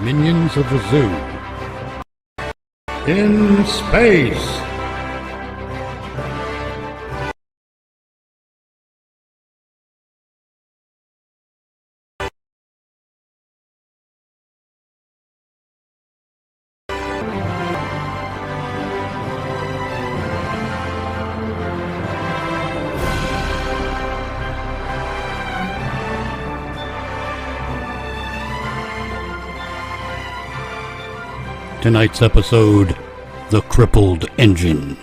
Minions of the Zoo. In space. Tonight's episode, The Crippled Engine.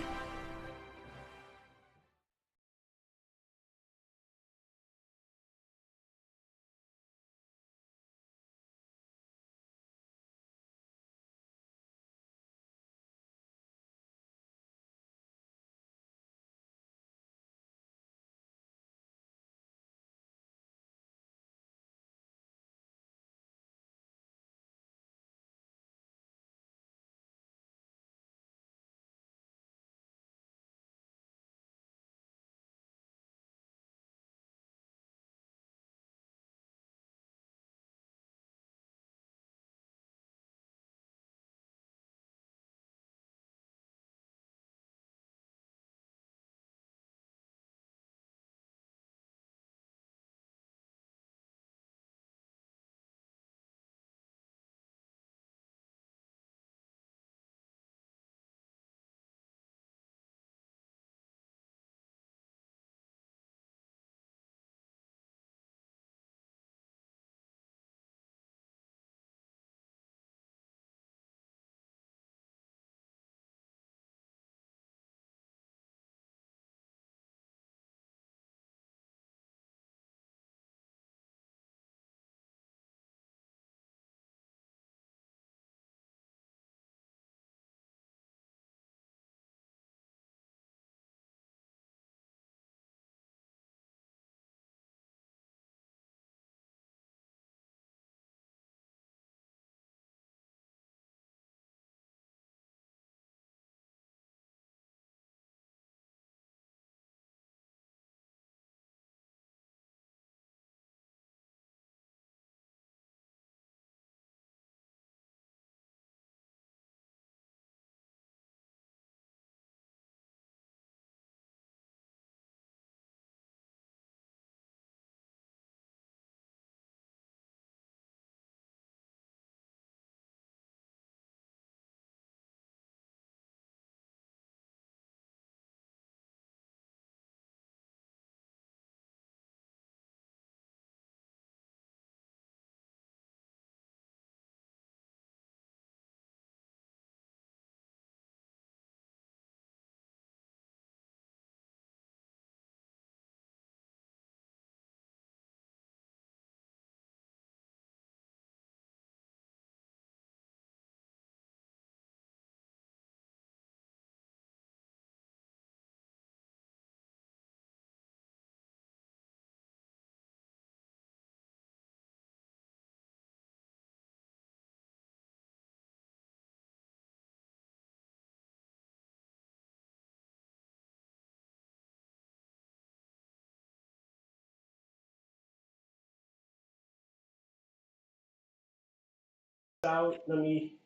Out. Let me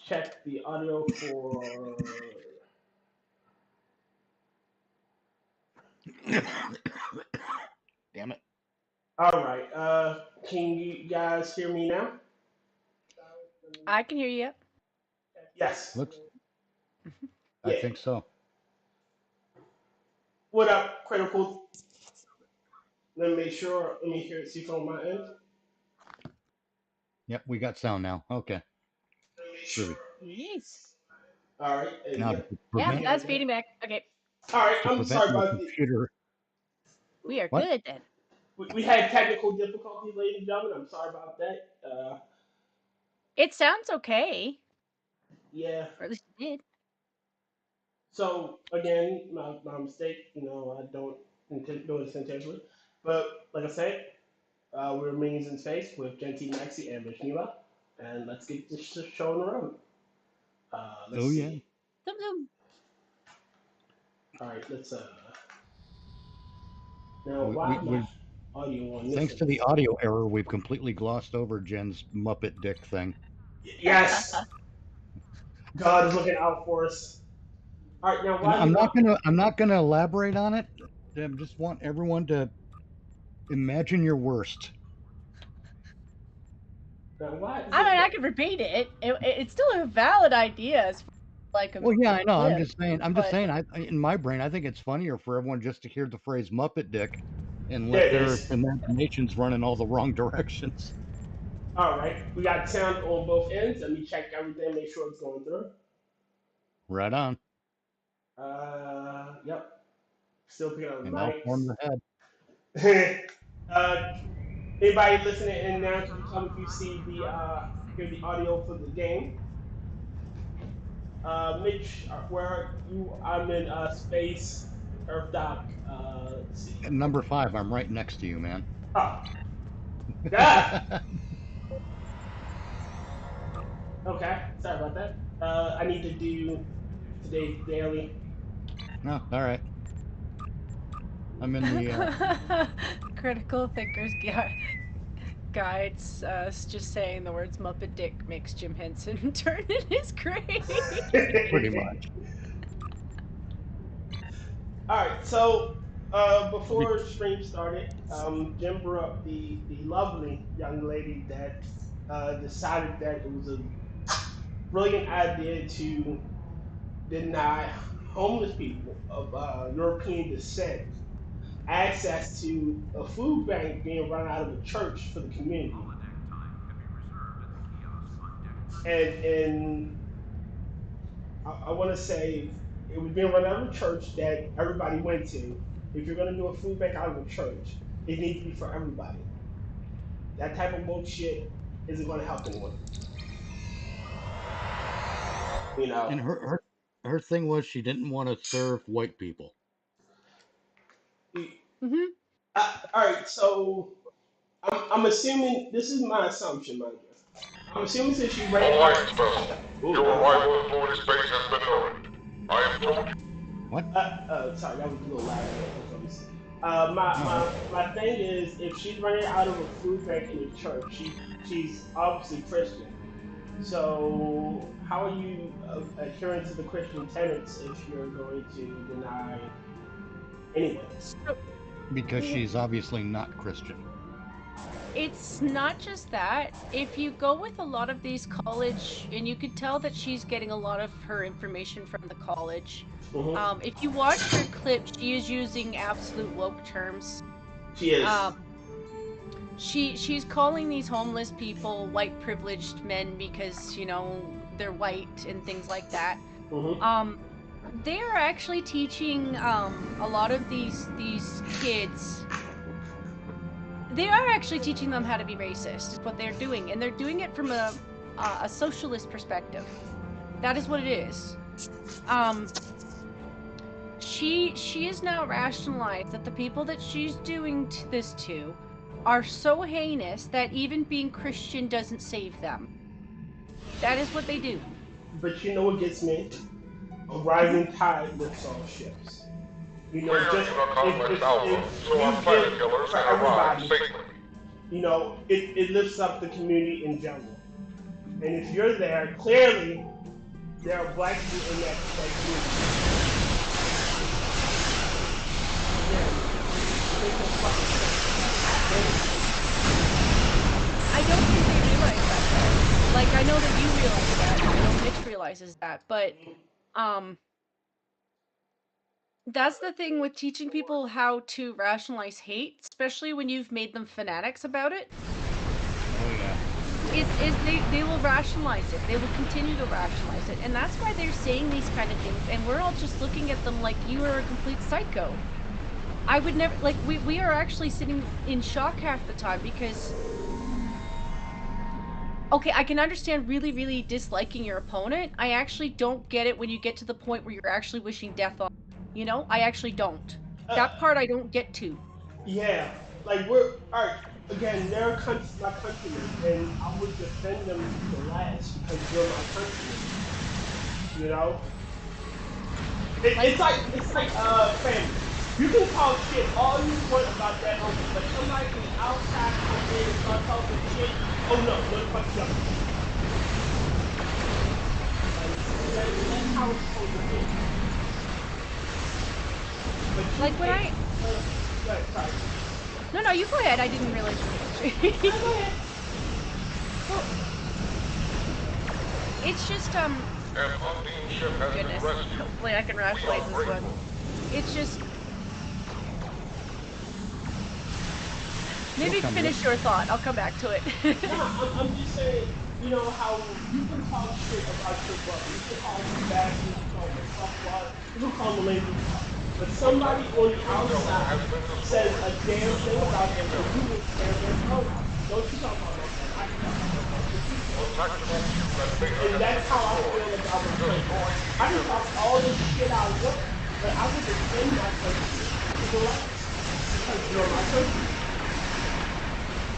check the audio for. Damn it. All right. Can you guys hear me now? I can hear you. Yes. Looks, I Yeah. think so. What up, critical? Let me make sure. Let me hear see from my end. Yep, we got sound now. Okay. Groovy. Yes. All right. Now, Yep. to Yeah, prevent, that's feedback. Okay, All right. to I'm prevent sorry my about the. computer. we are What? good then. We had technical difficulties, ladies and gentlemen. I'm sorry about that. It sounds okay, Yeah. or at least it did. So again, my mistake. I don't intend do this intentionally, but like I said, we're Minions in Space with Genty Maxi and Mitch, and let's get this show on the road. Let's Oh, yeah. see. Zoom, zoom. All right, let's. Now, We, why we, am I? we, audio on this. Thanks to the audio error, we've completely glossed over Jen's Muppet dick thing. Yes. God is looking out for us. All right, now And why you want? I'm not gonna elaborate on it. I just want everyone to imagine your worst. Now why? I mean, I could repeat it. It's still a valid idea as far as, like, a Well, yeah, I know. I'm clip, just saying. but In my brain, I think it's funnier for everyone just to hear the phrase Muppet dick, and There let it their is. imaginations run in all the wrong directions. All right, we got sound on both ends. Let me check everything, make sure it's going through. Right on. Yep. Still picking up the And now form the head. mics. Anybody listening in now can tell me if you see the hear the audio for the game. Mitch, where are you? I'm in space Earth Dock. Let's see. And number 5, I'm right next to you, man. Oh, God. Okay, sorry about that. I need to do today's daily. No, all right. I'm in the. Critical Thinkers Guides just saying the words Muppet Dick makes Jim Henson turn in his grave. Pretty much. All right, so before stream started, Jim brought up the lovely young lady that decided that it was a brilliant idea to deny homeless people of European descent access to a food bank being run out of a church for the community. And I want to say it was being run out of a church that everybody went to. If you're going to do a food bank out of a church, it needs to be for everybody. That type of woke shit isn't going to help anyone. You know. And her thing was she didn't want to serve white people. Mm-hmm. All right, so I'm assuming this is my assumption, mind you. I'm assuming since you ran All out. lights vessel. Your arrival aboard this base has been noted. I have told you. What? Sorry, that was a little loud. My thing is, if she's running out of a food bank in a church, she's obviously Christian. So how are you adhering to the Christian tenets if you're going to deny anyone? Because she's obviously not Christian. It's not just that. If you go with a lot of these college, and you could tell that she's getting a lot of her information from the college. Mm-hmm. If you watch her clip, she is using absolute woke terms. She is. She's calling these homeless people white privileged men because, you know, they're white and things like that. Mm-hmm. They are actually teaching a lot of these kids. They are actually teaching them how to be racist. Is what they're doing, and they're doing it from a socialist perspective. That is what it is. She is now rationalized that the people that she's doing this to are so heinous that even being Christian doesn't save them. That is what they do. But you know what gets me? A rising tide lifts all ships. You know, Clear just to the complex Alpha, if so our you planet give killers for can arrive everybody, safely. you know, it lifts up the community in general. And if you're there, clearly there are black people in that community. Again, make them fucking sense. I don't think they realize that though. Like, I know that you realize that, and I know Mitch realizes that, but that's the thing with teaching people how to rationalize hate, especially when you've made them fanatics about it. Oh yeah. Is they will rationalize it. They will continue to rationalize it. And that's why they're saying these kind of things, and we're all just looking at them like you are a complete psycho. I would never, like, we are actually sitting in shock half the time because, okay, I can understand really, really disliking your opponent. I actually don't get it when you get to the point where you're actually wishing death on them. You know? I actually don't. That part I don't get to. Yeah, like we're all right. Again, they're my countrymen, and I would defend them to the last because you're my countrymen. You know, it's like family. You can talk shit all you want about that uncle, but come likely outside come in and start talking shit. Oh no, motherfucker, jump. That's how it's supposed to be. But Like when I... sorry. No, you go ahead. I didn't realize you were... Go ahead. Well, it's just, goodness. Hopefully I can rationalize this one. It's just... Maybe finish your thought. I'll come back to it. No, I'm just saying, you know how you can talk shit about your brother. You can call him bad, you can call him fuckwad, you can call him lazy. But somebody on the outside says a damn thing about him, and you will tear their throat out. Don't you talk about that. I can talk about that. And that's how I feel about myself. I can talk all this shit out of work, but I would defend my country to the left. Because you're my country.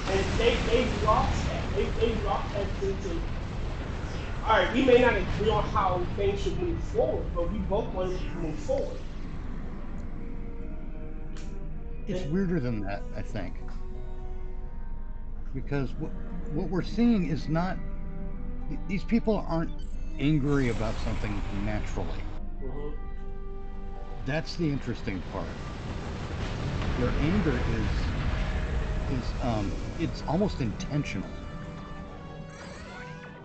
And they lost that. They lost that to alright, we may not agree on how things should move forward, but we both want to move forward. It's weirder than that, I think. Because what we're seeing is not... These people aren't angry about something naturally. Mm-hmm. That's the interesting part. Their anger is it's almost intentional.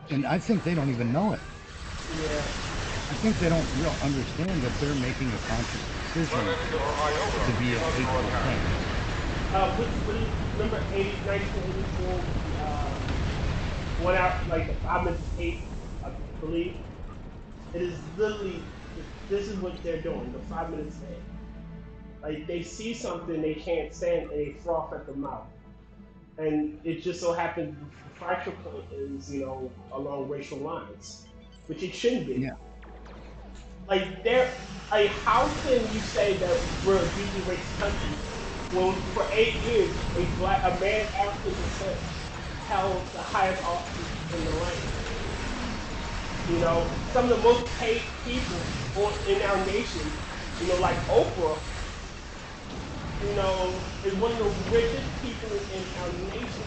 And I think they don't even know it. Yeah. I think they don't understand that they're making a conscious decision to be a hateful thing. Remember 1984, went out like the 5 minutes 8, I believe. It is literally, this is what they're doing, the 5 minutes 8. Like they see something they can't stand and they froth at the mouth. And it just so happens the fracture point is, you know, along racial lines, which it shouldn't be. Yeah. Like how can you say that we're a deeply racist country when for 8 years a man African descent held the highest office in the land? You know, some of the most paid people in our nation, you know, like Oprah, you know, is one of the richest people in our nation.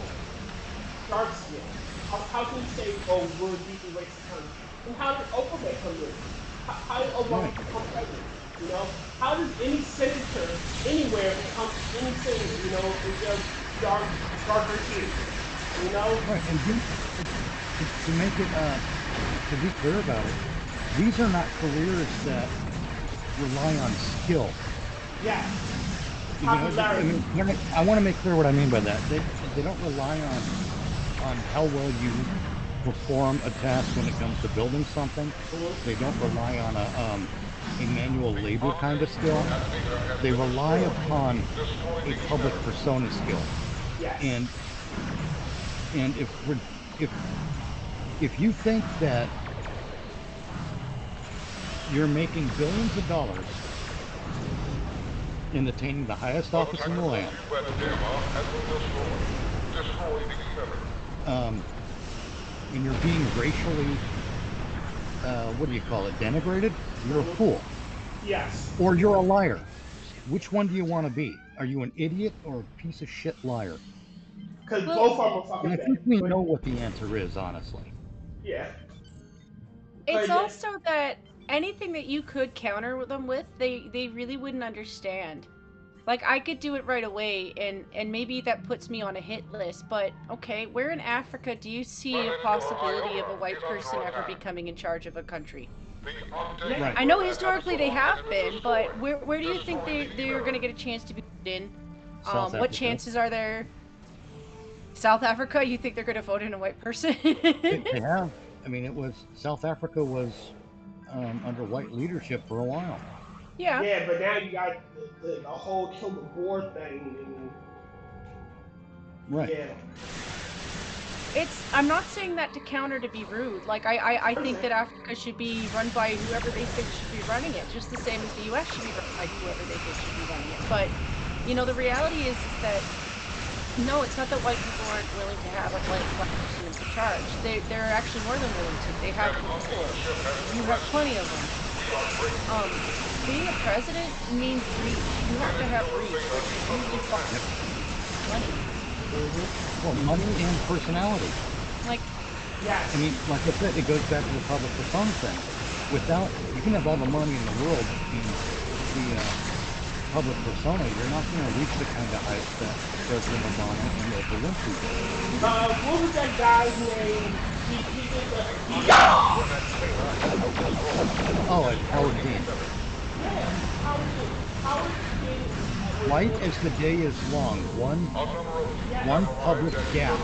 Dark skin. How can you say, oh, we're a deeply racist country? And how did Oprah become rich? How did Obama become president? You know, how does any senator anywhere become any senator? You know, if they're darker skin. You know. Right, and to make it to be clear about it, these are not careers that rely on skill. Yeah. You know, I want to make clear what I mean by that. They don't rely on how well you perform a task when it comes to building something. They don't rely on a manual labor kind of skill. They rely upon a public persona skill. Yes. And if you think that you're making billions of dollars in attaining the highest office in the land, and you're being racially, what do you call it, denigrated, you're a fool. Yes. Or you're a liar. Which one do you want to be? Are you an idiot or a piece of shit liar? Because both of them are fucking And I bad. think we know what the answer is, honestly. Yeah. It's also that anything that you could counter them with, they really wouldn't understand. Like, I could do it right away, and maybe that puts me on a hit list, but okay, where in Africa do you see a possibility of a white person ever becoming in charge of a country? Right. I know historically they have been, but where do you think they're going to get a chance to be in? South What Africa. chances are there? South Africa? You think they're going to vote in a white person? They have. I mean, South Africa was under white leadership for a while. Yeah. Yeah, but now you got the whole kill the board thing. And, right. Yeah. I'm not saying that to counter to be rude. Like, I think that Africa should be run by whoever they think should be running it, just the same as the US should be run by whoever they think should be running it. But, you know, the reality is that, no, it's not that white people aren't willing to have a black person in charge. They're actually more than willing to. They have influence. You have plenty of them. Being a president means reach. You have to have reach, which is usually money. Well, money and personality. Like, Yes. I mean, like I said, it goes back to the public persona thing. Without, you can have all the money in the world, the public persona, you're not going to reach the kind of heights that President Obama and Oprah Winfrey did. What was that guy's name? He did the. Oh, it's Howard Dean. Yeah, Howard Dean. White as the day is long, one public gap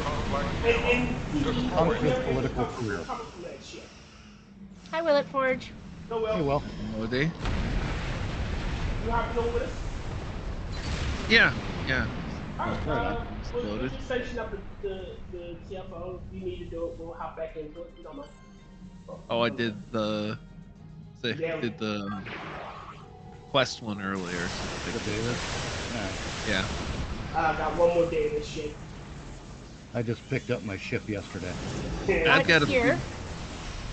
And he punked his political career. hi, Will it Forge. No, well, Hey, well, Would they? you have no with us? Yeah, yeah. Alright, we'll Loaded. just finishing up the TFO. If you need to do it, we'll hop back into it. We don't mind. Oh, I did the quest one earlier. So the Davis. yeah. I got one more day of this shit. I just picked up my shift yesterday. I've got here.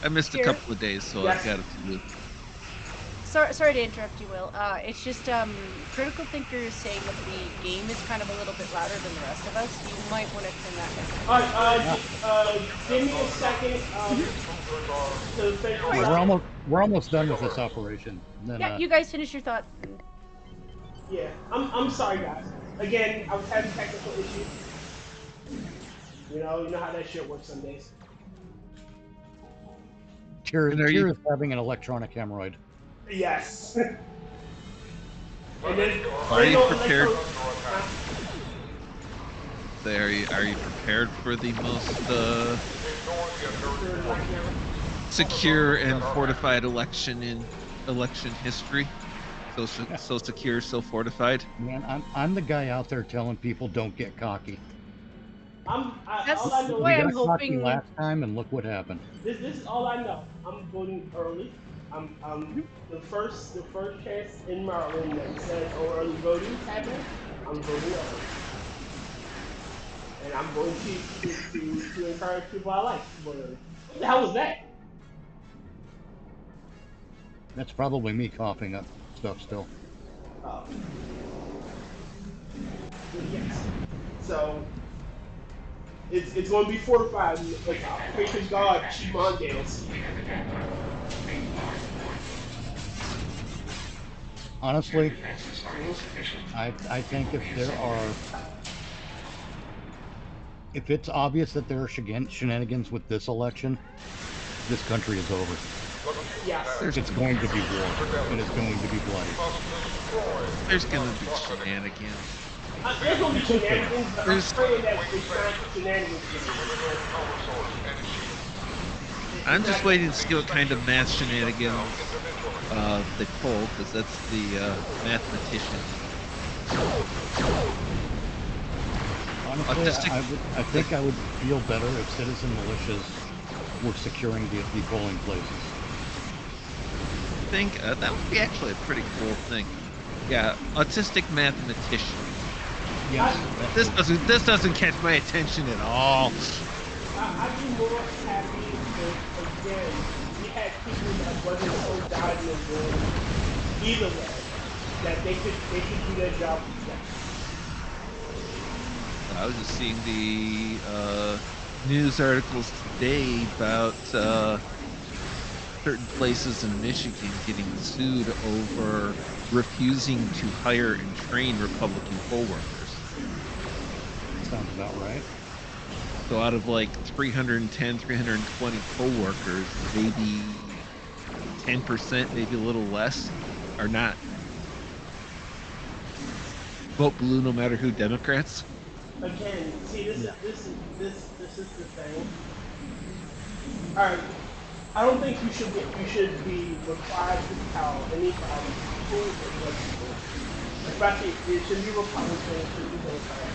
I missed Here. a couple of days, so Yes. I've got a few. Sorry to interrupt you, Will. It's just Critical Thinker is saying that the game is kind of a little bit louder than the rest of us. You might want to turn that down. Give me a second. To finish Yeah, we're almost done with this operation. And then, Yeah, you guys finish your thought. Yeah, I'm sorry, guys. Again, I was having technical issues. You know how that shit works some days. Tyr And are you- is having an electronic hemorrhoid. Yes. And then, Are you no prepared? electro- Are you prepared for the most secure and fortified election in election history? So secure, so fortified. Man, I'm the guy out there telling people don't get cocky. That's all I know why We I'm got cocky hoping. last time, and look what happened. This is all I know. I'm voting early. I'm the first chance in Maryland that says early voting is happening. I'm voting early, and I'm going to encourage people I like to vote early. What the hell was that? That's probably me coughing up stuff still. Oh. Yes. So it's going to be fortified. Like I pray to God, cheap Mondales. Honestly, I think if it's obvious that there are shenanigans with this election, this country is over. Yes. It's going to be war, and it's going to be bloody. There's gonna be shenanigans. There's going to be shenanigans, but I'm praying that it's not shenanigans. I'm just waiting to see what kind of math shenanigans they pull, because that's the mathematician. Honestly, I think I would feel better if citizen militias were securing the polling places. I think that would be actually a pretty cool thing. Yeah, autistic mathematician. Yes. This doesn't catch my attention at all. I'd be more happy if, again, we had people that wasn't so diagnosed either way, that they could do their job. I was just seeing the news articles today about certain places in Michigan getting sued over refusing to hire and train Republican poll workers. Sounds about right. So out of like 310, 320 poll workers, maybe 10%, maybe a little less, are not. Vote blue no matter who, Democrats. Again, see, this is the thing. All right, I don't think you should be required to tell anybody who is what people. Especially, it should be Republican, it should be Democrat.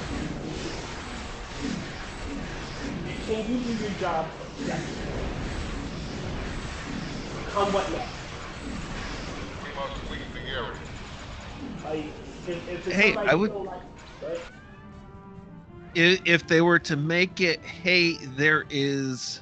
Can you do your job objectively? Come what may. We must leave the area. Like, if it's Hey, somebody I you would- don't like, right? If they were to make it, hey, there is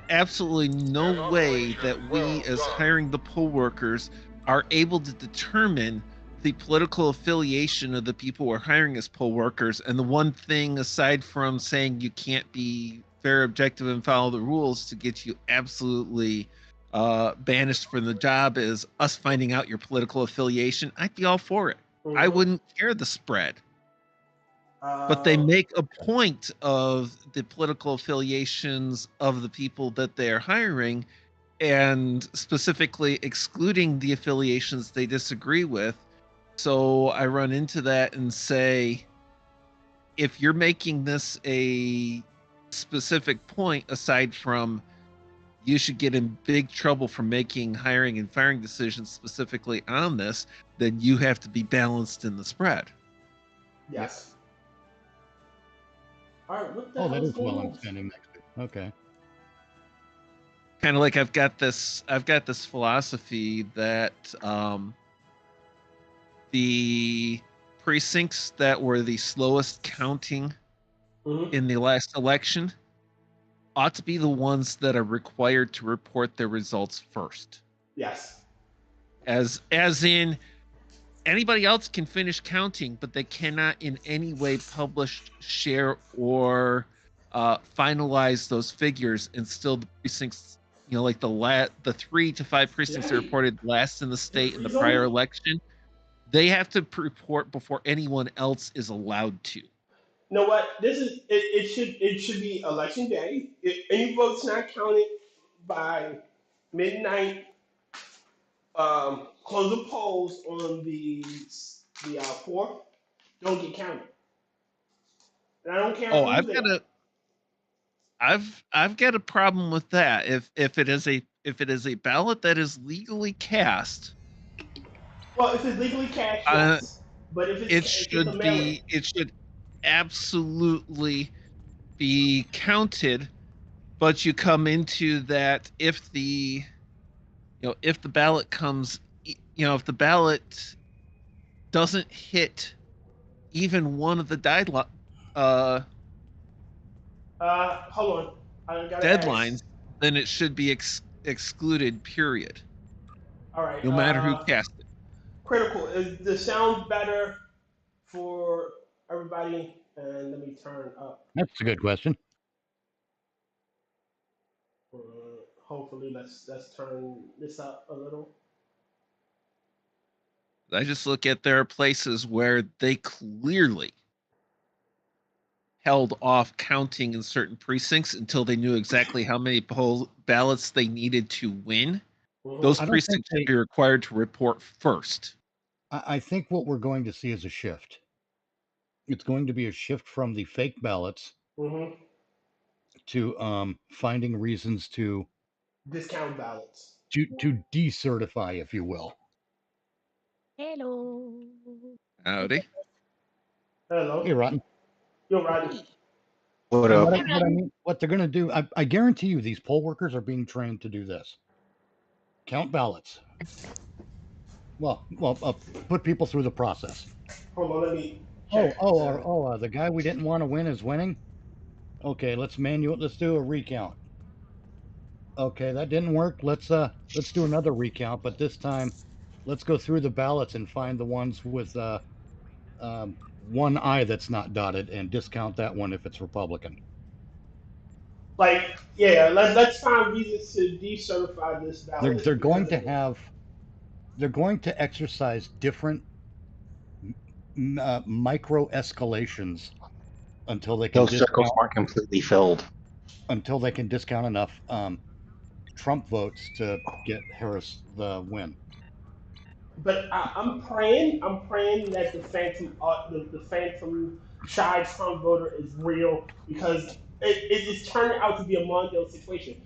absolutely no way that we, as hiring the poll workers, are able to determine the political affiliation of the people we're hiring as poll workers. And the one thing, aside from saying you can't be fair, objective, and follow the rules to get you absolutely banished from the job, is us finding out your political affiliation. I'd be all for it. I wouldn't care the spread. But they make a point of the political affiliations of the people that they're hiring, and specifically excluding the affiliations they disagree with. So I run into that and say, if you're making this a specific point, aside from you should get in big trouble for making hiring and firing decisions specifically on this, then you have to be balanced in the spread. Yes. All right, what the Oh, hell that is is going well on? understanding next week. Okay. Kind of like I've got this philosophy that the precincts that were the slowest counting in the last election ought to be the ones that are required to report their results first. Yes. As in, anybody else can finish counting, but they cannot in any way publish, share, or finalize those figures. And still, the precincts, like the 3 to 5 precincts that reported last in the state in the prior election, they have to report before anyone else is allowed to. You know what? This is it should be election day. If any votes not counted by midnight, close the polls on the 4th, don't get counted. And I don't care Oh, who they are. I've got a problem with that. If it is a ballot that is legally cast, Well, if it's legally cast, yes. But if it it's should absolutely be counted. But you come into that if the ballot comes, if the ballot doesn't hit even one of the hold on. I gotta deadlines, ask. then it should be excluded, period. All right. No matter who cast it. Critical. Is the sound better for everybody? And let me turn up. That's a good question. Hopefully, let's turn this up a little. I just look at there are places where they clearly held off counting in certain precincts until they knew exactly how many ballots they needed to win. Those precincts should be required to report first. I think what we're going to see is a shift. It's going to be a shift from the fake ballots to finding reasons to discount ballots, to decertify, if you will. Hello. Howdy. Hello. Hey, Rotten. You're Rotten. What up? What they're going to do, I guarantee you, these poll workers are being trained to do this. Count ballots. Well, put people through the process. Hold on, let me. Check. The guy we didn't want to win is winning. Okay, let's do a recount. Okay, that didn't work. Let's do another recount, but this time, let's go through the ballots and find the ones with one I that's not dotted and discount that one if it's Republican. Like, yeah, let's find reasons to decertify this ballot. They're going to exercise different micro escalations until they can Those circles aren't completely filled. Until they can discount enough Trump votes to get Harris the win. But I'm praying that the phantom shy Trump voter is real, because it is turning out to be a Mondale situation.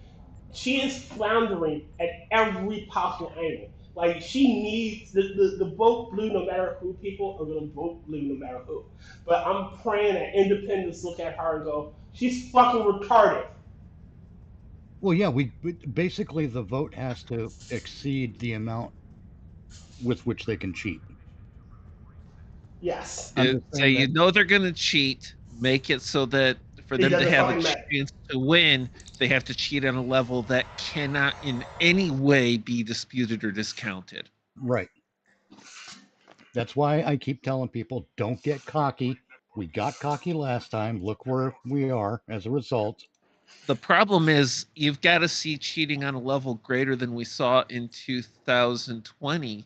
She is floundering at every possible angle. Like, she needs the vote blue no matter who. People are gonna vote blue no matter who. But I'm praying that independents look at her and go, she's fucking retarded. Well, yeah, basically the vote has to exceed the amount with which they can cheat. Yes. They're going to cheat. Make it so that for them to have a chance to win, they have to cheat on a level that cannot in any way be disputed or discounted. Right. That's why I keep telling people, don't get cocky. We got cocky last time. Look where we are as a result. The problem is you've got to see cheating on a level greater than we saw in 2020,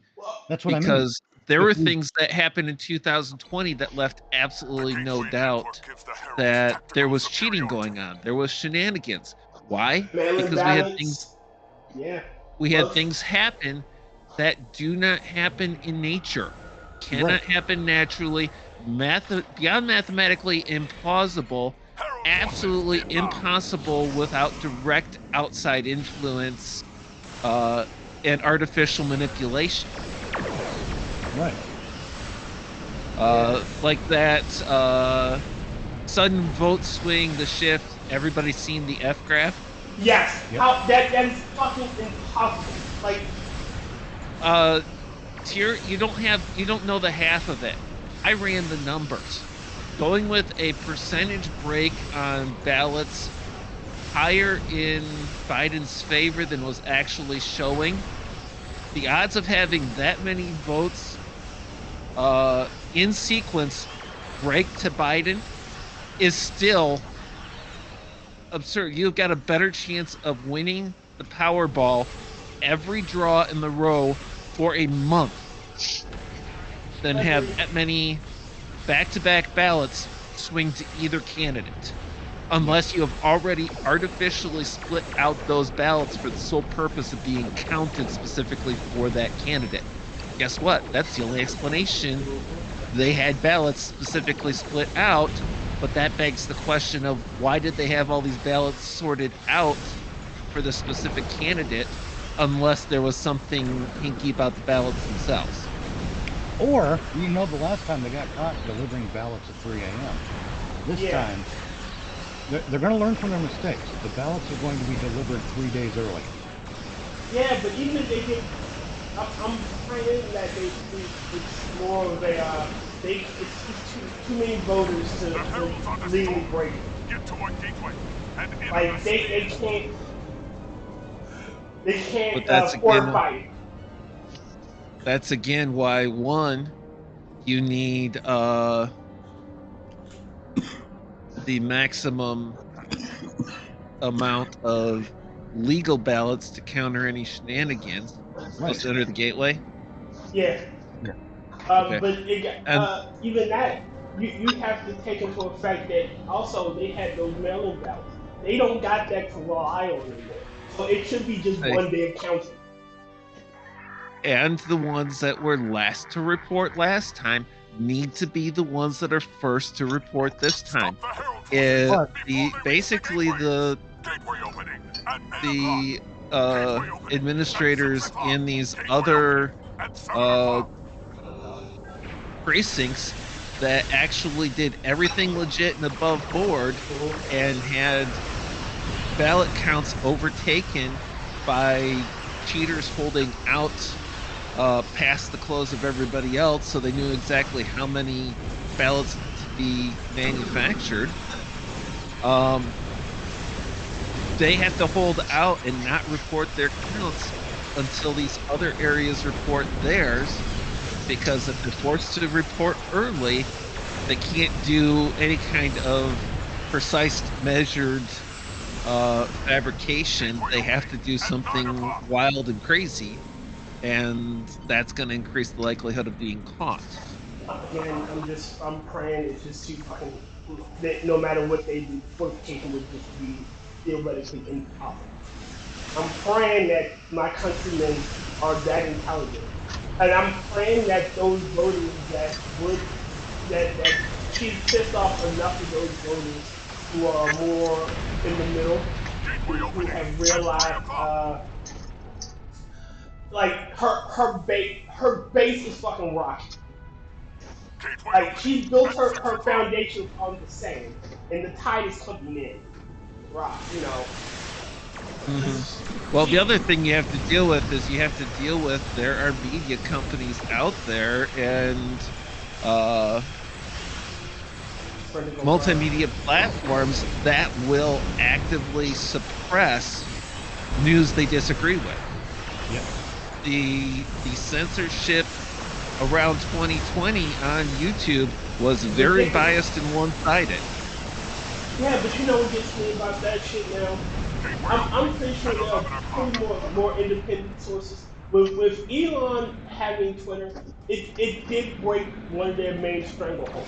That's what I mean. because there were If we- things that happened in 2020 that left absolutely no doubt that there was cheating going on. There was shenanigans. Why? Mail Because balance. we had things happen that do not happen in nature, cannot happen naturally, beyond mathematically implausible, absolutely impossible without direct outside influence and artificial manipulation. Right. Like that sudden vote swing, the shift. Everybody's seen the F graph. Yes. Yep. How that is fucking impossible. Like, Tyr, you don't know the half of it. I ran the numbers. Going with a percentage break on ballots higher in Biden's favor than was actually showing, the odds of having that many votes in sequence break to Biden is still absurd. You've got a better chance of winning the Powerball every draw in the row for a month than have that many back-to-back ballots swing to either candidate, unless you have already artificially split out those ballots for the sole purpose of being counted specifically for that candidate. Guess what? That's the only explanation. They had ballots specifically split out, but that begs the question of why did they have all these ballots sorted out for the specific candidate unless there was something hinky about the ballots themselves. Or, you know, the last time they got caught delivering ballots at 3 a.m. This time, they're going to learn from their mistakes. The ballots are going to be delivered 3 days early. yeah, but even if they get, I'm praying that it's more of a, it's too many voters to legally break it. Get to our gateway and Like, they can't But that's fortify it. That's again why, one, you need the maximum amount of legal ballots to counter any shenanigans. Supposed to enter the gateway. Yeah. Yeah. Okay. But even that, you have to take into effect that also they had those mail-in ballots. They don't got that to rely on anymore. So it should be just one day of counting. And the ones that were last to report last time need to be the ones that are first to report this time. Basically the administrators in these other precincts that actually did everything legit and above board and had ballot counts overtaken by cheaters holding out past the close of everybody else, so they knew exactly how many ballots to be manufactured. They have to hold out and not report their counts until these other areas report theirs, because if they're forced to report early, they can't do any kind of precise measured fabrication. They have to do something wild and crazy, and that's going to increase the likelihood of being caught. Again, I'm praying it's just too fucking, that no matter what they do, fortification would just be theoretically impossible. I'm praying that my countrymen are that intelligent. And I'm praying that those voters that she's pissed off enough of those voters who are more in the middle, who have realized, like her base is fucking rocky. Like, she's built her foundation on the sand, and the tide is coming in. Rock, you know. Well, the other thing you have to deal with is there are media companies out there and multimedia platforms that will actively suppress news they disagree with. Yep. The censorship around 2020 on YouTube was very biased and one-sided. Yeah, but you know what gets me about that shit now? I'm pretty sure there are probably more independent sources. With Elon having Twitter, it did break one of their main strangleholds.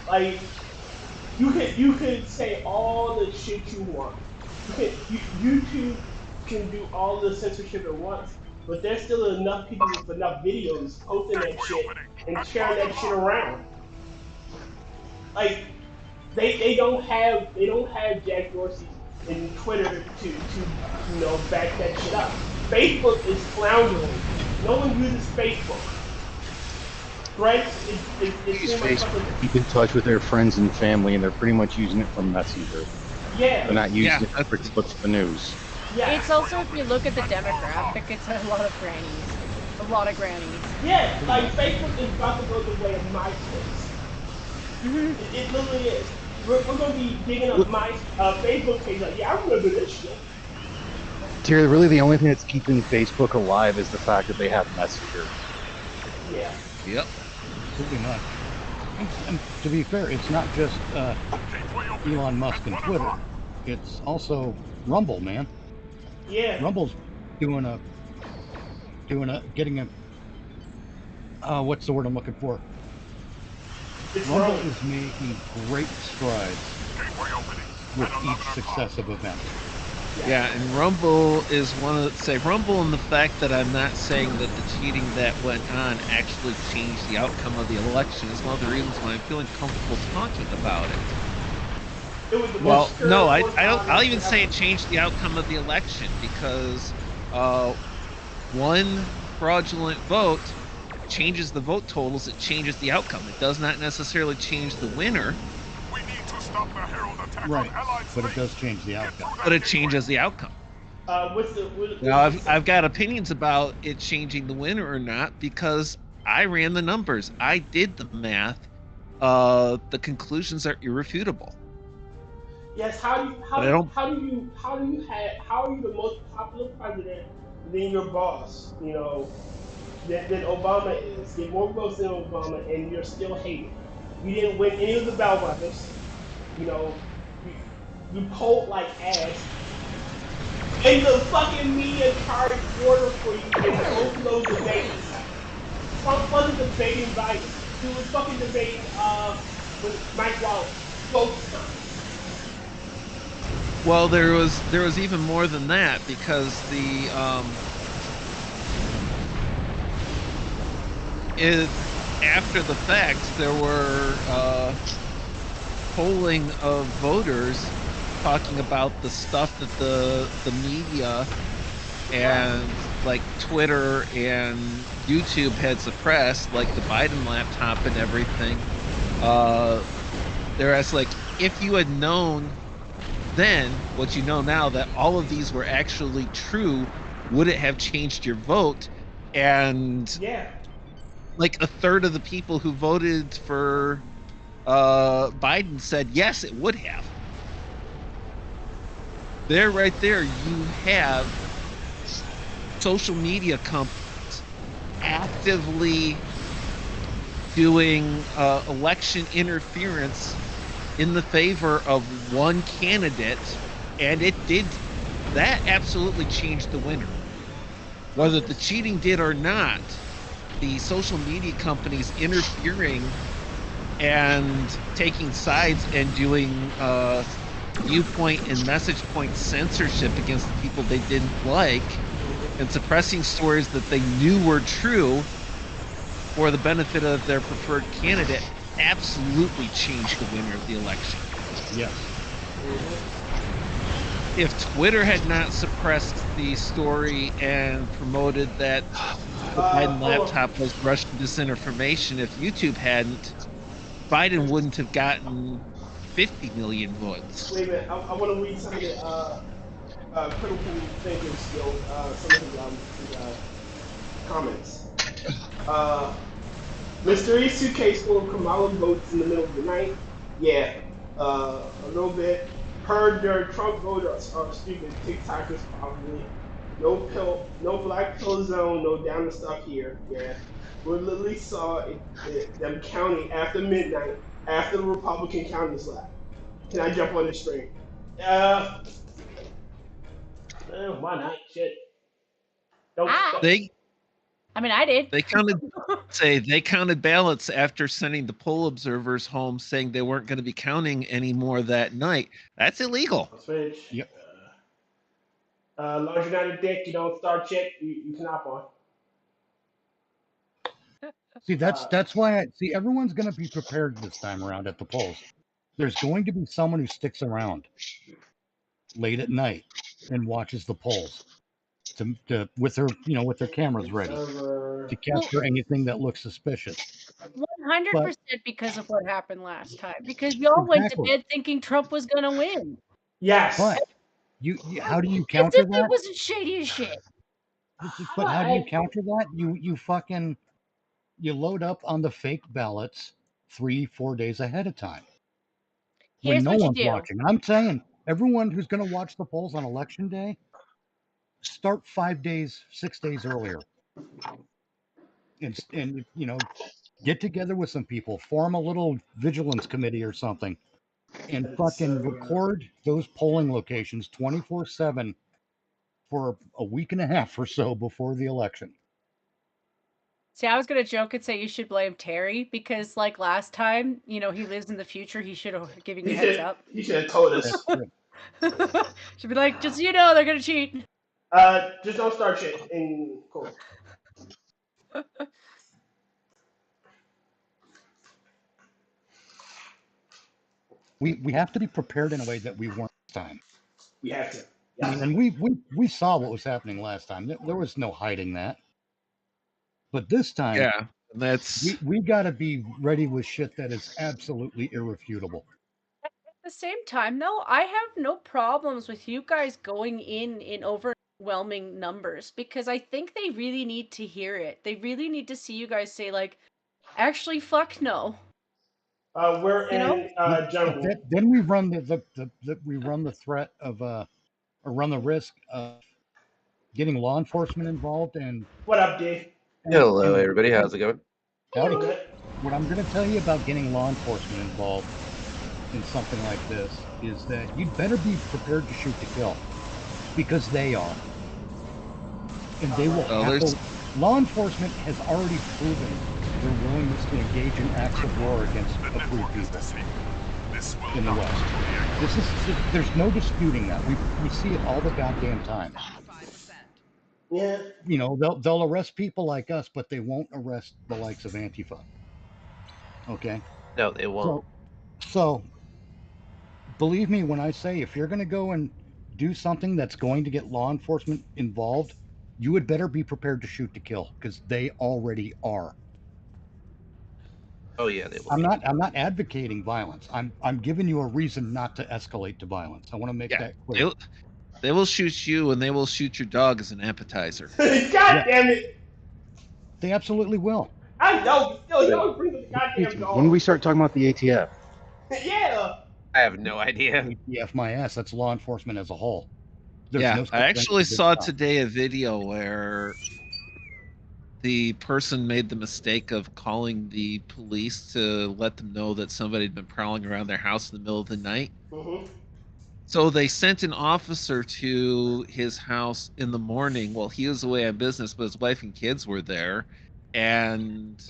Like you could say all the shit you want. YouTube can do all the censorship at once, but there's still enough people with enough videos posting that shit and sharing that shit around. Like they don't have Jack Dorsey in Twitter to back that shit up. Facebook is floundering. No one uses Facebook. Threads is Use pretty much Facebook fucking, to keep in touch with their friends and family, and they're pretty much using it for Messenger. yeah. They're not using Yeah, it for look for the news. Yeah. It's also, if you look at the demographic, it's a lot of grannies. A lot of grannies. Yeah, like Facebook is about to go the way of MySpace. It literally is. We're gonna be digging up my Facebook page. Like, yeah, I remember this shit. Tyr, really the only thing that's keeping Facebook alive is the fact that they have Messenger. Yeah. Yep. Pretty much. And to be fair, it's not just Elon Musk and Twitter. It's also Rumble, man. Yeah. Rumble's getting a what's the word I'm looking for? It's Rumble growing. is making great strides with each successive event. Yeah, and Rumble is Rumble, and the fact that I'm not saying that the cheating that went on actually changed the outcome of the election is one of the reasons why I'm feeling comfortable talking about it. It was the Well, most no, I terrible don't. I'll even ever. say it changed the outcome of the election because one fraudulent vote changes the vote totals. It changes the outcome. It does not necessarily change the winner, We need to stop the Herald attack Right, on Allied but it states. does change the outcome. but it changes the outcome. Now, I've got opinions about it changing the winner or not because I ran the numbers. I did the math. The conclusions are irrefutable. yes. How are you the most popular president than your boss? Than Obama is. Get more votes than Obama, and you're still hated. You didn't win any of the bellwethers. You know, you, you polled like ass. And the fucking media charged order for you in both of those debates. Trump wasn't debating Biden. He was fucking debating with Mike Wallace both times. Well, there was even more than that because after the fact there were polling of voters talking about the stuff that the media and like Twitter and YouTube had suppressed, like the Biden laptop and everything. They're as like, if you had known then what you know now that all of these were actually true, would it have changed your vote? And Yeah. like a third of the people who voted for Biden said yes, it would have. There, right there, you have social media companies actively doing election interference in the favor of one candidate, and that absolutely changed the winner. Whether the cheating did or not, the social media companies interfering and taking sides and doing viewpoint and message point censorship against the people they didn't like and suppressing stories that they knew were true for the benefit of their preferred candidate absolutely changed the winner of the election. Yes. If Twitter had not suppressed the story and promoted that the Biden laptop was Russian disinformation, if YouTube hadn't, Biden wouldn't have gotten 50 million votes. Wait a minute. I want to read some of the critical thinking skills. Some of his comments. Mystery suitcase full of Kamala votes in the middle of the night. Yeah, a little bit. Heard their Trump voters are stupid. TikTokers probably. no black pill zone, no down the stuff here. Yeah, we literally saw them counting after midnight, after the Republican counters left. Can I jump on the screen? Uh, why not? Shit. Don't. They I mean, I did. they counted ballots after sending the poll observers home, saying they weren't going to be counting anymore that night. That's illegal. Switch. Yep. As long as you're not a dick, you don't start shit. You can hop on. See, that's why I see everyone's going to be prepared this time around at the polls. There's going to be someone who sticks around late at night and watches the polls to with their cameras ready to capture anything that looks suspicious. 100% because of what happened last time. Because y'all went to bed thinking Trump was gonna win. Yes. But you how do you As counter if that? it wasn't shady as shit. But how do you counter that? You load up on the fake ballots 3-4 days ahead of time when Here's no what you one's do. watching. I'm saying everyone who's going to watch the polls on election day, start 5 days, 6 days earlier, and get together with some people, form a little vigilance committee or something, and fucking record those polling locations 24/7 for a week and a half or so before the election. See, I was gonna joke and say you should blame Terry because, like last time, he lives in the future. He should have given you a heads up. He should have told us. Should be like, just so you know, they're gonna cheat. Just don't start shit. And cool. We have to be prepared in a way that we weren't this time. We have to. I mean, and we saw what was happening last time. There was no hiding that. But this time, Yeah, that's we got to be ready with shit that is absolutely irrefutable. At the same time, though, I have no problems with you guys going in overwhelming numbers because I think they really need to hear it. They really need to see you guys say, like, actually, fuck no. We're in jungle. Then we run the threat of or run the risk of getting law enforcement involved. And what up, D? Hello, everybody. How's it going? Howdy. What I'm going to tell you about getting law enforcement involved in something like this is that you'd better be prepared to shoot to kill, because they are, and they will. Law enforcement has already proven their willingness to engage in acts of war against a free people in the West. There's no disputing that. We see it all the goddamn time. Yeah. They'll arrest people like us, but they won't arrest the likes of Antifa. Okay? No, they won't. So believe me when I say, if you're going to go and do something that's going to get law enforcement involved, you would better be prepared to shoot to kill, because they already are. Oh yeah, they will. I'm not advocating violence. I'm giving you a reason not to escalate to violence. I want to make that clear. They will shoot you, and they will shoot your dog as an appetizer. God damn it! They absolutely will. I know. Still, you always bring the goddamn dog. When we start talking about the ATF? Yeah. I have no idea. ATF my ass. That's law enforcement as a whole. I actually saw today a video where the person made the mistake of calling the police to let them know that somebody had been prowling around their house in the middle of the night. Mm-hmm. So they sent an officer to his house in the morning while he was away on business, but his wife and kids were there. And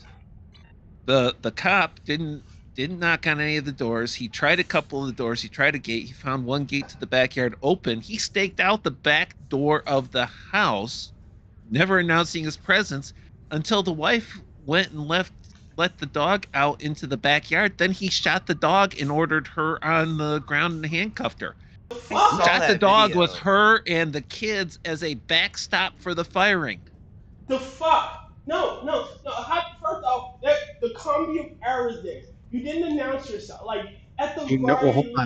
the cop didn't knock on any of the doors. He tried a couple of the doors. He tried a gate. He found one gate to the backyard open. He staked out the back door of the house, never announcing his presence, until the wife went and let the dog out into the backyard. Then he shot the dog and ordered her on the ground and handcuffed her. He shot the dog with her and the kids as a backstop for the firing. The fuck? No. First off, the comedy of errors there. You didn't announce yourself. Like, at the very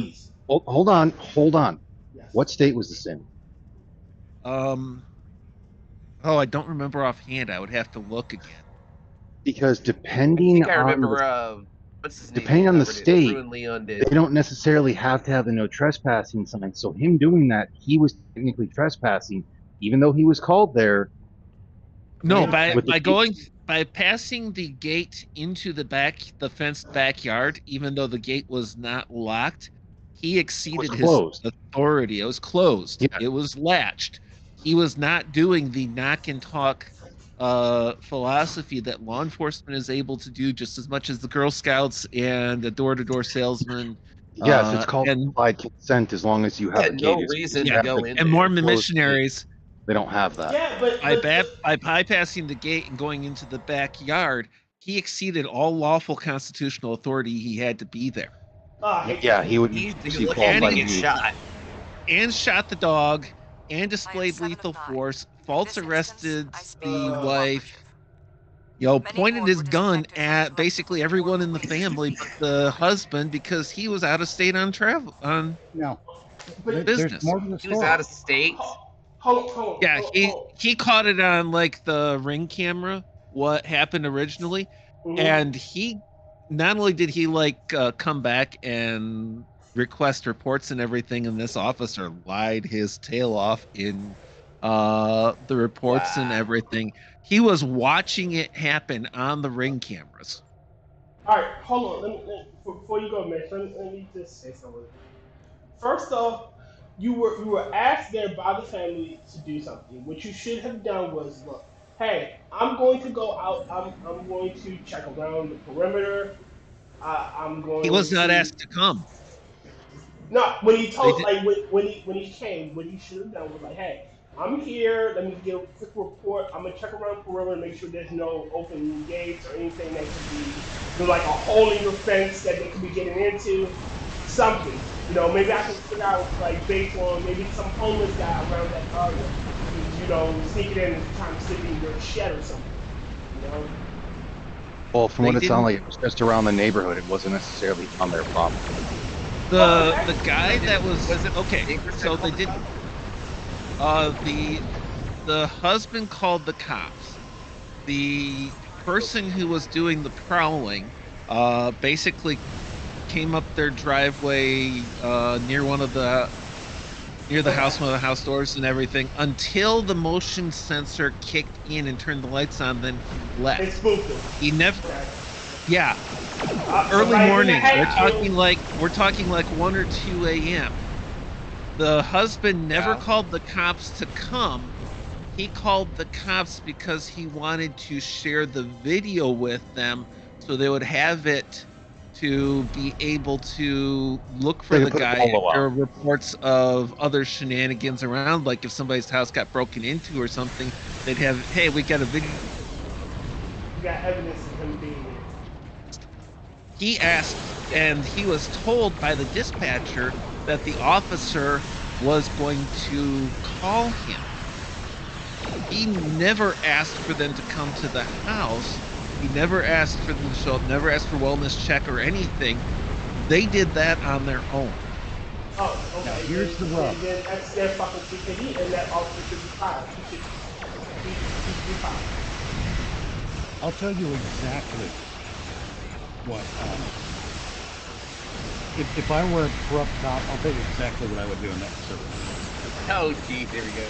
least. Hold on. Yes. What state was this in? I don't remember offhand. I would have to look again. Because depending I remember, on what's his depending name? on the state, Leon did. they don't necessarily have to have the no trespassing sign. So him doing that, he was technically trespassing, even though he was called there. No, with the by passing the gate into the fenced backyard, even though the gate was not locked, he exceeded his authority. It was closed. Yeah. It was latched. He was not doing the knock and talk philosophy that law enforcement is able to do just as much as the Girl Scouts and the door-to-door salesman. Yes, it's called implied consent as long as you have a gate. No reason to go in. And Mormon missionaries. They don't have that. Yeah, but by bypassing the gate and going into the backyard, he exceeded all lawful constitutional authority. He had to be there. Yeah, he would He be looked qualified like to he be- shot. And shot the dog and displayed lethal force, false arrested the wife, pointed his gun at basically everyone in the family but the husband because he was out of state on travel on business. There's more to the He was story. out of state. Hold. Yeah, he caught it on like the Ring camera, what happened originally, and he not only did he come back and request reports and everything, and this officer lied his tail off in the reports and everything. He was watching it happen on the Ring cameras. All right, hold on. Before you go, Mitch, let me just say something. First off, you were asked there by the family to do something. What you should have done was, look, hey, I'm going to go out. I'm going to check around the perimeter. I'm going. He was not asked to come. No, when he told, when he came, what he should have done was like, hey, I'm here. Let me give a quick report. I'm gonna check around the perimeter, make sure there's no open gates or anything that could be like a hole in your fence that they could be getting into. Something, maybe I can figure out based on maybe some homeless guy around that area, sneaking in and trying to sleep in your shed or something, Well, from what it sounded like, it was just around the neighborhood. It wasn't necessarily on their property. The guy that was okay. So they did. The husband called the cops. The person who was doing the prowling, basically came up their driveway near the house, one of the house doors and everything, until the motion sensor kicked in and turned the lights on. Then he left. It's spoofing. He never. Yeah. Early morning. We're talking like 1 or 2 a.m. The husband never called the cops to come. He called the cops because he wanted to share the video with them so they would have it to be able to look for the guy. If there are reports of other shenanigans around, like if somebody's house got broken into or something, they'd have, hey, we got a video. You got evidence of him being there. He asked, and he was told by the dispatcher that the officer was going to call him. He never asked for them to come to the house. He never asked for them to show up, never asked for wellness check or anything. They did that on their own. Oh, okay. Now, here's the rub. Then that's their fucking CKD, and that officer should be fired. He should be fired. I'll tell you exactly what. If I were a corrupt cop, I'll tell you exactly what I would do in that situation. Oh, geez, here we go.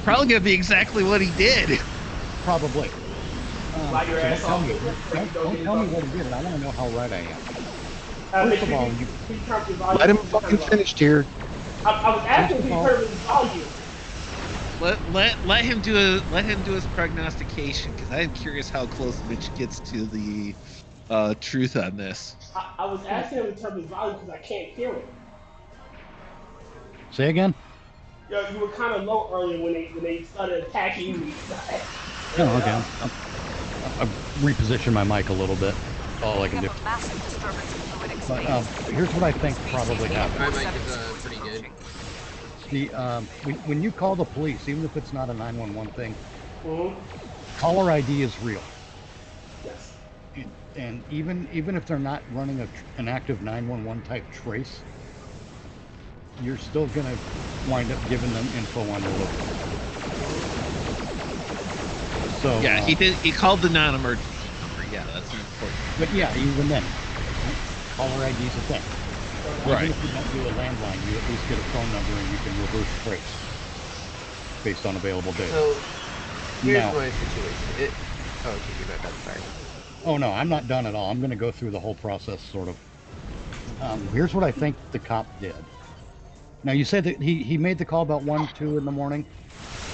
Probably gonna be exactly what he did. Probably. Like your ass don't off. tell me what he did, and I want to know how right I am. First of all, let him fucking finish here. I was asking if he heard his volume. Let him do his prognostication, because I am curious how close Mitch gets to the truth on this. I was asking him to turn his volume because I can't hear him. Say again? You were kind of low earlier when they started attacking me. Oh, okay. I'll reposition my mic a little bit. That's all I can do. But here's what I think probably happened. My mic is pretty good. When you call the police, even if it's not a 911 thing, caller ID is real. Yes. And even if they're not running an active 911 type trace, you're still gonna wind up giving them info on your location. So yeah, he called the non-emergency number. Yeah, that's important. But yeah, even then, caller ID is a thing. Right. Even if you don't do a landline, you at least get a phone number and you can reverse trace. based on available data. So here's Now- my situation. Oh, okay, you're not done. Sorry. Oh no, I'm not done at all. I'm going to go through the whole process, sort of. Here's what I think the cop did. Now, you said that he made the call about 1, 2 in the morning?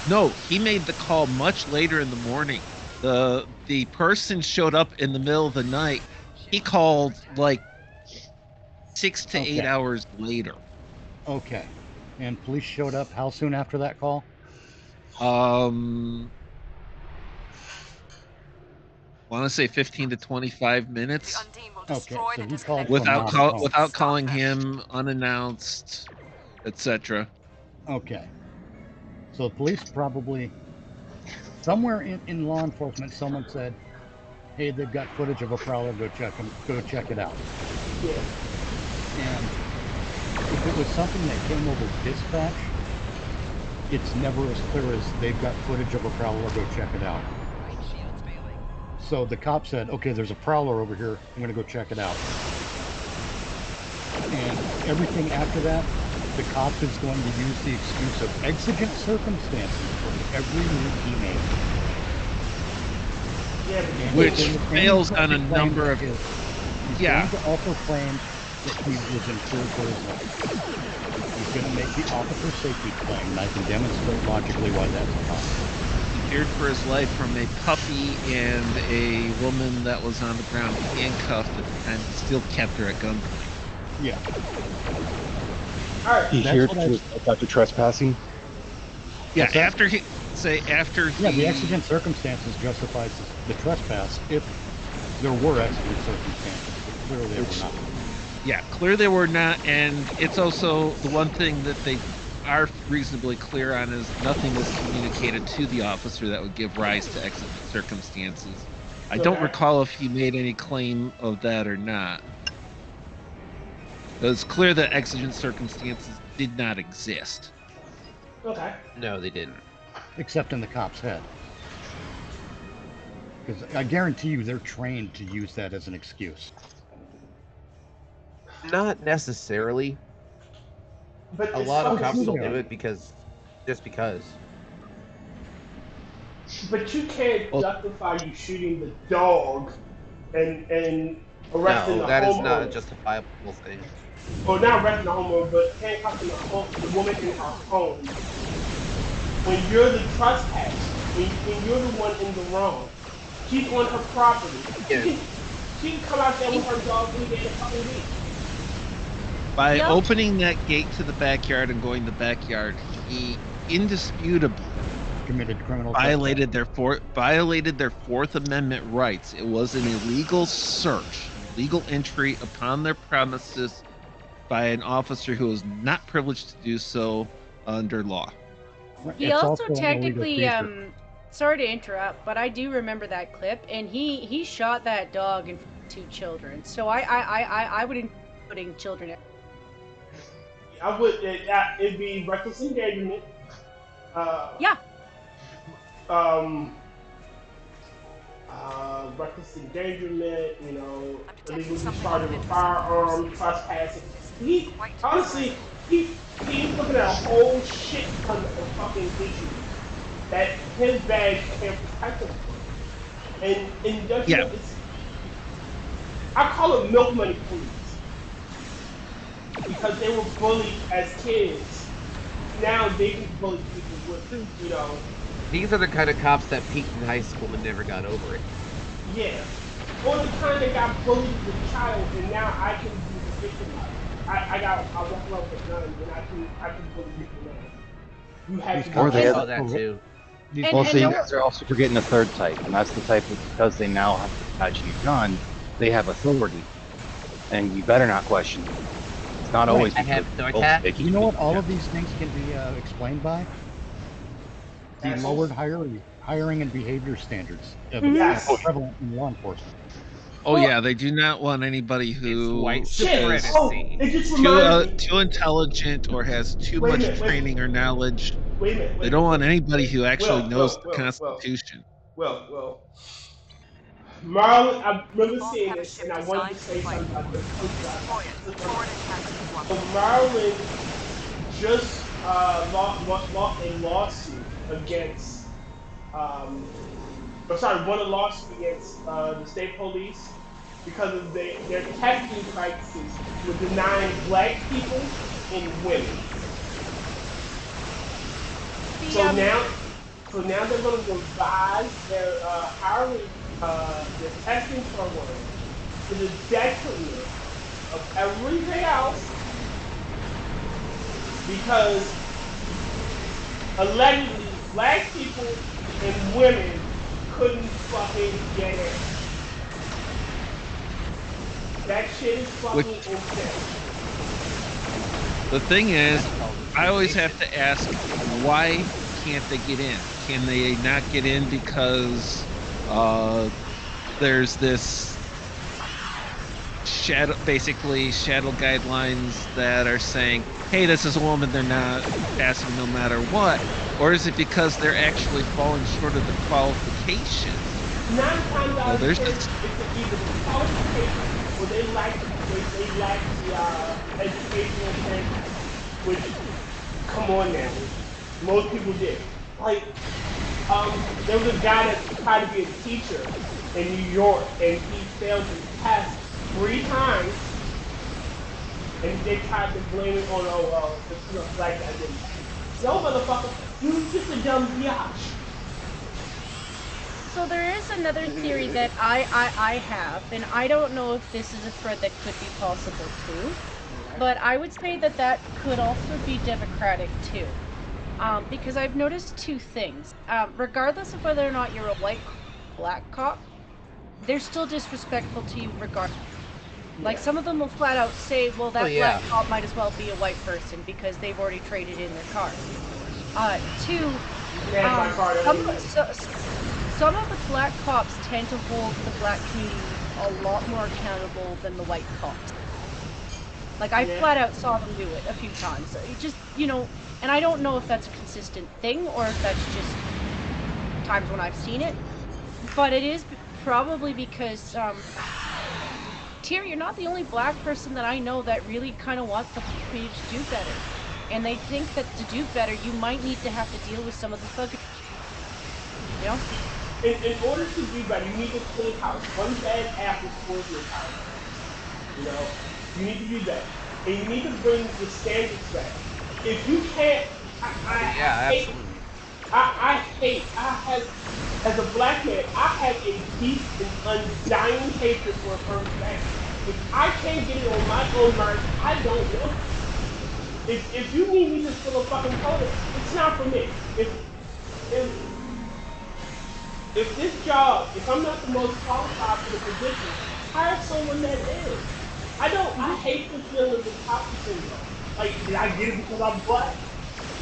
No, he made the call much later in the morning. The person showed up in the middle of the night. He called like 6 to 8 hours later. Okay. And police showed up how soon after that call? Want to say 15 to 25 minutes. Okay, so he called without calling him unannounced, etc. Okay. So the police probably, somewhere in law enforcement, someone said, hey, they've got footage of a prowler, go check it out. Yeah. And if it was something that came over dispatch, it's never as clear as they've got footage of a prowler, go check it out. So the cop said, okay, there's a prowler over here, I'm going to go check it out. And everything after that, the cop is going to use the excuse of exigent circumstances for every move he made. Yeah, Which fails on a number of... He's going to also claim that he was insured for his life. He's going to make the officer safety claim, and I can demonstrate logically why that's a problem. He feared for his life from a puppy and a woman that was on the ground handcuffed at the time. He still kept her at gunpoint. Yeah. All right. He hears after trespassing. Yeah, What's that? after he Yeah, the exigent circumstances justifies the trespass if there were exigent circumstances, but clearly they were not. Yeah, clear they were not, and it's also the one thing that they are reasonably clear on is nothing was communicated to the officer that would give rise to exigent circumstances. I don't recall if he made any claim of that or not. But it's clear that exigent circumstances did not exist. Okay. No, they didn't. Except in the cop's head. Because I guarantee you they're trained to use that as an excuse. Not necessarily. But A lot of cops will do it just because. But you can't justify you shooting the dog and arresting the homeowner. No, that is not a justifiable thing. Or not arresting the homeowner, but handcuffing the woman in her home. When you're the trespasser, when you're the one in the wrong, she's on her property. Yeah. She can come out there with her dog any day in a fucking week. By opening that gate to the backyard and going to the backyard, he indisputably committed criminal violated their Fourth Amendment rights. It was an illegal search, illegal entry upon their premises by an officer who was not privileged to do so under law. He also technically, sorry to interrupt, but I do remember that clip, and he shot that dog and 2 children. So I wouldn't be putting children in. I would. It'd be reckless endangerment. Yeah. Reckless endangerment. You know, illegal discharge of a firearm, trespassing. He's looking at a whole shit ton of fucking issues that his badge can't protect him from. And in judgment, I call it milk money police. Because they were bullied as kids. Now they can bully people with, you know. These are the kind of cops that peaked in high school and never got over it. Yeah. Or the kind that got bullied as a child and now I can be the victim of it. I walk around with a gun and I can bully people now. You have to Or they saw that too. Well, so you guys are also forgetting the third type, and that's the type of, because they now have to badge you gun, they have authority. And you better not question it. It's not always. I have no attack. You know what all of these things can be explained by? The lowered hiring and behavior standards of prevalent in law enforcement. Oh yeah, they do not want anybody who is too intelligent or has too much training or knowledge. They don't want anybody who actually knows the Constitution. Well. Marlon, I remember seeing this, and I wanted to say something about this. So Marlon just lost a lawsuit against, won a lawsuit against the state police because of their testing practices with denying black people and women. So now they're going to revise their hiring, their testing program to the detriment of everything else, because allegedly black people and women couldn't fucking get in. That shit is fucking insane. The thing is, I always have to ask, why can't they get in? Can they not get in because there's this shadow guidelines that are saying, hey, this is a woman, they're not passing no matter what? Or is it because they're actually falling short of the qualifications? 9 times out of 10, There's it's either the qualifications or they lack the educational standards. Which, come on now, most people did. Like, there was a guy that tried to be a teacher in New York, and he failed his test 3 times, and they tried to blame it on, this is a black guy didn't. No, motherfucker, you just a dumb biatch. So there is another theory that I have, and I don't know if this is a thread that could be possible too, but I would say that that could also be democratic too. Because I've noticed 2 things. Regardless of whether or not you're a white black cop, they're still disrespectful to you regardless. Like, some of them will flat out say, well, that black cop might as well be a white person because they've already traded in their car. 2, some of the black cops tend to hold the black community a lot more accountable than the white cops. Like, I flat out saw them do it a few times. It just, you know, and I don't know if that's a consistent thing or if that's just times when I've seen it. But it is probably because, Tyr, you're not the only black person that I know that really kind of wants the community to do better. And they think that to do better, you might need to have to deal with some of the thug. You know? In order to do better, you need to clean house. One bad apple spoils your house. You know? You need to do that. And you need to bring the standards back. If you can't, as a black man, I have a deep and undying hatred for a person back. If I can't get it on my own mark, I don't want it. If you need me to fill a fucking quota, it's not for me. If this job, if I'm not the most qualified for the position, hire someone that is. I hate the feeling of the imposter syndrome. Like, did I get it because I'm black?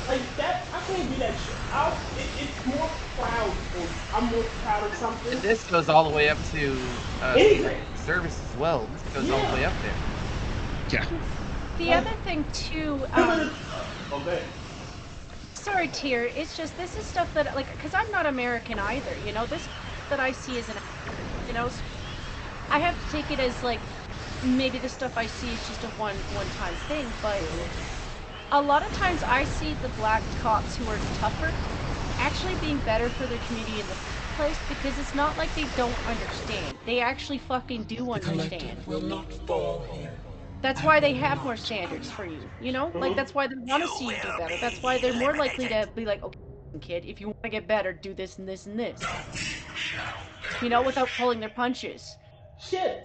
Like, that, I can't do that shit. It's more proud. I'm more proud of something. And this goes all the way up to service as well. This goes all the way up there. Yeah. The other thing too, okay. Sorry, Tyr, it's just, this is stuff that, like, because I'm not American either, you know, this that I see is you know, I have to take it as, like, maybe the stuff I see is just a one-time thing, but a lot of times I see the black cops who are tougher actually being better for their community in the first place, because it's not like they don't understand. They actually fucking do understand. That's why they have more standards for you, you know? Like, that's why they want to see you do better. That's why they're more likely to be like, okay, kid, if you want to get better, do this and this and this. You know, without pulling their punches. Shit,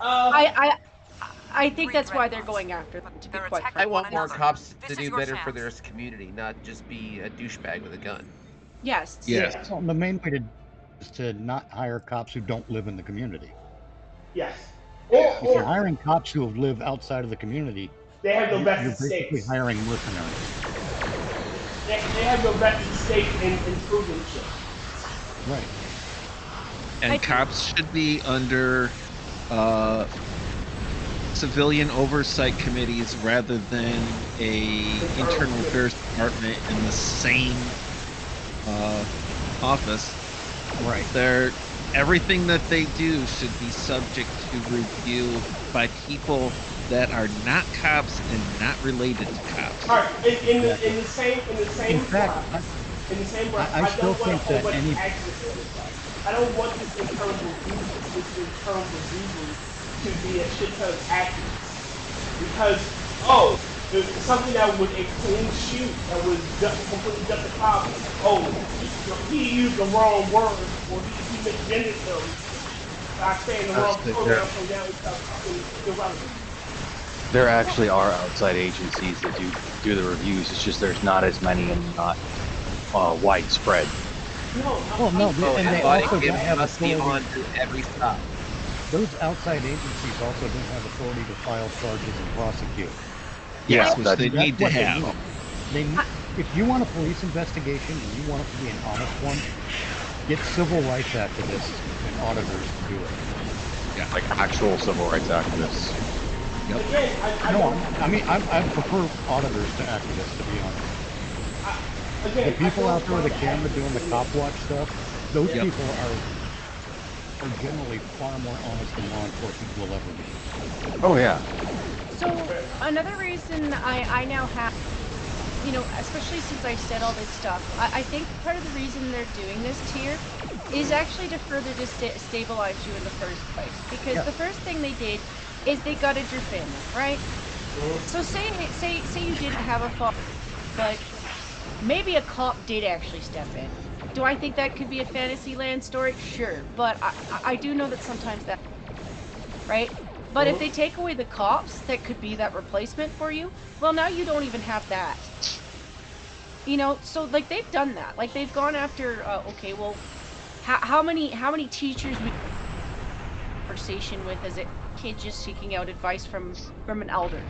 I think that's why they're going after them, to be quite frank. I want more cops to do better for their community, not just be a douchebag with a gun. Yes. Yes. Well, the main way is to not hire cops who don't live in the community. Yes. If you're hiring cops who live outside of the community, they have no vested you're basically stakes. hiring mercenaries. They have no vested stake in improving shit. Right. And cops should be under civilian oversight committees rather than a internal affairs department in the same office. Right. Everything that they do should be subject to review by people that are not cops and not related to cops. All right, in the same. In fact, in the same breath, I I still don't want a think whole that bunch any. of accidents in this stuff. I don't want this internal review to be a shit ton of accidents. Because, it's something that was a clean shoot that was completely justifiable. Oh, he used the wrong word, or he misgendered him by saying the wrong pronoun, so now it's fucking irrelevant. There actually are outside agencies that do the reviews. It's just there's not as many and not widespread. And they also don't have must be authority. on to every stop. Those outside agencies also don't have authority to file charges and prosecute. Yes, which they need to have. If you want a police investigation and you want it to be an honest one, get civil rights activists and auditors to do it. Yeah, like actual civil rights activists. Yep. I prefer auditors to activists, to be honest. The people out there with the camera doing the cop watch stuff, those people are generally far more honest than law enforcement will ever be. Oh yeah. So another reason I now have, especially since I said all this stuff, I think part of the reason they're doing this tier is actually to further stabilize you in the first place. Because the first thing they did is they gutted your family, right? So say you didn't have a father, but maybe a cop did actually step in. Do I think that could be a Fantasyland story? Sure, but I do know that sometimes that, right? But if they take away the cops that could be that replacement for you, well, now you don't even have that. So like they've done that. Like they've gone after, okay, well, how many teachers we conversation with as a kid just seeking out advice from an elder,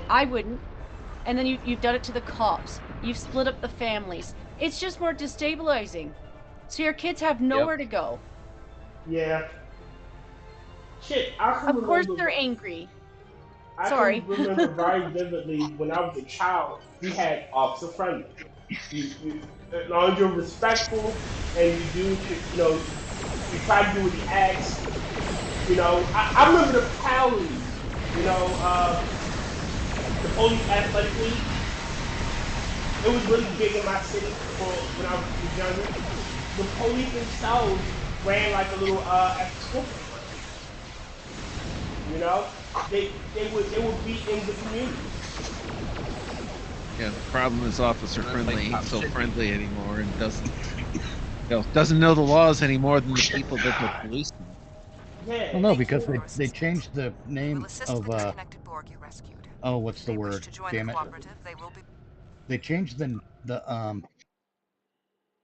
I wouldn't. And then you've done it to the cops. You've split up the families. It's just more destabilizing. So your kids have nowhere to go. Yeah. Shit, I can Of remember. course they're angry. I can remember very vividly when I was a child, we had officer friendly. As long as you're respectful and you do, you try to do what he asks. I remember the Powleys, the police athletic league. It was really big in my city when I was younger. The police themselves ran like a little after school program. They would be in the community. Yeah, the problem is officer friendly ain't so friendly anymore and doesn't know the laws any more than the people that they're policing. Yeah. Well, no, because they changed the name of what's the word? Damn it. They changed the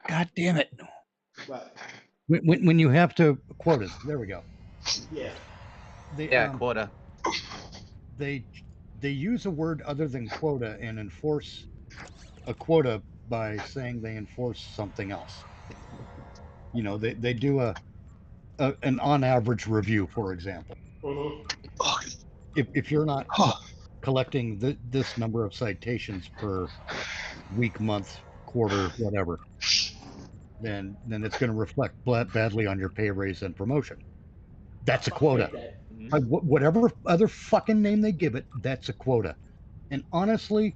God damn it. What? When you have to quotas, there we go. Yeah. Quota. They use a word other than quota and enforce a quota by saying they enforce something else. They do an on average review, for example. If you're not collecting this number of citations per week, month, quarter, whatever, then it's going to reflect badly on your pay raise and promotion. That's a quota. Whatever other fucking name they give it, that's a quota. And honestly,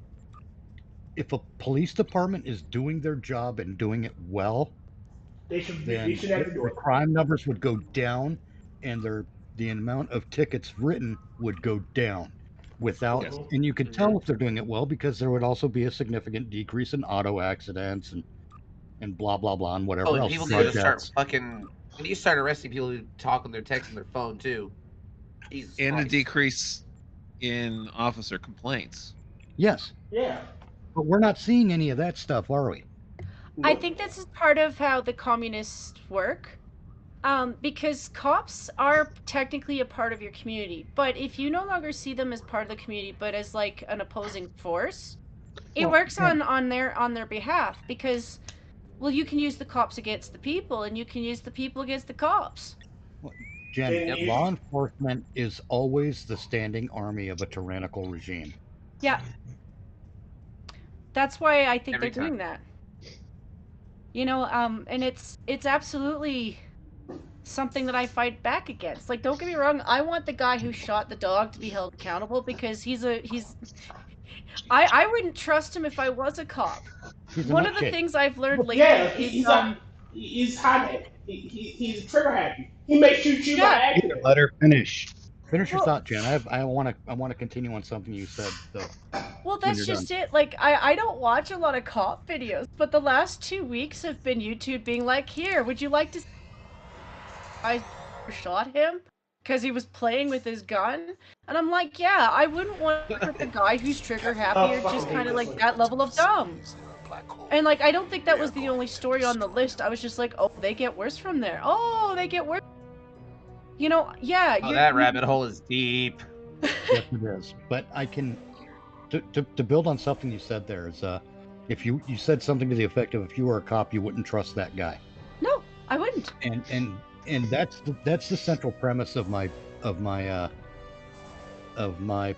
if a police department is doing their job and doing it well, they should then have to do the it. crime numbers would go down, and the amount of tickets written would go down. And you could tell if they're doing it well because there would also be a significant decrease in auto accidents and blah blah blah and whatever else. People need to start fucking. When you start arresting people who talk on their text on their phone too. Jesus and Christ. a decrease in officer complaints. Yes. Yeah. But we're not seeing any of that stuff, are we? I think this is part of how the communists work. Because cops are technically a part of your community, but if you no longer see them as part of the community, but as like an opposing force, it works on their behalf because, well, you can use the cops against the people, and you can use the people against the cops. Jen, law enforcement is always the standing army of a tyrannical regime. Yeah. That's why I think they're doing that. And it's absolutely something that I fight back against. Like, don't get me wrong, I want the guy who shot the dog to be held accountable because I wouldn't trust him if I was a cop. He's a One of the nutcase. things I've learned lately Yeah, is he's hot. He's trigger happy. He may shoot you by accident. Let her finish. Finish your Well- thought, Jen. I want to continue on something you said though. Well, when that's you're just done. it. Like, I don't watch a lot of cop videos, but the last 2 weeks have been YouTube being like, here, would you like to see I shot him because he was playing with his gun? And I'm like, yeah, I wouldn't want to work with a guy who's trigger happy or just kind of like that level of dumb. And like, I don't think that was the only story on the list. I was just like, oh, they get worse from there. Oh, they get worse. You know, yeah. Oh, that rabbit hole is deep. Yes, it is. But I can to build on something you said there is if you said something to the effect of if you were a cop you wouldn't trust that guy. No, I wouldn't. And that's the central premise of my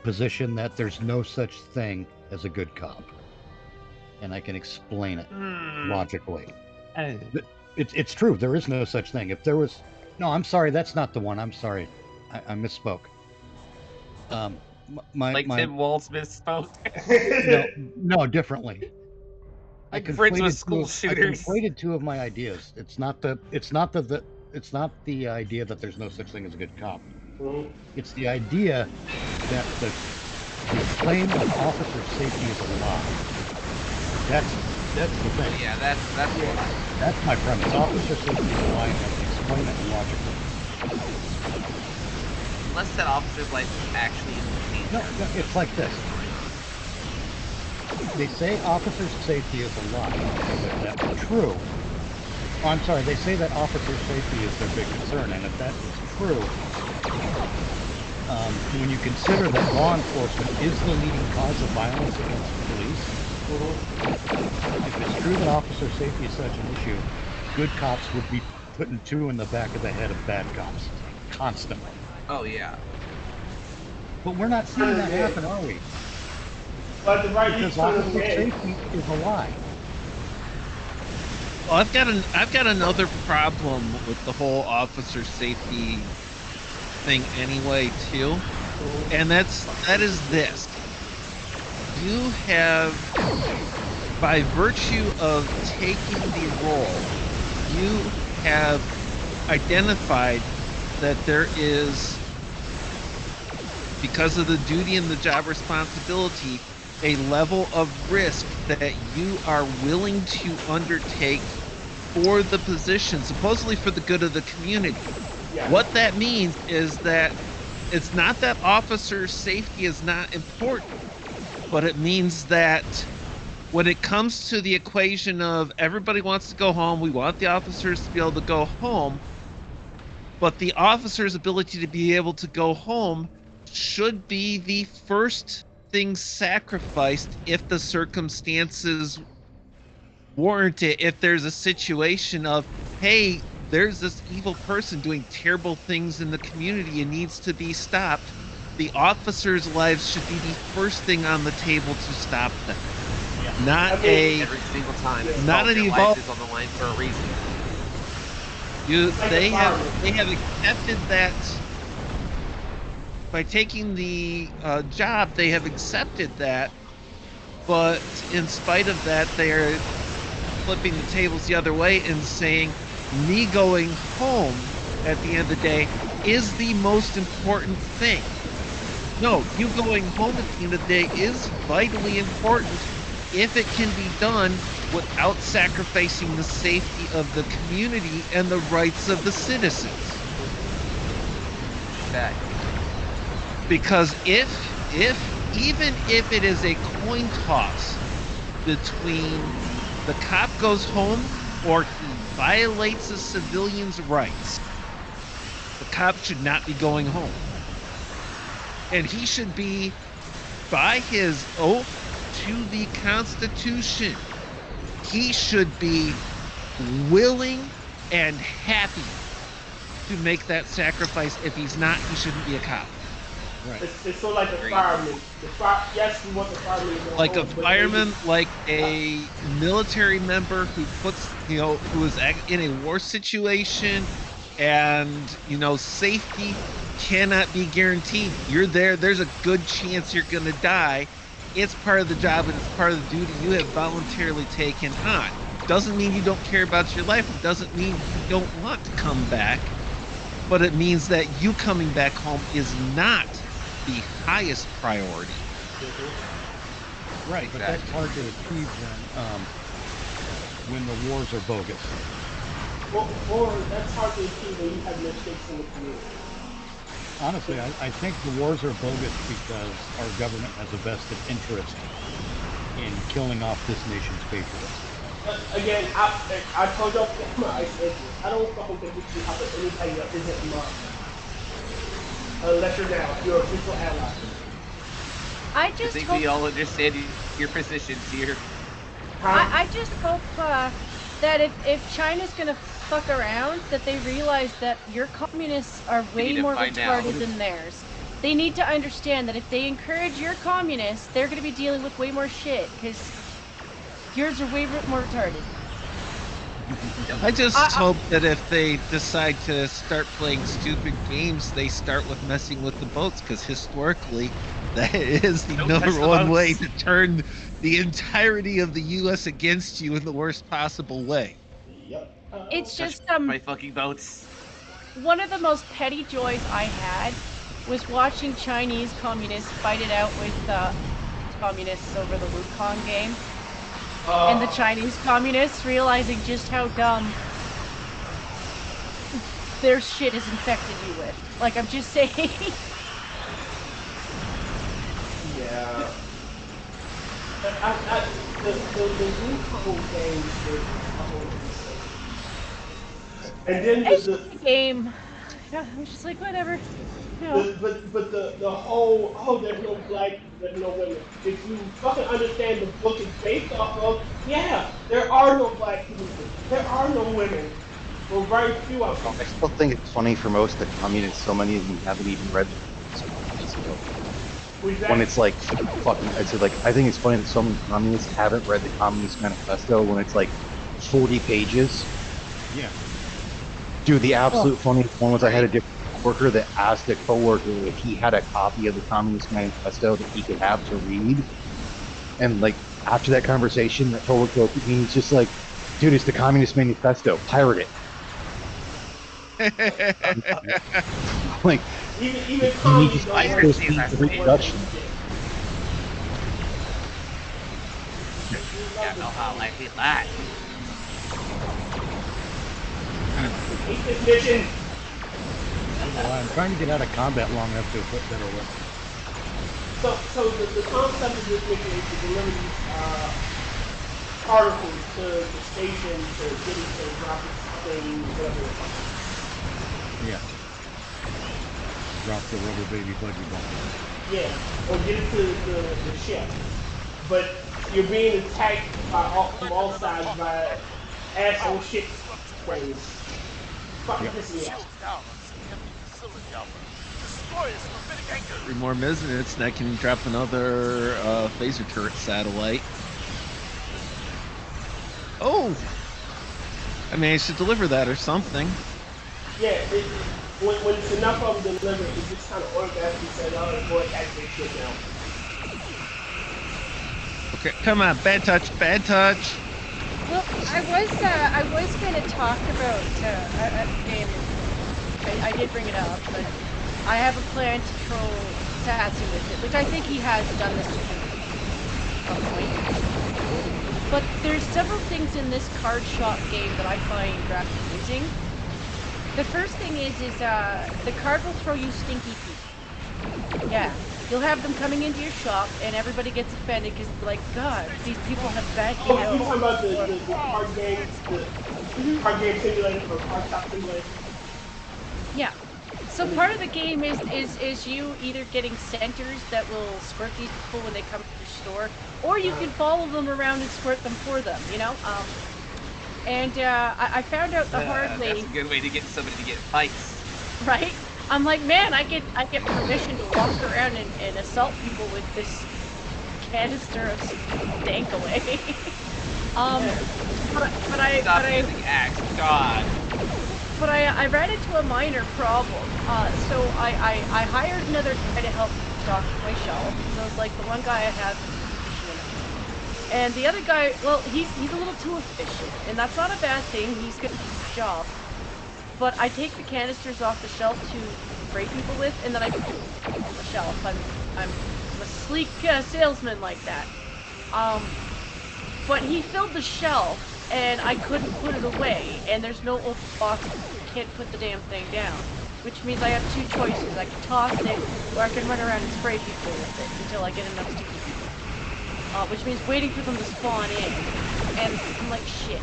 position, that there's no such thing as a good cop, and I can explain it logically. It's true. There is no such thing. If there was, no, I'm sorry, that's not the one. I'm sorry, I misspoke. Tim Waltz misspoke. No, differently. I friends with school I shooters. conflated two of my ideas. It's not the idea that there's no such thing as a good cop. It's the idea that the claim of officer safety is a lie. That's the thing. Yeah, That's my premise. Officer safety is a lie, and I can explain it logically. Unless that officer's life is actually in danger. No, it's like this. They say officer safety is a lie. If that's true, I'm sorry, they say that officer safety is their big concern, and if that is true, when you consider that law enforcement is the leading cause of violence against police, if it's true that officer safety is such an issue, good cops would be putting two in the back of the head of bad cops constantly. Oh yeah. But we're not seeing that happen, are we? But the right Because officer safety is a lie. Well, I've got another problem with the whole officer safety thing anyway too, and that is this: you have, by virtue of taking the role, you have identified that there is, because of the duty and the job responsibility, a level of risk that you are willing to undertake for the position, supposedly for the good of the community. Yeah. What that means is that it's not that officer safety is not important, but it means that when it comes to the equation of everybody wants to go home, we want the officers to be able to go home, but the officer's ability to be able to go home should be the first thing sacrificed if the circumstances warrant it. If there's a situation of, hey, there's this evil person doing terrible things in the community and needs to be stopped, the officers' lives should be the first thing on the table to stop them. Yeah. Not every single time. Not an their evolved. life is on the line for a reason. They have accepted that by taking the job. They have accepted that, but in spite of that, they are flipping the tables the other way and saying, me going home at the end of the day is the most important thing. No, you going home at the end of the day is vitally important if it can be done without sacrificing the safety of the community and the rights of the citizens. Okay. Because even if it is a coin toss between the cop goes home or he violates a civilian's rights, the cop should not be going home. And he should be, by his oath to the Constitution, he should be willing and happy to make that sacrifice. If he's not, he shouldn't be a cop. Right. It's sort of like a fireman. Yes, we want the fireman to go Like a home, but fireman, like a military member who puts, who is in a war situation, and safety cannot be guaranteed. You're there, there's a good chance you're gonna die. it's part of the job and it's part of the duty you have voluntarily taken on. Doesn't mean you don't care about your life. It doesn't mean you don't want to come back. But it means that you coming back home is not the highest priority. Right, but that's hard to achieve when the wars are bogus. Or that's hard to achieve when you have mistakes in the community. Honestly, I think the wars are bogus because our government has a vested interest in killing off this nation's patriots. Again, I told y'all I said this. I don't fucking think we should have anybody that isn't America. Unless you're a official ally. I just think hope we all understand your positions here. I just hope that if China's gonna fuck around, that they realize that your communists are way more retarded than theirs. They need to understand that if they encourage your communists, they're gonna be dealing with way more shit, because yours are way more retarded. I just hope that if they decide to start playing stupid games, they start with messing with the boats, because historically, that is the #1 way to turn the entirety of the U.S. against you in the worst possible way. Yep. It's just my fucking boats. One of the most petty joys I had was watching Chinese communists fight it out with communists over the Wukong game. And the Chinese communists realizing just how dumb their shit has infected you with. Like, I'm just saying. Yeah. The Wukong game is a whole thing. And then the game, yeah, I was just like, whatever. No. But the whole, there's no black, there's no women. If you fucking understand the book is based off of, yeah, there are no black people. There are no women. Well, very few of them. I still think it's funny for most of the communists, so many of them haven't even read when it's like fucking, I think it's funny that so many communists haven't read the Communist Manifesto when it's like 40 pages. Yeah. Dude, the absolute funniest one was I had a different worker that asked a coworker if he had a copy of the Communist Manifesto that he could have to read. And like after that conversation, that coworker, he's just like, dude, it's the Communist Manifesto, pirate it. Like, even communists don't I want see that. Yeah, know how I feel that. hate this mission. Well, I'm trying to get out of combat long enough to equip better weapons. So the concept of this mission is to deliver these particles to the station to get it to drop thing, whatever. Yeah. Drop the rubber baby buggy bomb. Yeah, or get it to the ship. But you're being attacked from all sides by asshole shit planes. Fucking pissing me off. 3 more minutes, and I can drop another phaser turret satellite. Oh! I managed to deliver that or something. Yeah, when it's enough of them delivered, it just kind of automatically said, oh, it's going to activate shit now. Okay, come on, bad touch, bad touch. Well, I was gonna talk about a game. I did bring it up, but I have a plan to troll Sassy with it, which I think he has done this to some point. But there's several things in this card shop game that I find rather amusing. The first thing is the card will throw you stinky feet. Yeah. You'll have them coming into your shop, and everybody gets offended because, like, God, these people have bad deals. Oh, you're talking about the card game, the card game simulator or card shop simulator? Yeah. So part of the game is you either getting centers that will squirt these people when they come to your store, or you can follow them around and squirt them for them, you know? And I found out the hard way. That's a good way to get somebody to get fights. Right? I'm like, man, I get permission to walk around and assault people with this canister of stank away. Stop using axe, God. But I ran into a minor problem. So I hired another guy to help stock my shelf. So it's like the one guy I had And the other guy, well, he's a little too efficient, and that's not a bad thing. He's gonna do his job. But I take the canisters off the shelf to spray people with, and then I put them on the shelf. I'm a sleek salesman like that. But he filled the shelf, and I couldn't put it away, and there's no open box. I can't put the damn thing down. Which means I have two choices. I can toss it, or I can run around and spray people with it until I get enough stupid people. Which means waiting for them to spawn in. And I'm like, shit.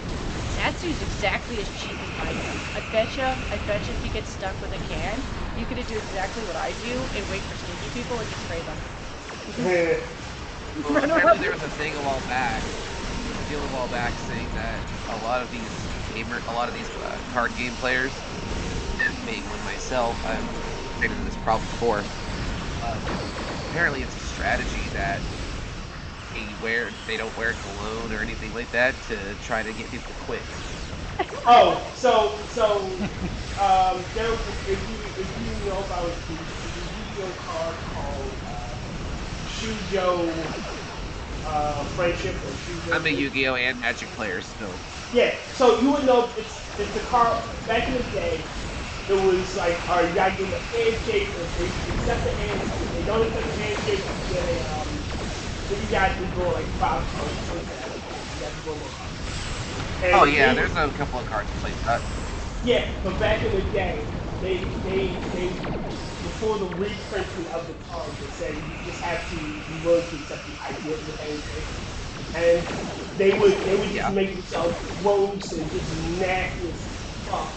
Natsu's exactly as cheap as I am. I betcha if you get stuck with a can, you could do exactly what I do and wait for sneaky people and just spray them. Well, apparently there was a thing a while back, saying that a lot of these card game players, being one myself, I've been in this problem before. Apparently it's a strategy that they don't wear cologne or anything like that to try to get people to quit. Oh, so there was, if you know about the video card called Shujo Friendship or Shujo. I'm a Yu-Gi-Oh! And Magic player still. Yeah, so you would know it's the card back in the day. It was like, all right, you gotta give them a handshake, or they accept the handshake. If they don't accept the handshake, you get a then you guys can draw like 5 cards, something like that. You guys can draw more cards. Oh yeah, there's a couple of cards like that. Yeah, but back in the day, they before the reprinting of the cards, they said you just have to be willing to accept the idea of the handshake. And they would just make themselves gross and just nasty as fuck.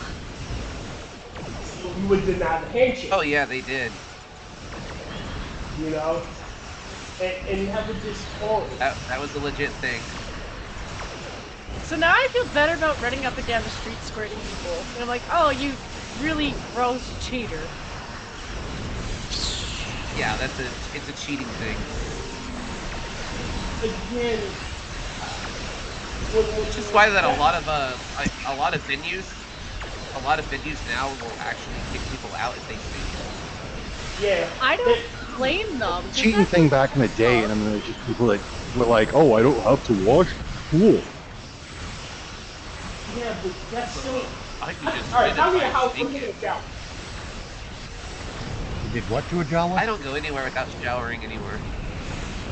So you would deny the handshake. Oh yeah, they did. You know? And have it just horrible. That was a legit thing. So now I feel better about running up and down the street squirting people. And I'm like, oh, you really gross cheater. Yeah, it's a cheating thing. Again, which is why that a lot of venues now will actually kick people out if they cheat. Yeah. I don't blame them. Cheating thing back in the day, and I mean, there's just people that were like, "Oh, I don't have to wash pool." Yeah, but that's still. I can just. All right, tell me how to get a shower. You did what to a Jawa? I don't go anywhere without showering anymore.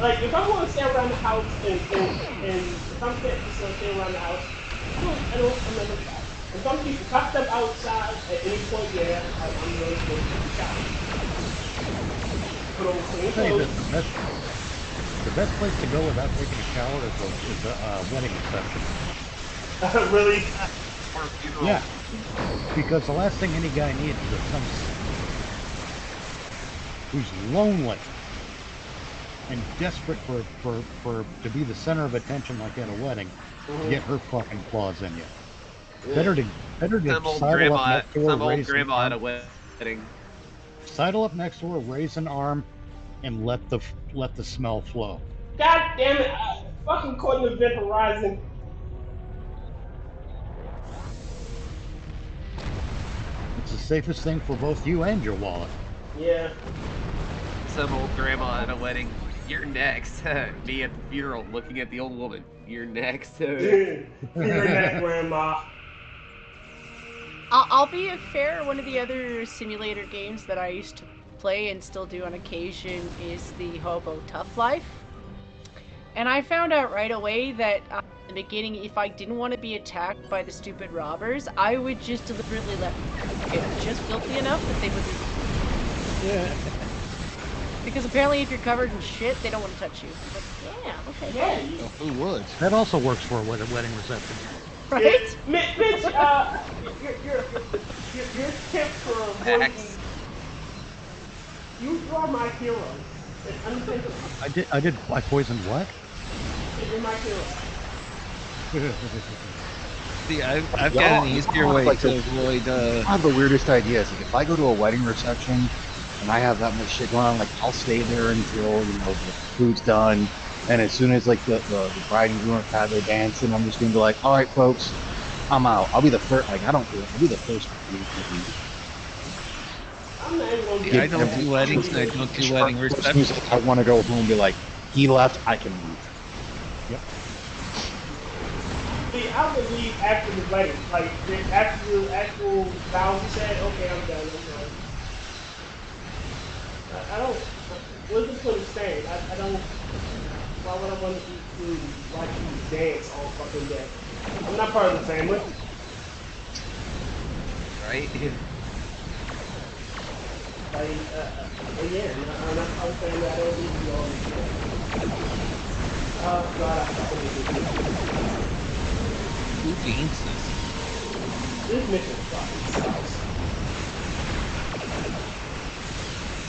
Like, if I want to stay around the house and if I'm just stay around the house, I don't remember shower. If I'm keeping tucked up outside at any point, yeah, I'm going to go to the shower. Put on clean clothes. The best place to go without taking a shower is a wedding reception. Really? Or a funeral. Yeah, because the last thing any guy needs is some who's lonely and desperate to be the center of attention like at a wedding to get her fucking claws in you. Better to Some old sidle up next to her, some old raise an grandma arm. at a wedding. Sidle up next to her, raise an arm, and let the smell flow. God damn it! I fucking caught an Event Horizon. It's the safest thing for both you and your wallet. Yeah. Some old grandma at a wedding. You're next. Me at the funeral, looking at the old woman. You're next. You're next, Grandma. I'll be fair. One of the other simulator games that I used to play and still do on occasion is the Hobo Tough Life. And I found out right away that in the beginning, if I didn't want to be attacked by the stupid robbers, I would just deliberately let them get just filthy enough that they would leave. Yeah. Because apparently if you're covered in shit, they don't want to touch you. But yeah, okay. Yeah. Oh, who would? That also works for a wedding reception. Right? Mitch, your tip for avoiding. You are my hero. I poisoned what? You're my hero. See, I've got an easier way to avoid. I have the weirdest ideas. Like, if I go to a wedding reception and I have that much shit going on, like I'll stay there until the food's done, and as soon as like the bride and groom have had their dance, and I'm just gonna be like, all right, folks, I'm out. I'll be the first. Like I don't care. I'll be the first to leave. I'm not even gonna See, I don't do weddings, and I don't do wedding receptions. I want to go home and be like, he left, I can leave. Yep. See, I would leave after the wedding. Like, after the actual vows are said, okay, I'm done, I'm done. I don't, what's the point of staying? I don't, why would I want to eat food and watch you dance all fucking day? I'm not part of the family. Right? Like, again, I'm not part of the family, I don't need you all this shit. Oh, God, I fucking hate this. Who dances? This mission fucking sucks.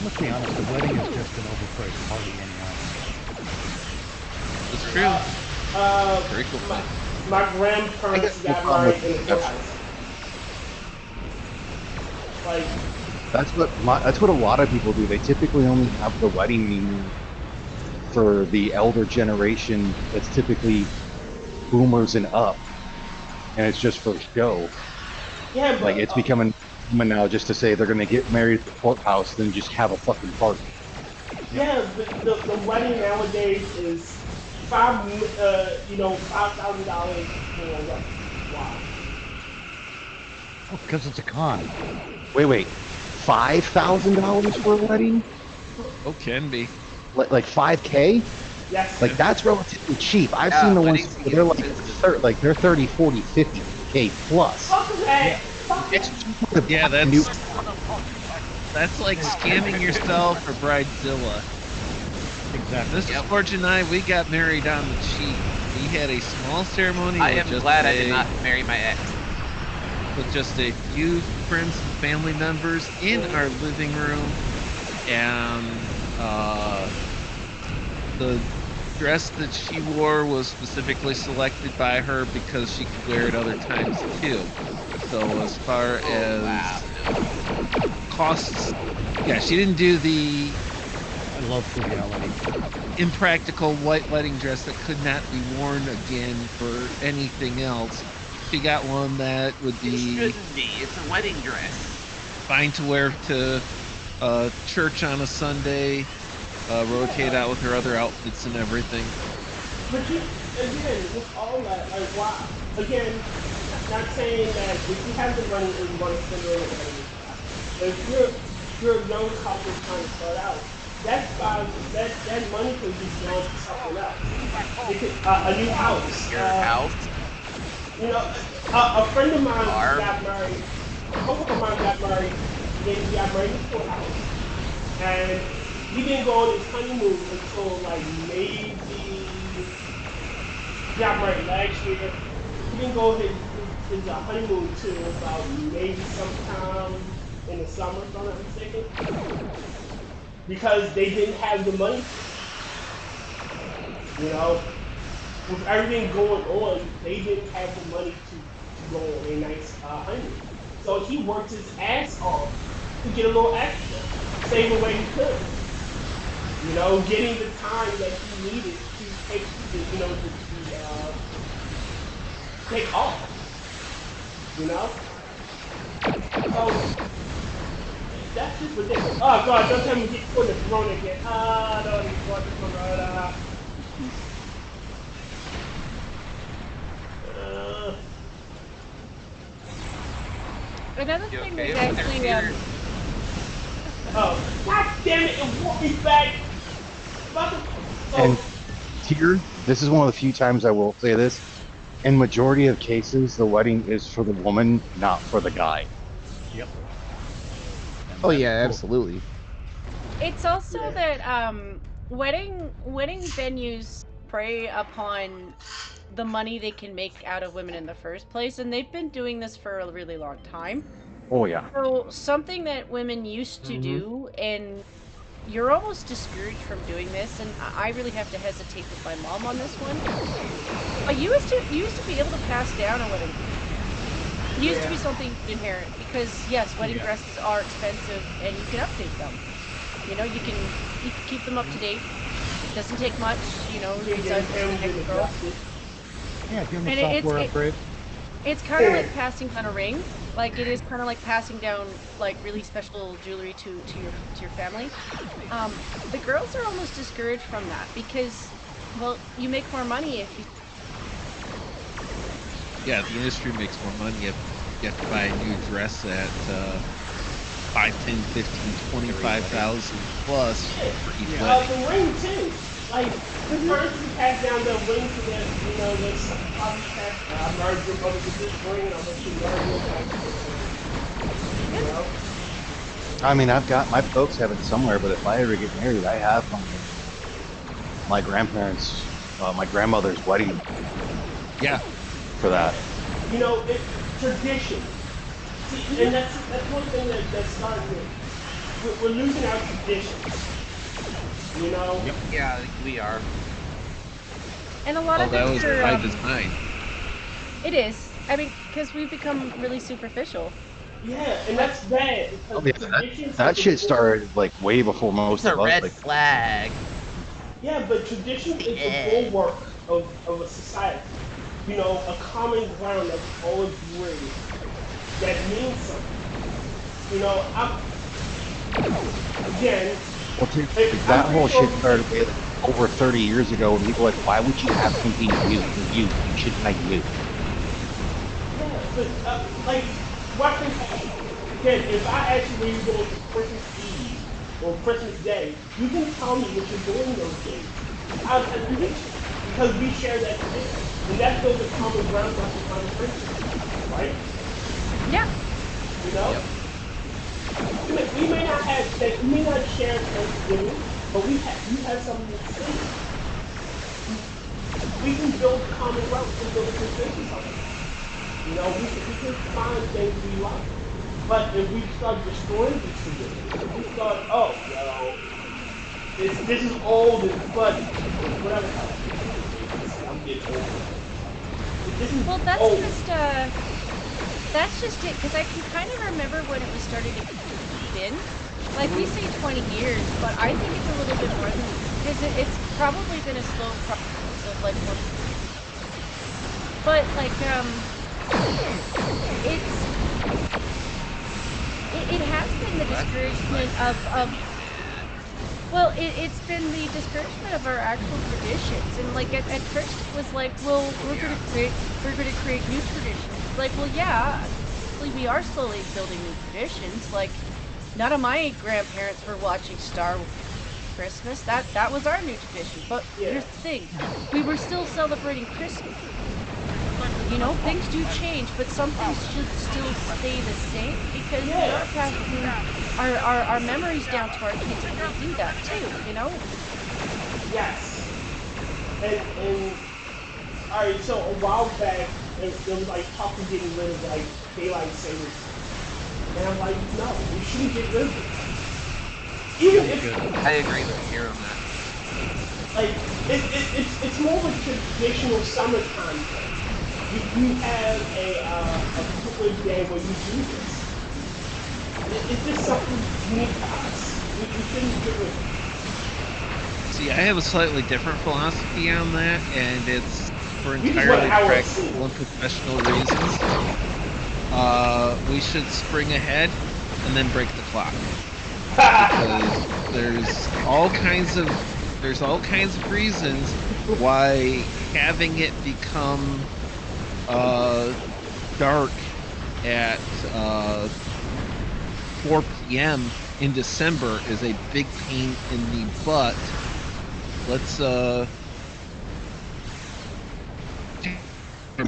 Let's be honest, the wedding is just an overpriced party anyhow. It's true. Very cool. My grandparents got married in the courthouse. Like, That's what a lot of people do. They typically only have the wedding menu for the elder generation. That's typically boomers and up, and it's just for show. yeah, but Like it's becoming common now just to say they're gonna get married at the courthouse, then just have a fucking party. yeah, but the wedding nowadays is $5,000 for a wedding. Wow. Oh, because it's a con. Wait, $5,000 for a wedding? Oh, can be. Like 5K? Yes. Like that's relatively cheap. I've Yeah, seen the ones weddings where they're like expensive. they're 30, 40, 50K plus. Fuck that. Fuck It's that. cheaper to Yeah, buy a new- that's like scamming yourself for Bridezilla. Exactly. Mrs. Fortune and I, we got married on the cheap. We had a small ceremony. I with am just glad I did not marry my ex. with just a few friends and family members in our living room, and the dress that she wore was specifically selected by her because she could wear it other times too. So as far as costs, yeah, she didn't do the I love frugality. impractical white wedding dress that could not be worn again for anything else. She got one that would It be shouldn't be. It's a wedding dress. fine to wear to church on a Sunday, rotate out with her other outfits and everything. But you, again, with all that, like, why? Again, not saying that if you have the money and you want to spend it on a wedding, if you're a young couple trying to start out, that money could be going to something else. It could, a new house. Your house. You know, a friend of mine Car. got married. A couple of mine got married. Then he got married in the courthouse, and he didn't go on his honeymoon until like maybe he got married last year. He didn't go his honeymoon till about maybe sometime in the summer, if I'm not mistaken, because they didn't have the money. You know, with everything going on, they didn't have the money to go on a nice honeymoon. So he worked his ass off to get a little extra, save away he could. You know, getting the time that he needed to take, take off. You know? So, that's just ridiculous. Oh God, don't tell me to get put in the throne again. Ah, no, he's going to Corona. Another You thing okay is over there, actually Peter? Oh, God damn it, it won't be back. And here, this is one of the few times I will say this. In majority of cases, the wedding is for the woman, not for the guy. Yep. Oh yeah, absolutely. It's also that wedding venues prey upon the money they can make out of women in the first place, and they've been doing this for a really long time. Oh yeah. So something that women used to do, and you're almost discouraged from doing this, and I really have to hesitate with my mom on this one. But you used to be able to pass down a wedding. It used to be something inherent because yes, wedding dresses are expensive, and you can update them. You know, you can keep them up to date. It doesn't take much. You know, it's a next girl. Yeah, give them And a software upgrade. It's kind of like passing down a ring. Like it is kind of like passing down like really special jewelry to your family. The girls are almost discouraged from that because, well, you make more money if you. Yeah, the industry makes more money if you have to buy a new dress at 5, 10, 15, 25,000 plus for each wedding. The ring too. Like, first we pass down the ring to the, you know, the copycat. I merged your brother with this ring, and I'll let you merge your brother with this ring. You know? I mean, I've got, my folks have it somewhere, but if I ever get married, I have my grandparents, my grandmother's wedding. Yeah. For that. You know, it's tradition. See, and that's one thing that's starting with. We're losing our traditions. You know? Yep. Yeah, I think we are. And a lot of that was things are, by design. It is. I mean, because we've become really superficial. Yeah, and that's bad. Oh, yeah, that shit started like way before most It's of a us. red Like, flag. Yeah, but tradition is the bulwark of a society. You know, a common ground that we all agree that means something. You know, again. well, that whole shit started way, like, over 30 years ago, and people were like, why would you have something new for you? You shouldn't like you. Yeah, but like, again, if I ask you where you're going for Christmas Eve or Christmas Day, you can tell me what you're doing those days. I'll convince you because we share that tradition, and that builds a common ground for us to conversation, right? Yeah. You know. Yep. We may not have that. We may not share Thanksgiving, but we have something to say. We can build common ground. We can build a consensus. You know, we can find things we like. But if we start destroying these traditions, if we start, oh, well, this is old and funny, whatever. I'm getting old. This is well, that's old. That's just it, because I can kind of remember when it was starting to begin. Like, we say 20 years, but I think it's a little bit more than, because it's probably been a slow process of, like, one. But, like, it has been the discouragement of well, it's been the discouragement of our actual traditions, and like at first it was like, well, we're gonna create new traditions. Like, well, yeah, we are slowly building new traditions. Like, none of my grandparents were watching Star Wars Christmas. That was our new tradition. But here's the thing, we were still celebrating Christmas. You know, things do change, but some things should still stay the same because we are passing our memories down to our kids when they do that too, you know? Yes. And alright, so a while back, there was like talk of getting rid of like daylight savings. And I'm like, no, we shouldn't get rid of it. Even if I agree with you on that. Like, it's more of a traditional summertime thing. You have a particular day where you do this. It's just something unique to us. We shouldn't do it. See, I have a slightly different philosophy on that, and it's for entirely practical and professional reasons. We should spring ahead and then break the clock. Because there's all kinds of reasons why having it become dark at 4 p.m. in December is a big pain in the butt. Let's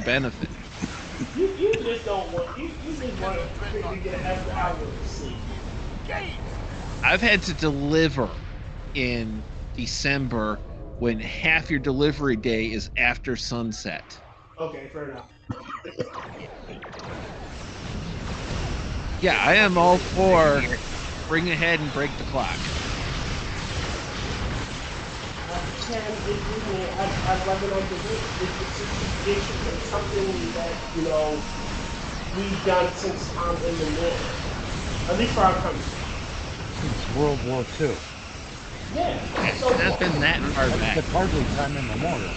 benefit. You just don't want you just want to get an extra hour of sleep. I've had to deliver in December when half your delivery day is after sunset. Okay, fair enough. Yeah, I am all for bring ahead and break the clock. I'd love it on the week. It's something that, you know, we've done since time immemorial. At least for our country. Since World War II. Yeah. It's not been that far back. It's hardly time immemorial.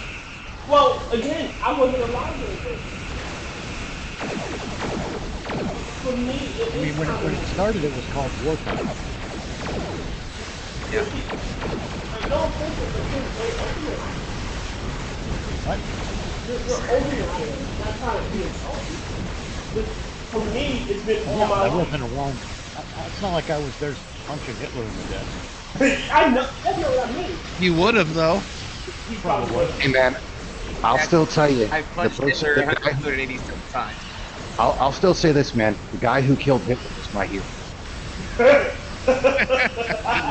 Well, again, I wasn't alive during this. For me, when it started, it was called wartime. Yeah. What? You're older than I am. Not trying to be insulting. But for me, it's been all Yeah, my I life. wasn't around. It's not like I was there punching Hitler in the desk. I know. That's not what I mean. You would have though. He probably would. Hey man, I'll still tell you, I've the punched person, Hitler the guy, 187 times. I'll still say this, man. The guy who killed Hitler was my hero. Dean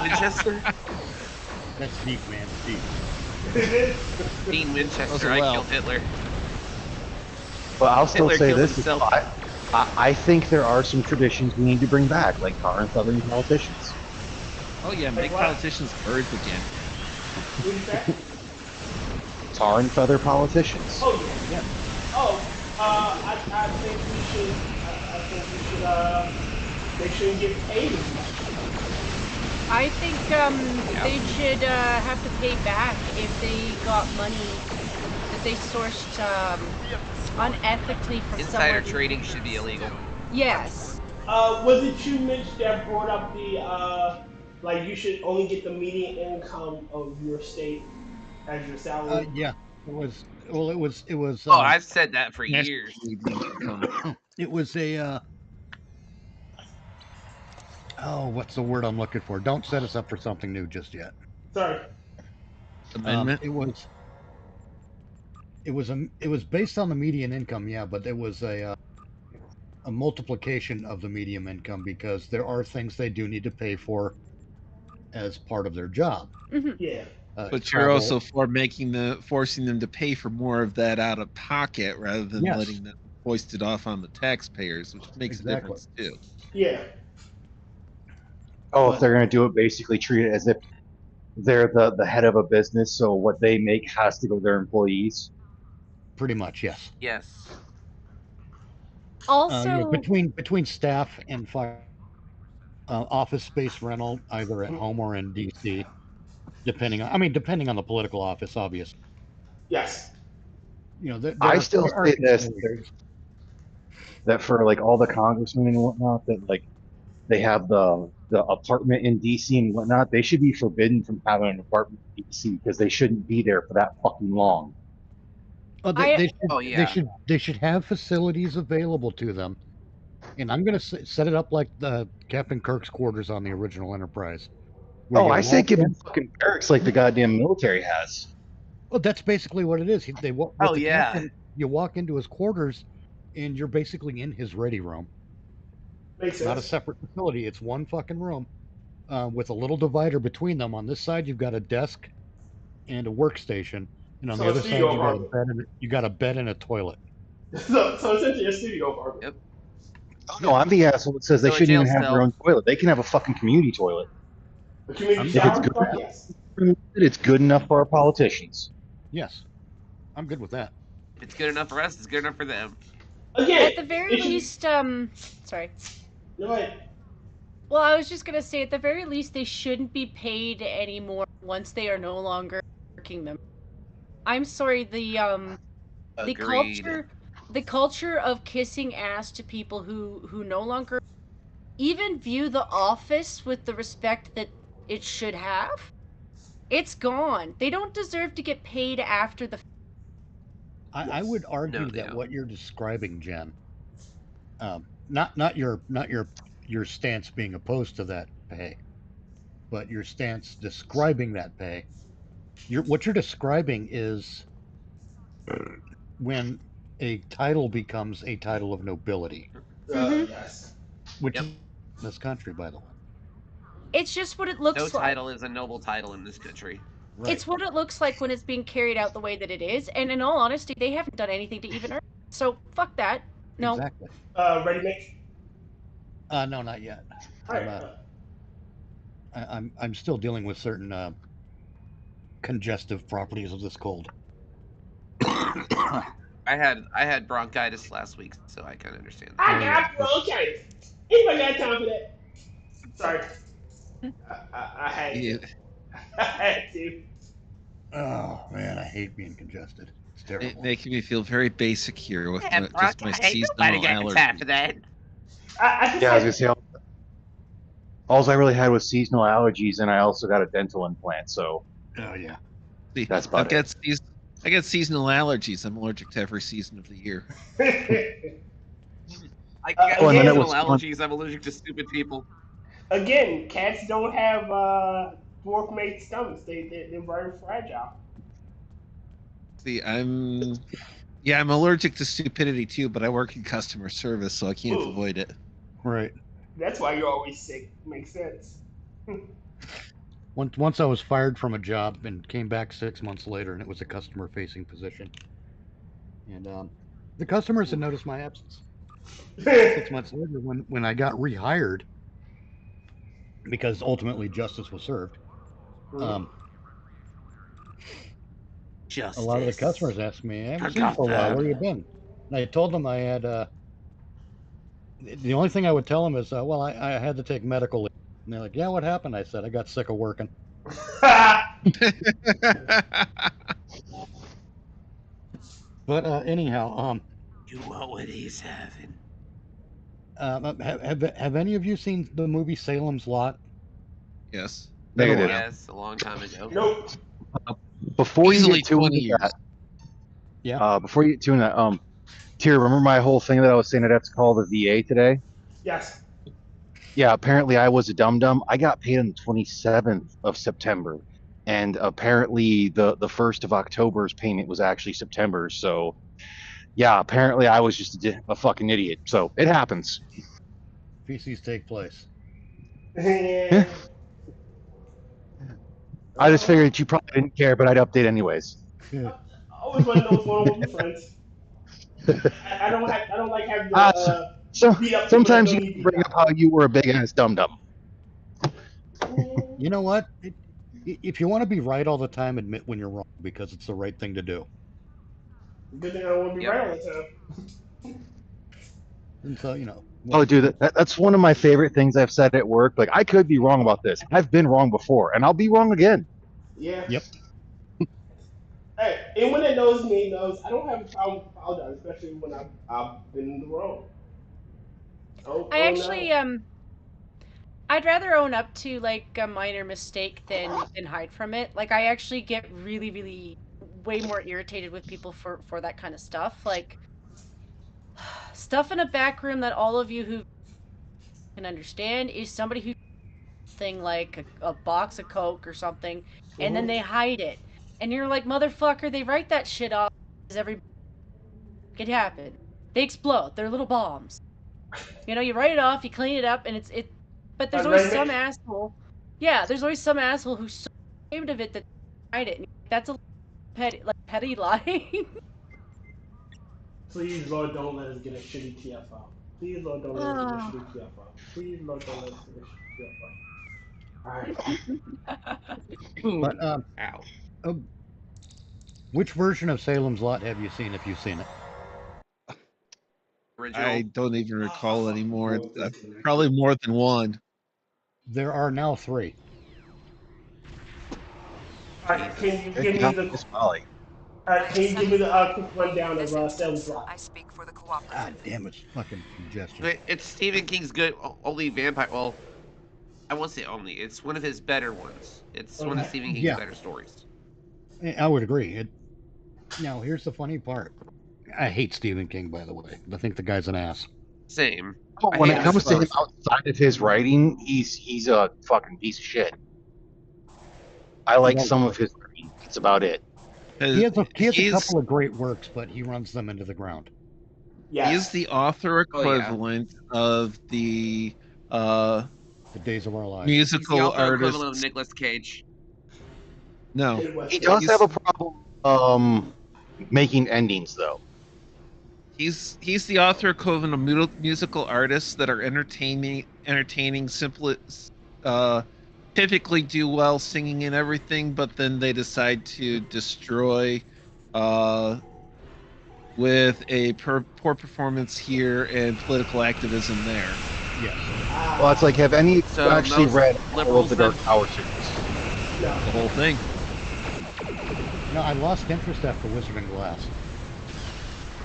Winchester? That's deep, man. Deep. Dean Oh, Winchester, well. I killed Hitler. But I'll still Hitler say killed this: himself. I think there are some traditions we need to bring back, like tar and feathering politicians. Oh yeah, make what? politicians birds again. What did you say? Tar and feather politicians. Oh yeah. Oh, I think we should. I think we should. They shouldn't get paid as much. I think they should have to pay back if they got money that they sourced unethically from Insider someone. trading should be illegal. Yes. Was it you, Mitch, that brought up the like you should only get the median income of your state as your salary? Yeah, it was. Well, it was. It was. Oh, I've said that for yes. years. It was a. Oh, what's the word I'm looking for? Don't set us up for something new just yet. Sorry. Amendment. It was. It was based on the median income, yeah, but it was a multiplication of the median income because there are things they do need to pay for as part of their job. Yeah. But you're also for forcing them to pay for more of that out of pocket rather than Yes. letting them foist it off on the taxpayers, which makes Exactly. a difference too. Yeah. Oh, if they're going to do it, basically treat it as if they're the head of a business, so what they make has to go to their employees. Pretty much, yes. Yes. Also, between staff and fire, office space rental, either at home or in DC, depending on the political office, obviously. Yes. You know, there I are- still there are say this, considerations. that for like all the congressmen and whatnot, that like they have the apartment in DC and whatnot, they should be forbidden from having an apartment in DC because they shouldn't be there for that fucking long. Oh, Oh, yeah. they should have facilities available to them, and I'm going to set it up like the Captain Kirk's quarters on the original Enterprise. where Oh, you I say walk give in- them fucking barracks like the goddamn military has. Well, that's basically what it is. Oh, yeah. Captain, you walk into his quarters, and you're basically in his ready room. Makes Not a sense. separate facility. It's one fucking room with a little divider between them. On this side, you've got a desk and a workstation, and on So the a other side, studio you got a bed and a toilet. So essentially a studio apartment. Yep. Oh no, I'm the asshole that says they So a shouldn't even jail have cell. their own toilet. They can have a fucking community toilet. A community If it's shower? good- Fuck yes. It's good enough for our politicians. Yes, I'm good with that. If it's good enough for us, it's good enough for them. Again, at the very it should- least, sorry. Go ahead. Well, I was just gonna say, at the very least, they shouldn't be paid anymore once they are no longer working them. I'm sorry, the Agreed. culture of kissing ass to people who no longer even view the office with the respect that it should have, it's gone. They don't deserve to get paid after the. I would argue No, they that don't. what you're describing, Jen, not your stance being opposed to that pay, but your stance describing that pay. What you're describing is when a title becomes a title of nobility, Yes. which Yep. is in this country, by the way. It's just what it looks No like. title is a noble title in this country. Right. It's what it looks like when it's being carried out the way that it is, and in all honesty, they haven't done anything to even earn it. So fuck that. No. Exactly. Ready, Mitch? No, not yet. All right. I'm still dealing with certain congestive properties of this cold. I had bronchitis last week, so I kind of understand that. I got bronchitis. Anybody got time for that? Sorry. I had to. I had to. Oh man, I hate being congested. It's terrible. Making me feel very basic here with Yeah, just my seasonal allergies. that. I just Yeah, I was had- gonna say, all I really had was seasonal allergies, and I also got a dental implant. So See, That's about I've got I get seasonal allergies. I'm allergic to every season of the year. I got Oh, and then it seasonal was allergies. I'm allergic to stupid people. Again, cats don't have dwarf mate stomachs. They're very fragile. See, yeah, I'm allergic to stupidity too, but I work in customer service, so I can't Ooh, avoid it. Right. that's why you're always sick. Makes sense. Once I was fired from a job and came back 6 months later, and it was a customer-facing position. And the customers had noticed my absence. 6 months later, when I got rehired, because ultimately justice was served, a lot of the customers asked me, "I haven't seen you for a while. Where you been?" And I told them I had. The only thing I would tell them is, "Well, I had to take medical leave." And they're like, "Yeah, what happened?" I said, "I got sick of working." But anyhow, You want what he's having? have any of you seen the movie Salem's Lot? Yes. Negative. Yes, a long time ago. Nope. Before you Easily get too 20 into years. that, Yeah. before you get too into that, Tyr, remember my whole thing that I was saying I'd have to call the VA today? Yes. Yeah, apparently I was a dum-dum. I got paid on the 27th of September. And apparently the 1st of October's payment was actually September. So, yeah, apparently I was just a fucking idiot. So, it happens. Feces take place. Yeah. I just figured that you probably didn't care, but I'd update anyways. I always want to know what's going on with your friends. I don't like having to So beat up people that sometimes don't you need beat bring up. up how you were a big-ass dum-dum. You know what? If you want to be right all the time, admit when you're wrong, because it's the right thing to do. Good thing I don't want to be Yep. right all the time. And so, you know. Oh, dude, that's one of my favorite things I've said at work. Like, I could be wrong about this. I've been wrong before, and I'll be wrong again. Yeah. Yep. Hey, anyone that knows me knows I don't have a problem with apologizing, especially when I've been in the wrong. Oh, I oh actually no. I'd rather own up to like a minor mistake than hide from it. Like I actually get really way more irritated with people for that kind of stuff. Like stuff in a back room that all of you who can understand is somebody who thing like a box of Coke or something, and then Mm-hmm. they hide it. And you're like, motherfucker, they write that shit off as every it happened. They explode. They're little bombs. You know, you write it off, you clean it up, and it. But there's always some Amendment. asshole. Yeah, there's always some asshole who's so ashamed of it that they hide it. And that's a petty lying. Please, Lord, don't let us get a shitty TFL. Please, Lord, don't let us get a Oh. shitty TFL. Please, Lord, don't let us get a shitty TFL. All right. But Ow. which version of Salem's Lot have you seen, if you've seen it? Original. I don't even recall anymore. Well, disconnected. Probably more than one. There are now 3. All right, can you give me the It's Molly. can you give me the quick rundown of Salem's Lot? I speak for the cooperative. God damn, it's fucking congestion. It's Stephen King's good only vampire. Well, I won't say only. It's one of his better ones. It's one of Okay. Stephen King's Yeah. better stories. I would agree. Now, here's the funny part. I hate Stephen King, by the way. I think the guy's an ass. Same. Oh, I when hate it his comes to him stuff. outside of his writing, he's a fucking piece of shit. I like Well, some of his writing. That's about it. He has a He's- couple of great works, but he runs them into the ground. Yes. He is the author Oh, yeah. equivalent of the The Days of Our Lives. He's the musical author equivalent of artist. Nicolas Cage. No, He does have a problem making endings, though. he's the author equivalent of musical artists that are entertaining, simple, typically do well singing and everything, but then they decide to destroy, with a poor performance here and political activism there. Yes. Well, it's like, have any of you So actually most read all of liberals the Dark then- Tower series? No. The whole thing. No, I lost interest after Wizard and Glass.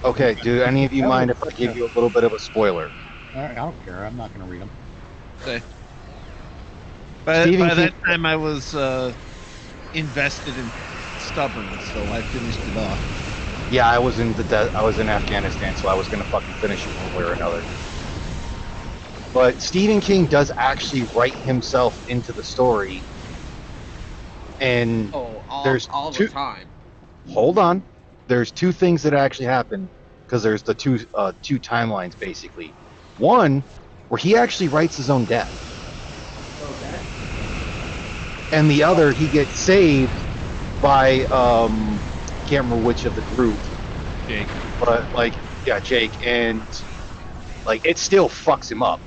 Okay, do any of you mind if I give you a little bit of a spoiler? I don't care. I'm not going to read them. Okay. By Stephen that King- time, I was invested in stubborn, so I finished it off. Yeah, I was in Afghanistan, so I was gonna fucking finish it one way or another. But Stephen King does actually write himself into the story, and there's all two. the time. Hold on, there's two things that actually happen, because there's the two timelines basically. One where he actually writes his own death, and the other he gets saved by can't remember which of the group, Jake. but like Jake, and like it still fucks him up.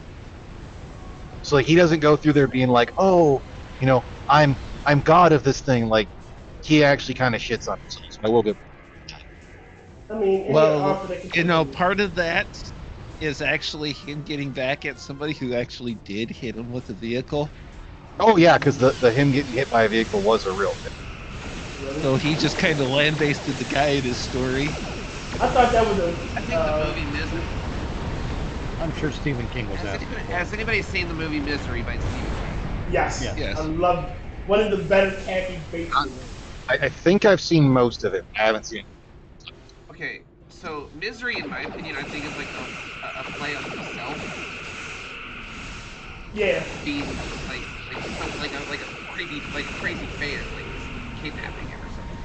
So like he doesn't go through there being like, oh, you know, I'm god of this thing. Like he actually kind of shits on himself. So I will give. I mean, Well, you know, part of that is actually him getting back at somebody who actually did hit him with a vehicle. Oh yeah, because the him getting hit by a vehicle was a real thing. So he just kind of lambasted the guy in his story. I thought that was I think the movie Misery. I'm sure Stephen King was asking. Has anybody seen the movie Misery by Stephen King? Yes. Yes. I love one of the better campy bases. I think I've seen most of it. I haven't seen it. Okay, so Misery, in my opinion, I think is like a play on himself. Yeah. Being like a crazy fan, like kidnapping him or something.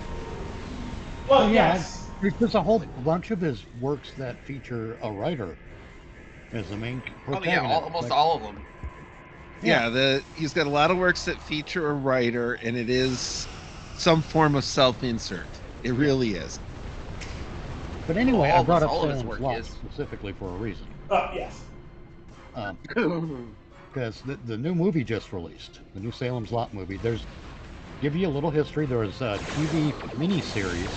Well, Yeah, yes. there's a whole bunch of his works that feature a writer as the main protagonist. Oh yeah, almost all of them. Yeah, he's got a lot of works that feature a writer, and it is some form of self-insert. It really is. But anyway, I brought up all of his Salem's work Lot is. specifically for a reason. Yes. Because the new movie just released, the new Salem's Lot movie. Give you a little history. There was a TV miniseries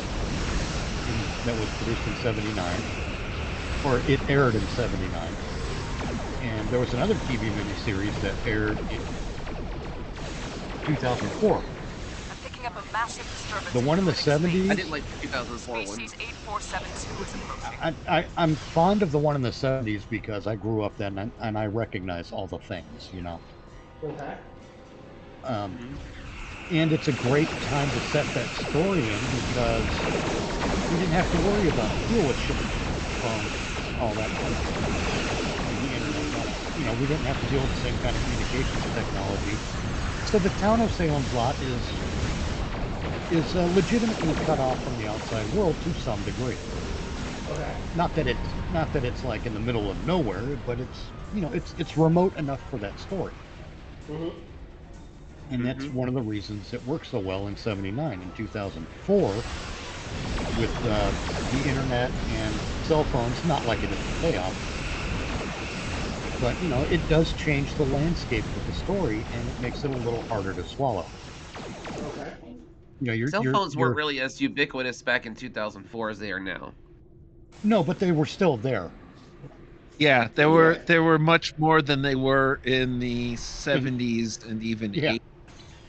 that was produced in '79, or it aired in '79, and there was another TV miniseries that aired in 2004. Up a massive disturbance. The one in the 70s. I didn't like the 2004 one. Species 8472 is approaching. I'm fond of the one in the 70s because I grew up then and I recognize all the things, you know. Okay. And it's a great time to set that story in because we didn't have to worry about deal with shit, all that stuff. The internet, you know, we didn't have to deal with the same kind of communications technology. So the town of Salem's Lot is legitimately cut off from the outside world to some degree. Okay. Not that it's like in the middle of nowhere, but it's, you know, it's remote enough for that story. Mm-hmm. And that's one of the reasons it works so well in '79. In 2004, with the internet and cell phones, not like it is today, but you know, it does change the landscape of the story, and it makes it a little harder to swallow. Okay. You know, Cell phones weren't really as ubiquitous back in 2004 as they are now. No, but they were still there. Yeah, there were much more than they were in the 70s and even 80s.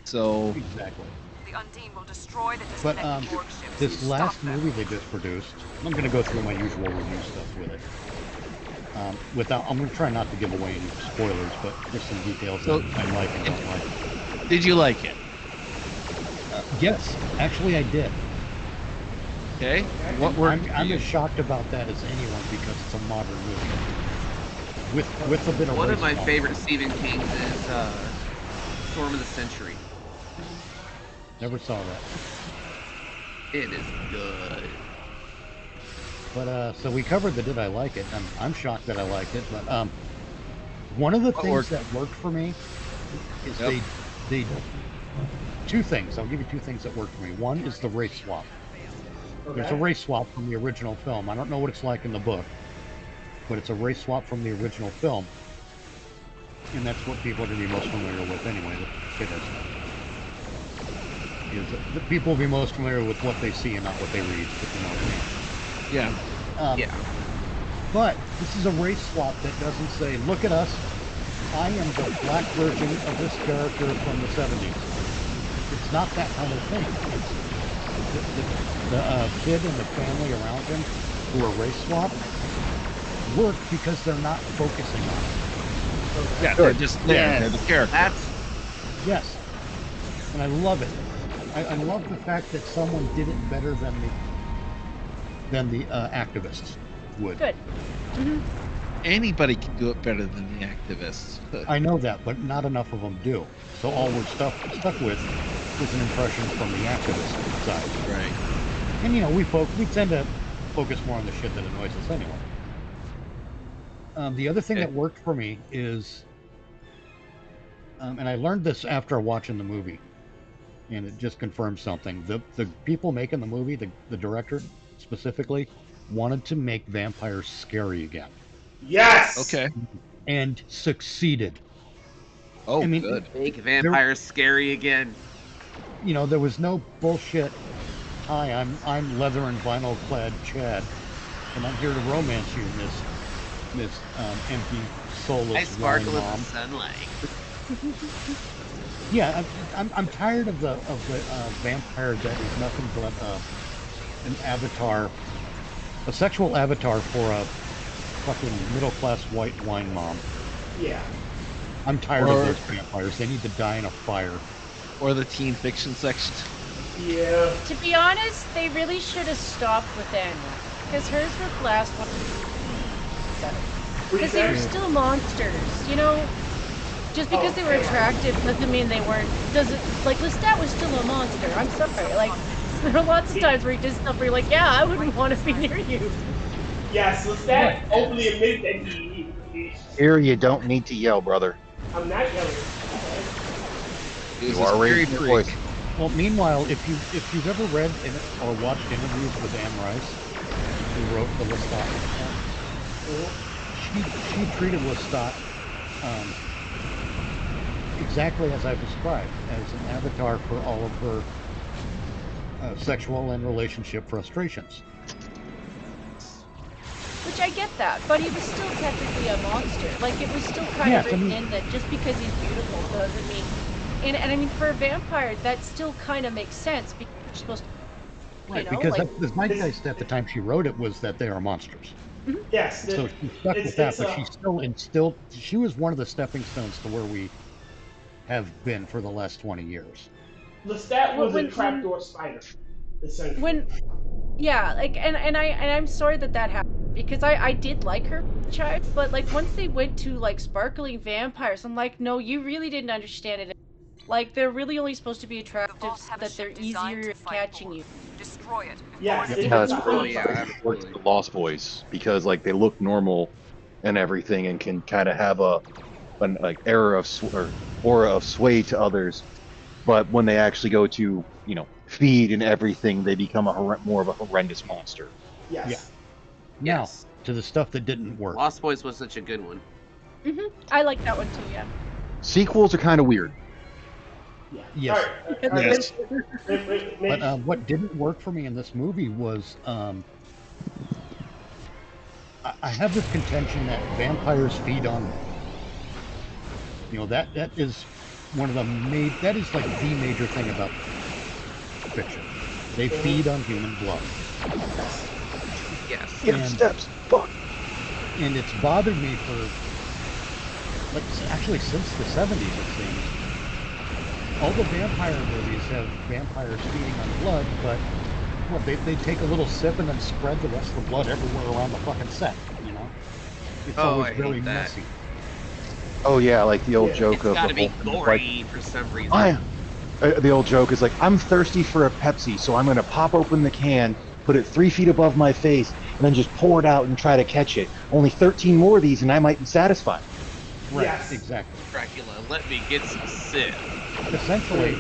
So exactly. The Undine will destroy the But disconnected Borg ships. this last Stop them. movie they just produced, I'm going to go through my usual review stuff with it. I'm going to try not to give away any spoilers, but there's some details that I like and don't like. Did you like it? Yes, actually I did. Okay. What I'm as shocked about that as anyone because it's a modern movie. With a bit of one of my race favorite Stephen King's is Storm of the Century. Never saw that. It is good. But so we covered the did I like it. I'm shocked that I liked it. But one of the things that worked for me is they two things. I'll give you two things that worked for me. One is the race swap. Okay. There's a race swap from the original film. I don't know what it's like in the book, but it's a race swap from the original film. And that's what people are going to be most familiar with anyway. The people will be most familiar with what they see and not what they read, if you know what I mean. Yeah. But this is a race swap that doesn't say, look at us, I am the black version of this character from the 70s. It's not that kind of thing. It's the kid and the family around him who are race swapped work because they're not focusing on it. Yeah, they're just there. They're the character. Yes. And I love it. I love the fact that someone did it better than the activists would. Good. Mm-hmm. Anybody can do it better than the activists. I know that, but not enough of them do. So all we're stuck with is an impression from the activist side. Right. And you know, we tend to focus more on the shit that annoys us anyway. The other thing that worked for me is, and I learned this after watching the movie, and it just confirmed something. The people making the movie, the director specifically, wanted to make vampires scary again. Yes. Okay. And succeeded. Oh, I mean, good. Make vampires scary again. You know, there was no bullshit. Hi, I'm leather and vinyl clad Chad, and I'm here to romance you, Miss empty, soulless I sparkle in mom. the sunlight. Yeah, I'm tired of the vampire that is nothing but an avatar, a sexual avatar for a fucking middle class white wine mom. Yeah. I'm tired of those vampires. They need to die in a fire. Or the teen fiction section. Yeah. To be honest, they really should have stopped with Anna, because hers was the last one. Because they were still monsters, you know. Just because they were attractive doesn't mean they weren't. Like Lestat was still a monster. I'm sorry. Like there are lots of times where he did stuff where you're like, yeah, I wouldn't want to be near you. Yes, Lestat openly admitted that he. Here, you don't need to yell, brother. I'm not yelling. You are raising your voice. Well, meanwhile, if you've ever read or watched interviews with Anne Rice, who wrote the Lestat, she treated Lestat exactly as I've described, as an avatar for all of her sexual and relationship frustrations. Which I get that, but he was still technically a monster. Like it was still kind of written in that just because he's beautiful doesn't mean. And I mean, for a vampire, that still kind of makes sense because you're supposed to. Right, you know, because like, the zeitgeist at the time she wrote it was that they are monsters. Yes. So she stuck with that, but she still instilled. She was one of the stepping stones to where we have been for the last 20 years. Lestat was a trapdoor spider, essentially. Yeah, like, and I'm sorry that happened because I did like her child, but like once they went to like sparkling vampires, I'm like, no, you really didn't understand it. Like they're really only supposed to be attractive so that they're easier at catching you. Destroy it. Yeah, that's really works the Lost Boys because like they look normal and everything and can kind of have an like aura of sway to others, but when they actually go to feed and everything, they become more of a horrendous monster. Yes. Yeah. Now to the stuff that didn't work. Lost Boys was such a good one. I like that one too. Yeah. Sequels are kind of weird. Yeah. Yes. All right. Yes. But what didn't work for me in this movie was I have this contention that vampires feed on. That is one of the that is like the major thing about fiction. They feed on human blood. Yes. Get steps. Fuck. And it's bothered me for like actually since the 70s it seems. All the vampire movies have vampires feeding on blood, but they take a little sip and then spread the rest of the blood everywhere around the fucking set, It's always very messy. Oh yeah, like the old joke of gotta the be gory for some reason. The old joke is like, I'm thirsty for a Pepsi, so I'm gonna pop open the can, put it 3 feet above my face, and then just pour it out and try to catch it. Only 13 more of these and I might be satisfied. Right, yes. Exactly. Dracula, let me get some sip. Essentially,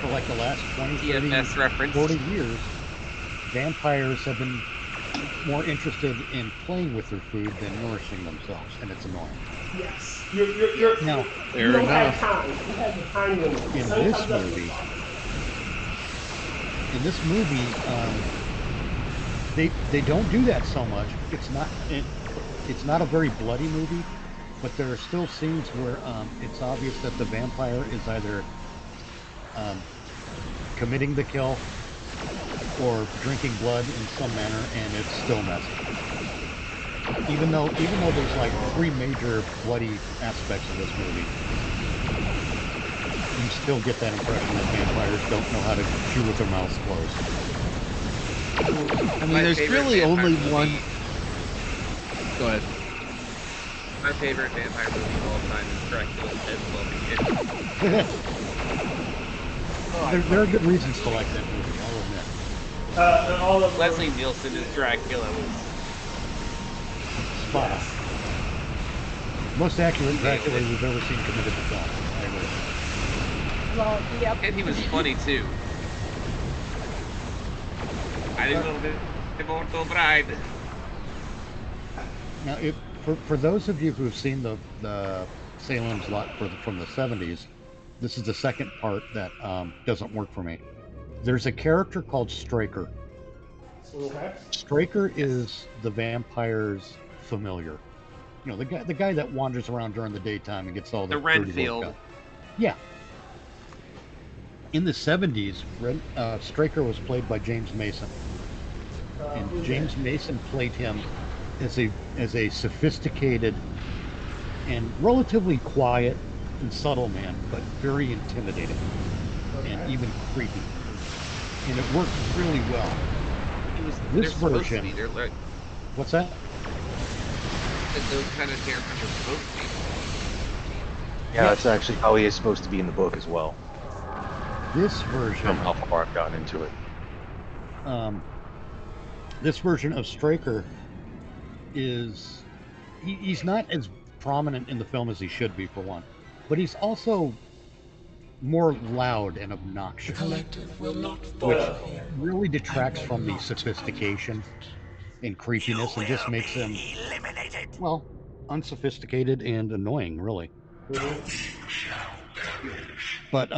for like the last 20, 30, 40 years, vampires have been more interested in playing with their food than nourishing themselves, and it's annoying. Yes. You're now, you don't have time. You have the time limit. In this movie, they don't do that so much. It's not a very bloody movie, but there are still scenes where it's obvious that the vampire is either committing the kill or drinking blood in some manner, and it's still messy. Even though there's like 3 major bloody aspects of this movie, you still get that impression that vampires don't know how to chew with their mouths closed. I mean, My there's favorite really vampire only movie- one. Go ahead. My favorite vampire movie of all time is Dracula's Dead Mummy. There are good reasons to like that movie, I'll admit. All of Leslie Nielsen as Dracula was Spot on. Most accurate Dracula we've ever seen committed to film. I agree. Well, yep. and he was funny too. I didn't know that Immortal Bride. Now, for those of you who have seen the Salem's Lot from the 70s, this is the second part that doesn't work for me. There's a character called Straker. Okay. Straker is the vampire's familiar. You know, the guy that wanders around during the daytime and gets all the The dirty Renfield. work done. Yeah. In the 70s, Straker was played by James Mason. And James Mason played him as a sophisticated and relatively quiet and subtle man, but very intimidating and even creepy. And it worked really well. This version. They're like, What's that? those kind of characters are supposed to be. Yeah, that's actually how he is supposed to be in the book as well. This version. From how far I've gotten into it. This version of Straker is he's not as prominent in the film as he should be, for one, but he's also more loud and obnoxious, which really detracts from the sophistication and creepiness and just makes him, well, unsophisticated and annoying, really. But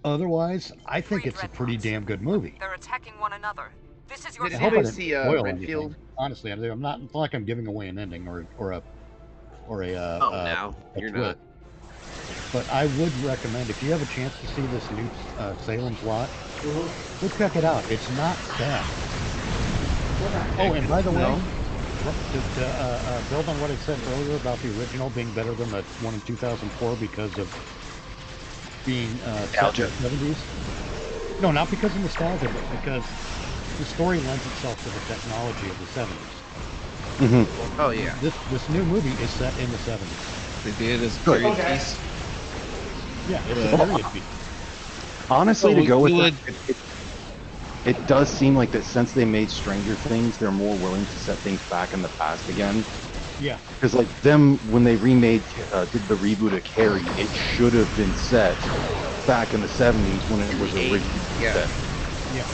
otherwise, I think it's a pretty damn good movie. They're attacking one another. This is your Did I hope I chance. didn't see spoil Renfield? anything. Honestly, I'm not. It's not like I'm giving away an ending or a No, you're twist. not. But I would recommend, if you have a chance to see this new Salem's Lot, go check it out. It's not bad. Oh, and by the way, to build on what I said earlier about the original being better than the one in 2004 because of being set in the 70s. No, not because of nostalgia, but because the story lends itself to the technology of the 70s. Mm-hmm. Oh yeah. This new movie is set in the 70s. They did as Good. period Okay. piece. Yeah, it's a period piece. Honestly, So to go with you that, it does seem like that since they made Stranger Things, they're more willing to set things back in the past again. Yeah. Because like them, when they remade, did the reboot of Carrie, it should have been set back in the 70s when it was originally set. Yeah.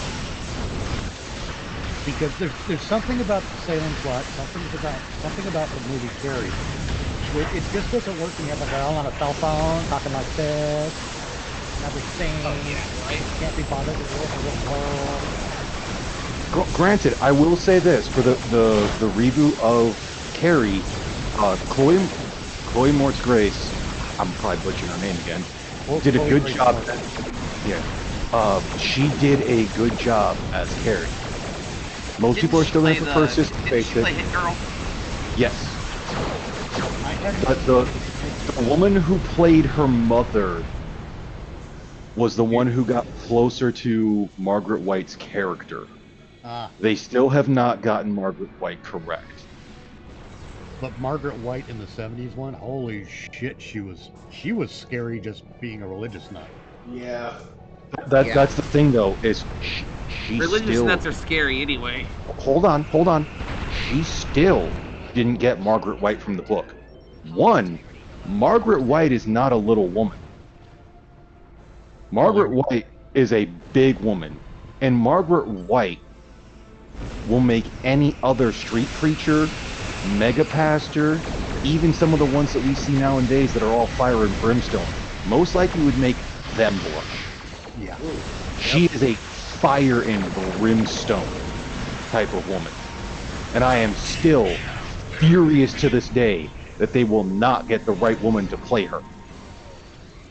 Because there's something about Salem's Lot, something about the movie Carrie, where it just doesn't work when you have a girl on a cell phone talking like this, never seen, can't be bothered with the world. Granted, I will say this for the reboot of Carrie, Chloe Moretz Grace, I'm probably butchering her name again, did a Chloe good Grace job. Moretz. Yeah, she did a good job as Carrie. Most people are still in for first sister face it. Yes. But the woman who played her mother was the one who got closer to Margaret White's character. They still have not gotten Margaret White correct. But Margaret White in the 70s one, holy shit, she was scary just being a religious nut. Yeah. That's the thing though, is she Religious still... nuts are scary anyway. Hold on. She still didn't get Margaret White from the book. One, Margaret White is not a little woman. Margaret White is a big woman. And Margaret White will make any other street preacher, mega pastor, even some of the ones that we see nowadays that are all fire and brimstone, most likely would make them blush. Yeah. She is a fire and brimstone type of woman. And I am still furious to this day that they will not get the right woman to play her.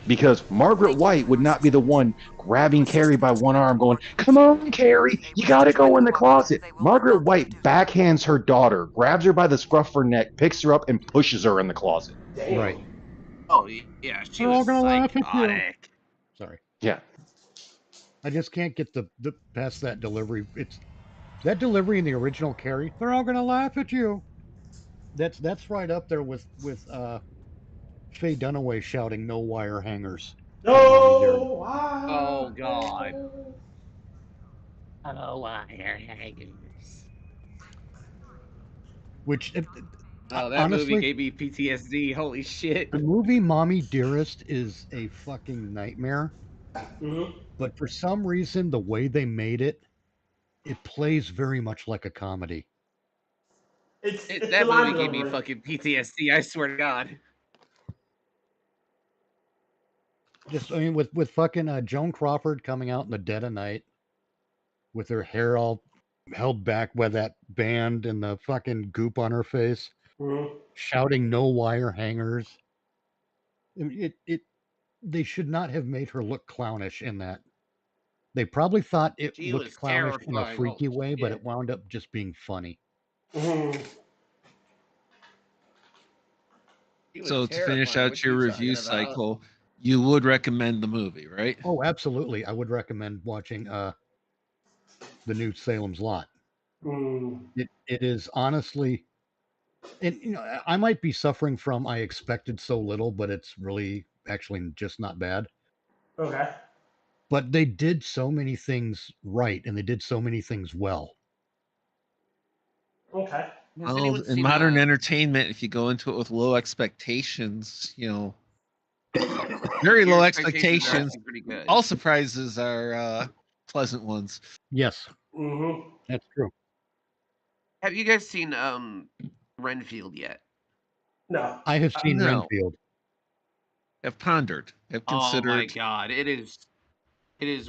Because Margaret White would not be the one grabbing Carrie by one arm going, "Come on, Carrie, you gotta go in the closet." Margaret White backhands her daughter, grabs her by the scruff of her neck, picks her up, and pushes her in the closet. Damn. Right. Oh yeah, she They're all was gonna laugh at you. psychotic. Sorry, Yeah. I just can't get the past that delivery. It's that delivery in the original Carrie. They're all gonna laugh at you. That's right up there with Faye Dunaway shouting "No wire hangers" to Mommy Dearest. No, why? Oh God. Oh, wire hangers. Which, Oh, that movie honestly, gave me PTSD. Holy shit. the movie Mommy Dearest is a fucking nightmare. Mm-hmm. But for some reason, the way they made it, it plays very much like a comedy. It's the That line movie gave me delivery. fucking PTSD. I swear to God. Just, I mean, with fucking Joan Crawford coming out in the dead of night with her hair all held back by that band and the fucking goop on her face, Mm-hmm. shouting "No wire hangers." They should not have made her look clownish in that. They probably thought it She looked was clownish in a terrifying. freaky Holy way, but shit. it wound up just being funny. Mm-hmm. She was So to finish terrifying. out What your you review talking about? cycle, you would recommend the movie, right? Oh, absolutely. I would recommend watching the new Salem's Lot. Mm. It is honestly, and I might be suffering from I expected so little, but it's really actually just not bad. Okay. But they did so many things right, and they did so many things well. Okay. Has Well, anyone in seen modern entertainment, if you go into it with low expectations, very Your low expectations are expectations, actually pretty good. all surprises are pleasant ones. Yes, Mm-hmm. that's true. Have you guys seen Renfield yet? No. I have seen No. Renfield. Have pondered, have Oh my considered. God, it is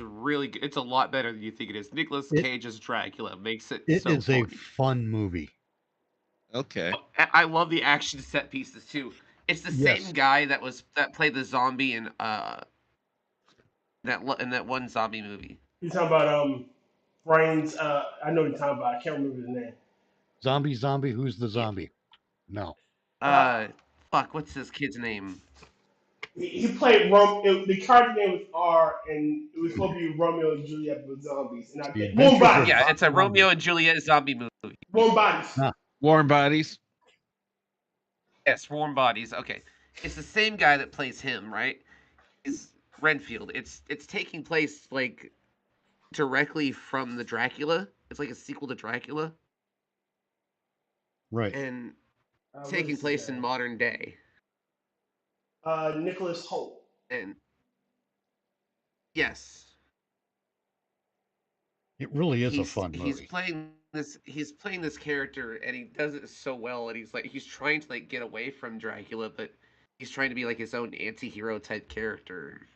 really good. It's a lot better than you think it is. Nicolas It- Cage as Dracula makes it It so is a fun. fun movie. Okay. I love the action set pieces too. It's the Yes. same guy that played the zombie in that one zombie movie. You talking about Brian's? I know what you're talking about. I can't remember his name. Zombie. Who's the Yeah. zombie? No. Fuck, what's this kid's name? He played the character name was R, and it was supposed to be Romeo and Juliet with zombies. And I The can't. Warm Adventures Bodies. Yeah, of it's a Zombie. Romeo and Juliet zombie movie. Warm Bodies. Ah. Warm Bodies. Yes, Warm Bodies. Okay, it's the same guy that plays him, right? Is Renfield? It's taking place like directly from the Dracula. It's like a sequel to Dracula, Right. and What taking is place his in name? modern day. Nicholas Holt. And yes, It really is a fun he's movie. playing this character, and he does it so well. And he's trying to like get away from Dracula, but he's trying to be like his own anti-hero type character.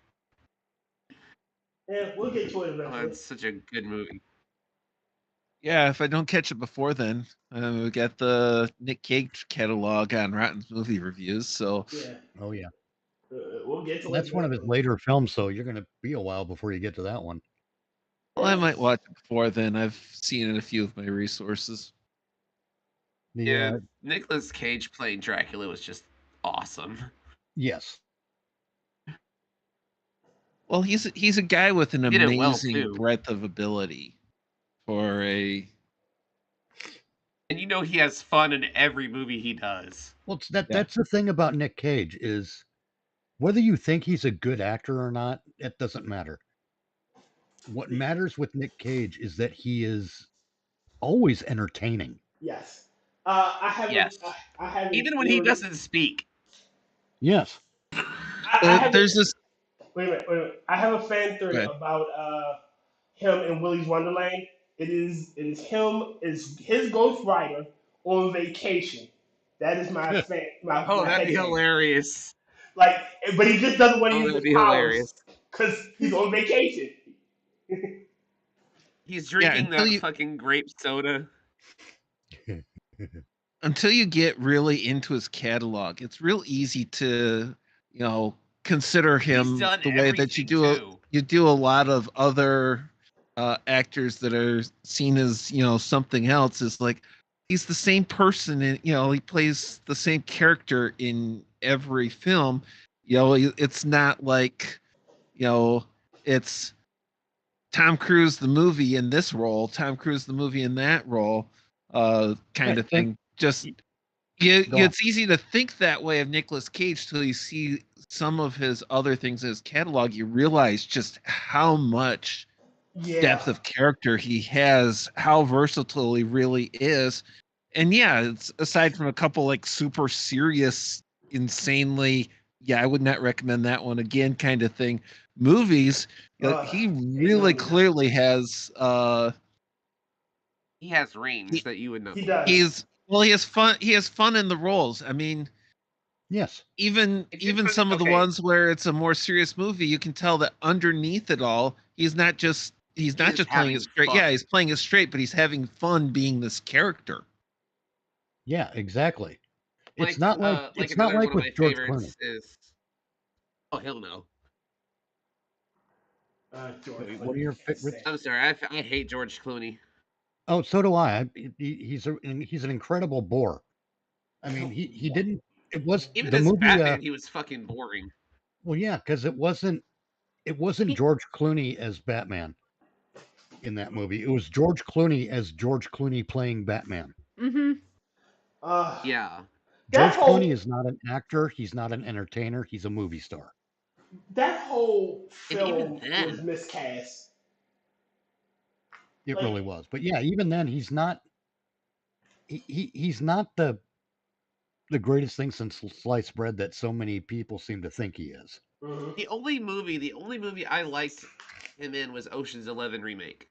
Yeah, we'll get to it Oh, eventually. it's such a good movie. Yeah, if I don't catch it before then, we got the Nick Cage catalog on Rotten Movie Reviews. So Yeah. Oh yeah. We'll get to it. That's one of his later films, so you're going to be a while before you get to that one. well, I might watch it before then. I've seen it in a few of my resources. Yeah, Nicolas Cage playing Dracula was just awesome. Yes. Well, he's a guy with an Did it well, amazing too. breadth of ability for a. And he has fun in every movie he does. Well, that's the thing about Nick Cage is whether you think he's a good actor or not, it doesn't matter. What matters with Nick Cage is that he is always entertaining. Yes. I have. Yes. I have. Even when he doesn't speak. Yes. There's this. Wait a minute. I have a fan theory about him in Willy's Wonderland. It is him is his Ghost Rider on vacation. That is my fan. Oh, that'd be hilarious. Like, but he just doesn't want to use his powers because he's on vacation. He's drinking that fucking grape soda. Until you get really into his catalog, it's real easy to, consider him the way that you do. You do a lot of other actors that are seen as something else. Is like he's the same person, and he plays the same character in every film. You know, it's not like, you know, it's Tom Cruise the movie in this role, Tom Cruise the movie in that role, kind of thing. Just it's easy to think that way of Nicolas Cage till you see some of his other things in his catalog. You realize just how much depth of character he has, how versatile he really is. And yeah, it's aside from a couple like super serious, insanely, I would not recommend that one again kind of thing. Movies, he really clearly has he has range that you would know. He does. He has fun. He has fun in the roles. I mean, yes. Even some of the ones where it's a more serious movie, you can tell that underneath it all, he's not just playing it straight. Fun. Yeah, he's playing it straight, but he's having fun being this character. Yeah, exactly. It's not like it's not like with George Clooney. Oh hell no. What are your favorites? I'm sorry, I hate George Clooney. Oh, so do I. He's an incredible bore. I mean, he didn't. It was even the as movie. Batman, he was fucking boring. Well, yeah, because it wasn't George Clooney as Batman in that movie. It was George Clooney as George Clooney playing Batman. Mm-hmm. Yeah. George Clooney is not an actor. He's not an entertainer. He's a movie star. That whole film was miscast. It really was. But yeah, even then, he's not. He's not the greatest thing since sliced bread that so many people seem to think he is. Mm-hmm. The only movie I liked him in was Ocean's 11 remake.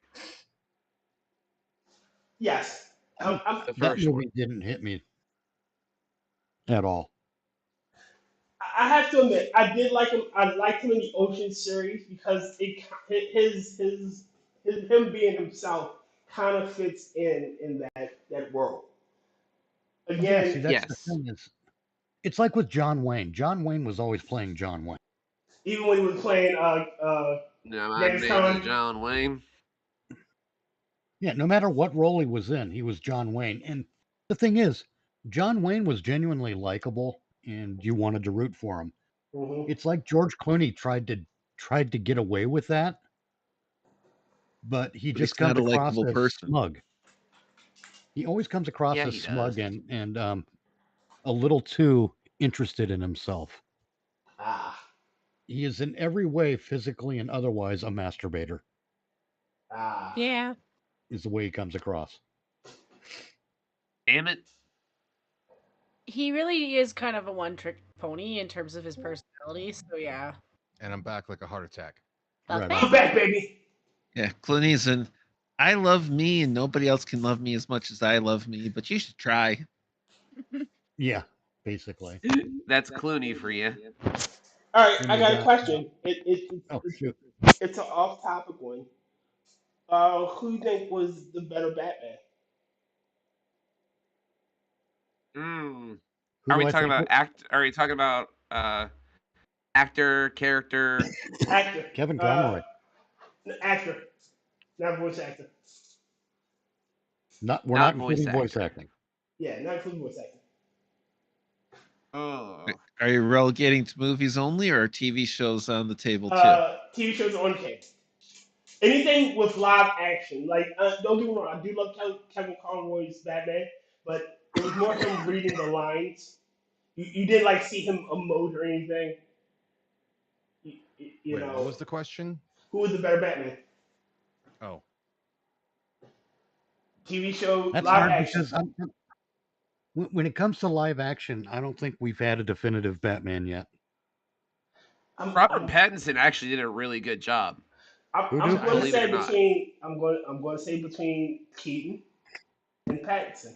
Yes, that movie didn't hit me at all. I have to admit, I did like him. I liked him in the Ocean series because him being himself kind of fits in that world. Again, yeah, see, that's the thing is, it's like with John Wayne. John Wayne was always playing John Wayne. Even when he was playing John Wayne. Yeah, no matter what role he was in, he was John Wayne. And the thing is, John Wayne was genuinely likable, and you wanted to root for him. Mm-hmm. It's like George Clooney tried to get away with that, but he just comes across as smug. He always comes across as smug and a little too interested in himself. He is in every way, physically and otherwise, a masturbator. Yeah. Is the way he comes across. Damn it. He really is kind of a one-trick pony in terms of his personality, so yeah. And I'm back like a heart attack. Right. I'm back, baby. Yeah, Clooney's in I love me and nobody else can love me as much as I love me, but you should try. Yeah, basically. That's Clooney for you. All right, I got a question. It's an off-topic one. Who do you think was the better Batman? Are we talking about Are we talking about actor, character? Actor. Kevin Conroy. Actor, not voice actor. We're not including voice acting. Yeah, not including voice acting. Oh. Are you relegating to movies only, or are TV shows on the table too? TV shows on cable. Anything with live action, like don't get me wrong, I do love Kevin Conroy's Batman, but it was more him reading the lines. You didn't like see him emote or anything. You know. What was the question? Who was the better Batman? Oh. TV show, That's live hard action. because when it comes to live action, I don't think we've had a definitive Batman yet. Robert Pattinson actually did a really good job. I'm going to say between Keaton and Pattinson.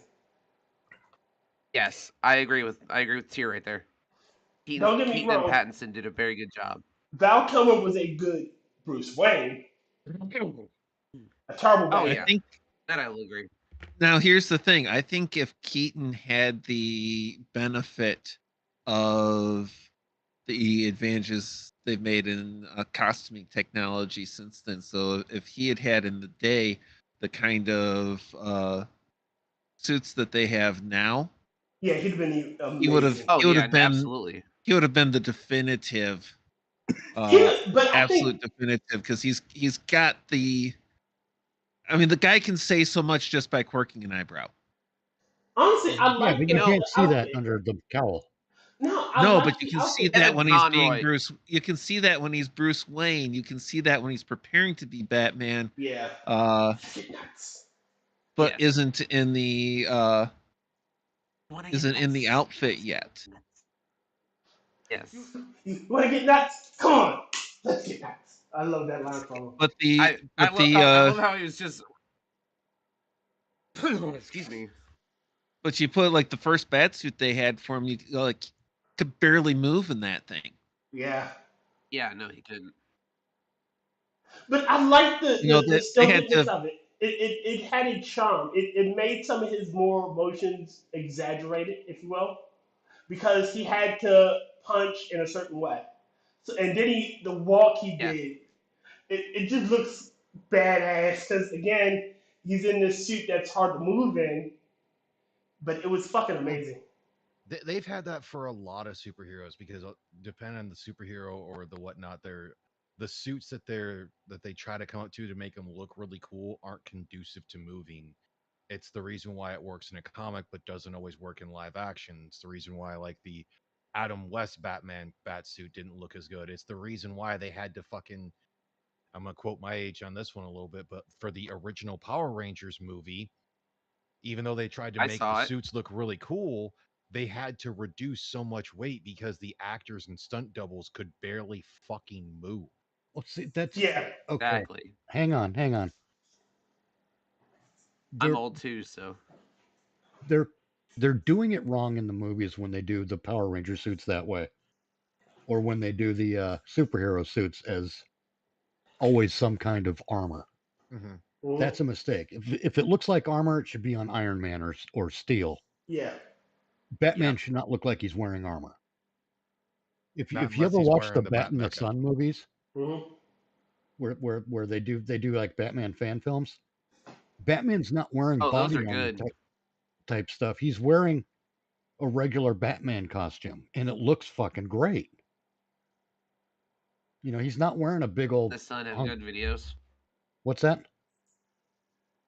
Yes, I agree with Tyr right there. Keaton and Pattinson did a very good job. Val Kilmer was a good Bruce Wayne. A terrible Batman. Oh yeah, I think that I will agree. Now here's the thing. I think if Keaton had the benefit of the advantages they've made in costuming technology since then, so if he had in the day the kind of suits that they have now, yeah, he'd have been amazing. He would have been absolutely. he would have been the definitive, But I absolute think definitive, because he's got the. I mean, the guy can say so much just by quirking an eyebrow. honestly, I Yeah, like but the you can't see that outfit. under the cowl. No, I No, like but you the can see outfit. And that it's when he's being Conroy. Bruce. You can see that when he's Bruce Wayne. You can see that when he's preparing to be Batman. Yeah. But Yes. isn't in the Wanna get isn't in the nuts? outfit yet. Yes. You want to get nuts? Come on, let's get nuts. I love that line from him. But the I love how he was just. Excuse me. but you put like the first bat suit they had for him, you like could barely move in that thing. Yeah. Yeah, no, he couldn't. But I like the they had stiltedness to. of it. It had a charm. It made some of his more emotions exaggerated, if you will, because he had to punch in a certain way. So, and then the walk he Yes. did, it just looks badass. Because again, he's in this suit that's hard to move in, but it was fucking amazing. They've had that for a lot of superheroes because depending on the superhero or the whatnot, the suits that they try to come up to make them look really cool aren't conducive to moving. It's the reason why it works in a comic but doesn't always work in live action. It's the reason why like the Adam West Batman bat suit didn't look as good. It's the reason why they had to fucking, I'm gonna quote my age on this one a little bit, but for the original Power Rangers movie, even though they tried to make the suits look really cool, they had to reduce so much weight because the actors and stunt doubles could barely fucking move. Well, see, that's Yeah. okay. Exactly. Hang on. I'm They're old too, so. they're doing it wrong in the movies when they do the Power Ranger suits that way, or when they do the superhero suits as always some kind of armor. Mm-hmm. That's a mistake. If it looks like armor, it should be on Iron Man or steel. Yeah. Batman should not look like he's wearing armor. If Not you unless ever he's watch the wearing the Bat in the okay. Sun movies, Mhm. where they do like Batman fan films, Batman's not wearing Oh, those body are armor good. type stuff. He's wearing a regular Batman costume, and it looks fucking great. You know, he's not wearing a big old. The Sun have hunk. good videos. What's that?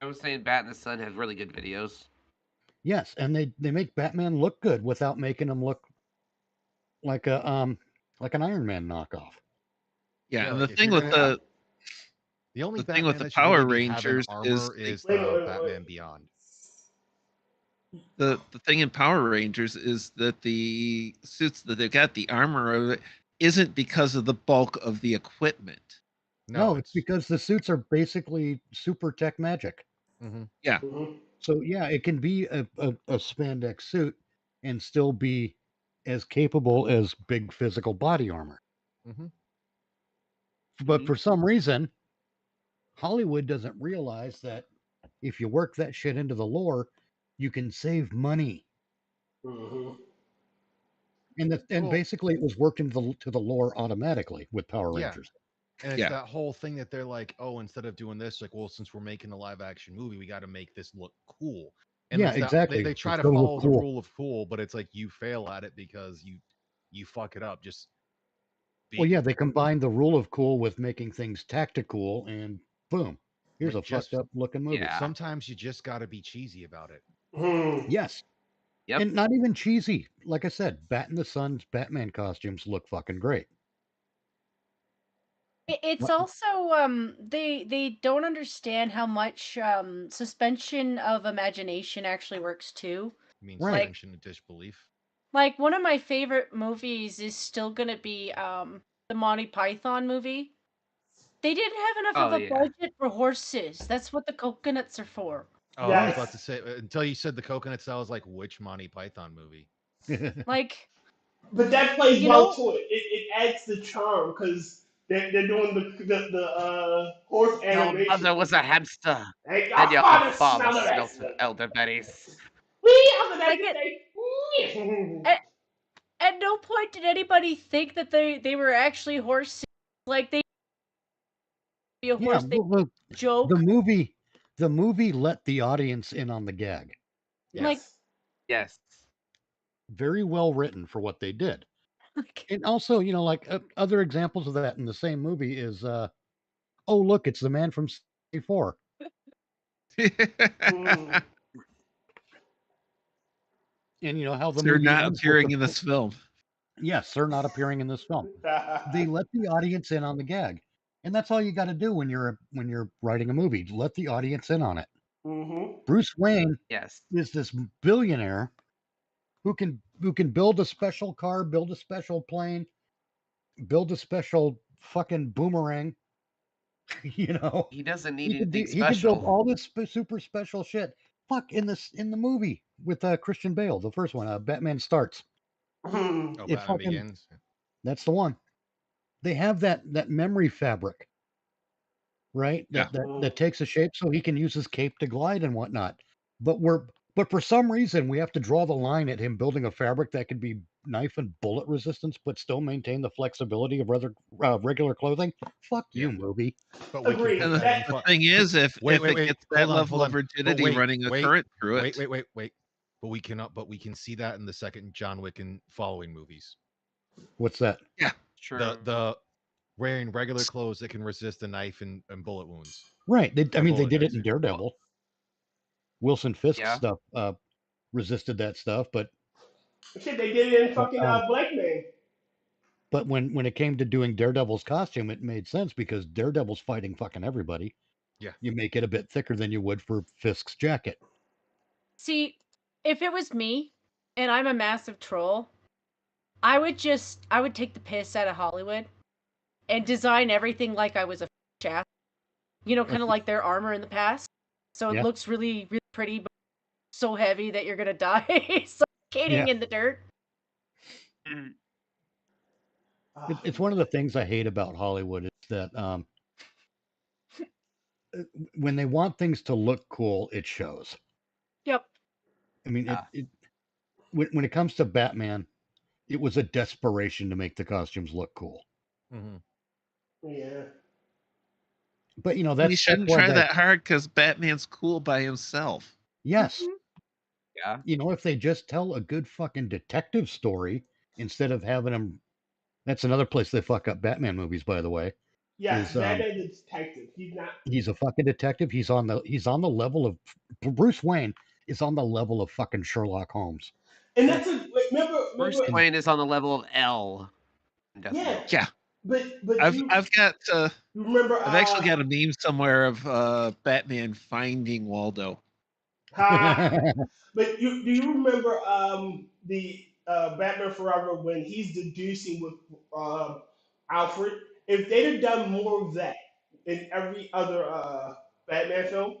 I was saying Bat in the Sun has really good videos. Yes, and they make Batman look good without making him look like an Iron Man knockoff. Yeah, and like the if thing you're with gonna- the the only thing with Batman the that should Power really be having Rangers armor is is Wait, the wait, Batman wait. Beyond. the thing in Power Rangers is that the suits that they've got, the armor of it, isn't because of the bulk of the equipment. No, it's because the suits are basically super tech magic. Mm-hmm. Yeah. Mhm. So yeah, it can be a spandex suit and still be as capable as big physical body armor. Mm-hmm. But for some reason, Hollywood doesn't realize that if you work that shit into the lore, you can save money. Mhm. And basically it was worked into the lore automatically with Power Yeah. Rangers. And it's that whole thing that they're like, oh, instead of doing this, like, well, since we're making a live action movie, we got to make this look cool. And Yeah, it's that- exactly. They try It's to gotta look follow the cool. rule of cool, but it's like you fail at it because you fuck it up. Just Well, yeah, they combine the rule of cool with making things tactical, and boom, here's a fucked up looking movie. Yeah. Sometimes you just got to be cheesy about it. Yes. Yep. And not even cheesy. Like I said, Bat in the Sun's Batman costumes look fucking great. It's also they don't understand how much suspension of imagination actually works too. You mean Right. suspension of disbelief? Like one of my favorite movies is still gonna be the Monty Python movie. They didn't have enough of a budget for horses. That's what the coconuts are for. Oh, I was about to say until you said the coconuts, I was like, which Monty Python movie? Like, But that plays you well know- to it. It adds the charm because they're doing the horse animation. Your mother was a hamster, Hey, and your father father smelled of smelled excellent. elderberries. We have the Like next at no point did anybody think that they were actually horses. Like they be a horse. They joke. The movie let the audience in on the gag. Like yes, Very well written for what they did. And also, you know, like other examples of that in the same movie is, oh look, it's the man from 64. Mm. And you know how the They're movie not ends with appearing the in this film. yes, they're not appearing in this film. They let the audience in on the gag, and that's all you got to do when you're writing a movie. Let the audience in on it. Mm-hmm. Bruce Wayne Yes. is this billionaire who can build a special car, build a special plane, build a special fucking boomerang. You know, He doesn't need anything he could build special. all this super special shit. Fuck in the movie with Christian Bale, the first one, Batman Starts. Mm-hmm. Oh, It Batman fucking Begins. that's the one. They have that memory fabric, right? Yeah. That takes a shape so he can use his cape to glide and whatnot. But for some reason we have to draw the line at him building a fabric that could be knife and bullet resistance, but still maintain the flexibility of regular clothing. Fuck you, Yeah. movie. But we can Agreed. put And that in the thing is, if Wait, it wait, gets hold that on, level hold of on. But rigidity running a current through it, wait. But we cannot. But we can see that in the second John Wick and following movies. What's that? yeah, True. The wearing regular clothes that can resist a knife and bullet wounds. Right. I mean, they bullet did it guns. in Daredevil. Wilson Fisk Yeah. stuff resisted that stuff, but Shit, they did it in but, fucking Black Man. but when it came to doing Daredevil's costume, it made sense because Daredevil's fighting fucking everybody. Yeah. You make it a bit thicker than you would for Fisk's jacket. See, if it was me and I'm a massive troll, I would take the piss out of Hollywood and design everything like I was a shaft. You know, kind of like their armor in the past. So it Yeah. looks really, really pretty, but so heavy that you're gonna die suffocating Yeah. in the dirt. It's one of the things I hate about Hollywood is that when they want things to look cool, it shows. Yep. I mean, when it comes to Batman, it was a desperation to make the costumes look cool. Mm-hmm. Yeah. But you know, you that's shouldn't why try that hard because Batman's cool by himself. Yes. Yeah. You know, if they just tell a good fucking detective story instead of having them. That's another place they fuck up Batman movies, by the way. Yes, Is Batman the detective. He's not. he's a fucking detective. He's on the level of Bruce Wayne is on the level of fucking Sherlock Holmes. And that's remember. Bruce Wayne is on the level of L. Yeah. Yeah. But I've got remember. I've actually got a meme somewhere of Batman finding Waldo. But do you remember the Batman Forever when he's deducing with Alfred? If they'd have done more of that in every other Batman film,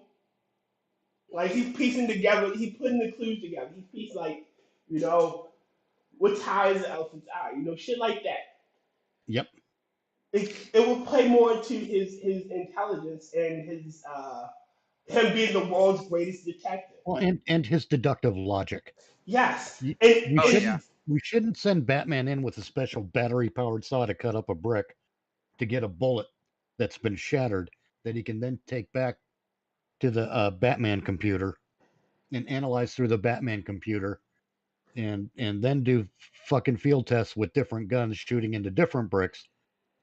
like he's piecing together, he's putting the clues together. He's piecing like, you know, what ties Alfred's eye, you know, shit like that. Yep. It would play more into his intelligence and his him being the world's greatest detective. Well, and his deductive logic. Yes. We shouldn't send Batman in with a special battery-powered saw to cut up a brick to get a bullet that's been shattered that he can then take back to the Batman computer and analyze through the Batman computer and then do fucking field tests with different guns shooting into different bricks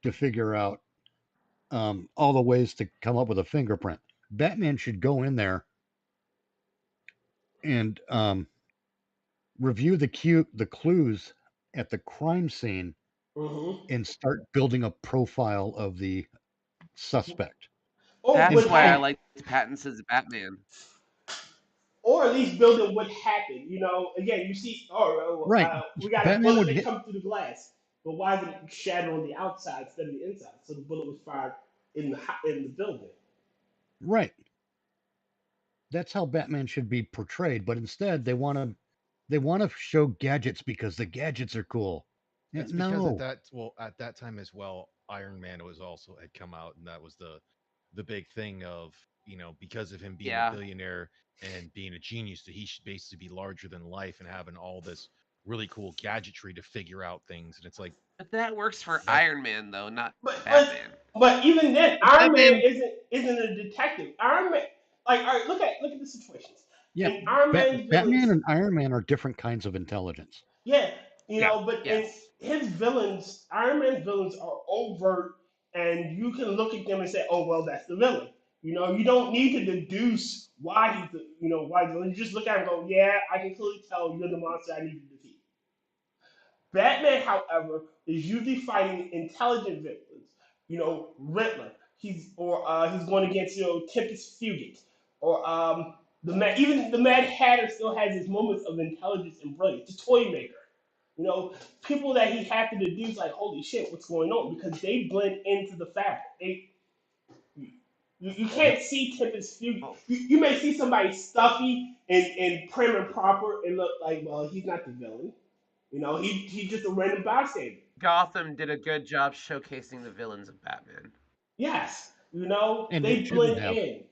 to figure out all the ways to come up with a fingerprint. Batman should go in there and review the clues at the crime scene and start building a profile of the suspect. That's why I like Pattinson as Batman. Or at least building what happened. You know, again, you see, right. We got Batman a bullet would that come through the glass, but why did it shatter on the outside instead of the inside? So the bullet was fired in the building. Right. That's how Batman should be portrayed, but instead they want to show gadgets because the gadgets are cool. It's because at that time as well, Iron Man had come out, and that was the big thing of, you know, because of him being a billionaire and being a genius, that he should basically be larger than life and having all this really cool gadgetry to figure out things. And it's like, but that works for Iron Man though, not Batman. But even then, Iron Man isn't a detective. Iron Man, like, all right, look at the situations. Yeah, in Iron Man's Batman villains, and Iron Man are different kinds of intelligence. yeah, You Yeah. know, but Yes. his villains, Iron Man's villains are overt, and you can look at them and say, "Oh, well, that's the villain." You know, you don't need to deduce why he's the, why the villain. You just look at him and go, "Yeah, I can clearly tell you're the monster I need to defeat." Batman, however, is usually fighting intelligent villains. Riddler. He's going against Tempest Fugit, or even the Mad Hatter still has his moments of intelligence and brilliance. The Toy Maker. People that he had to deduce like, holy shit, what's going on? Because they blend into the fabric. You can't see Tempest Fugit. You may see somebody stuffy and prim and proper and look like, well, he's not the villain. He's just a random bystander. Gotham did a good job showcasing the villains of Batman. Yes, And they it shouldn't blend have. in.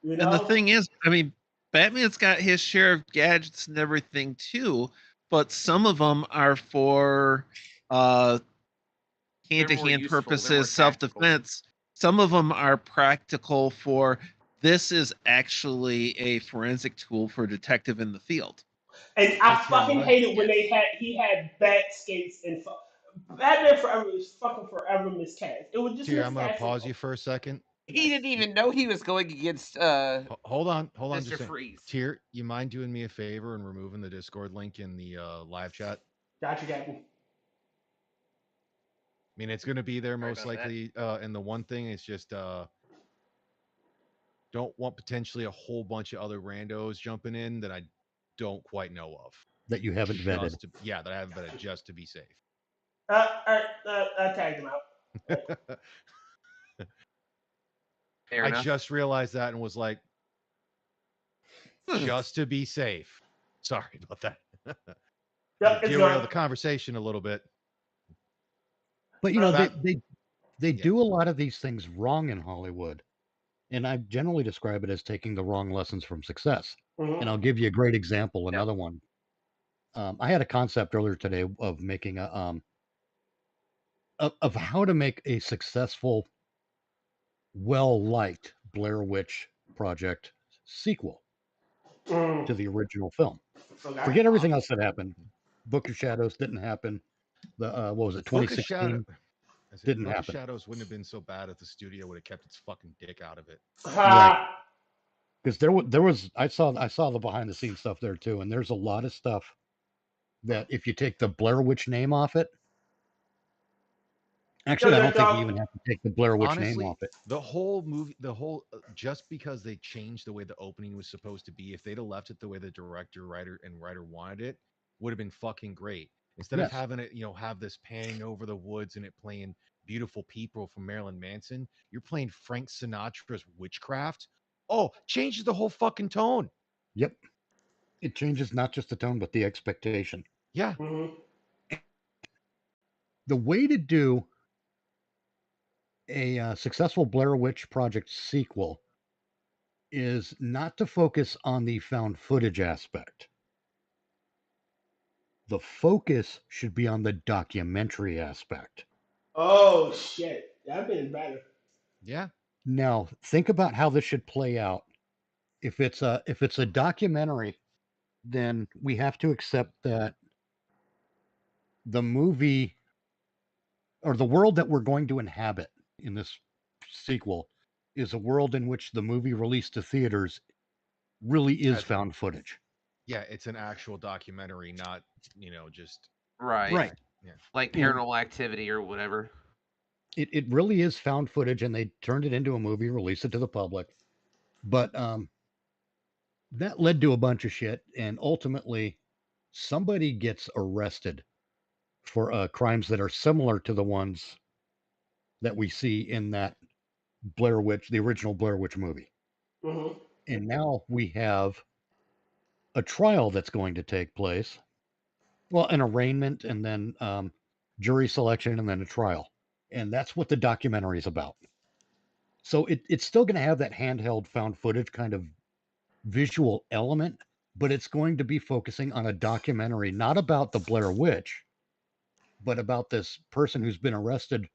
And the thing is, I mean, Batman's got his share of gadgets and everything too, but some of them are for hand-to-hand useful, they're more purposes, tactical. self-defense. Some of them are practical for this is actually a forensic tool for a detective in the field. And I Hey, Tim, fucking why- hated when he had bat skates and Batman Forever was fucking forever miscast. It was just Tyr, I'm gonna miscast. pause you for a second. He didn't even know he was going against Hold on, Mr. just a second. Freeze. Tyr, you mind doing me a favor and removing the Discord link in the live chat? Gotcha, Captain. I mean, it's gonna be there Sorry most about that. likely. And the one thing is just don't want potentially a whole bunch of other randos jumping in that I don't quite know of. That you haven't vetted. That I haven't vetted just to be safe. I tagged him out. Fair I enough. just realized that and was like, just to be safe. Sorry about that. Yep, it's Derail gone. the conversation a little bit. But they Yeah. do a lot of these things wrong in Hollywood, and I generally describe it as taking the wrong lessons from success. Mhm. And I'll give you a great example. Another one. I had a concept earlier today of making a of how to make a successful, well-liked Blair Witch Project sequel to the original film. Okay. Forget everything else that happened. Book of Shadows didn't happen. The what was it? Book of 2016 didn't Book of happen. Shadows wouldn't have been so bad if the studio would have kept its fucking dick out of it. Right. Because there was I saw the behind the scenes stuff there too, and there's a lot of stuff that if you take the Blair Witch name off it, actually I don't think you even have to take the Blair Witch name Honestly, off it. the whole movie, just because they changed the way the opening was supposed to be, if they'd have left it the way the director, writer wanted it, would have been fucking great. Instead of having it, have this panning over the woods and it playing Beautiful People from Marilyn Manson, you're playing Frank Sinatra's Witchcraft. Oh, changes the whole fucking tone. Yep. It changes not just the tone, but the expectation. Yeah. The way to do a successful Blair Witch Project sequel is not to focus on the found footage aspect. The focus should be on the documentary aspect. Oh shit, that'd been better. Yeah. Now, think about how this should play out. If it's a documentary, then we have to accept that the movie or the world that we're going to inhabit in this sequel is a world in which the movie released to theaters really is found footage. Yeah, it's an actual documentary, not, just Right. Yeah. Like Paranormal Activity or whatever. It really is found footage, and they turned it into a movie, released it to the public. But that led to a bunch of shit, and ultimately somebody gets arrested for crimes that are similar to the ones that we see in that Blair Witch, the original Blair Witch movie. And now we have a trial that's going to take place. Well, an arraignment, and then jury selection, and then a trial. And that's what the documentary is about. So it's still going to have that handheld found footage kind of visual element, but it's going to be focusing on a documentary, not about the Blair Witch, but about this person who's been arrested.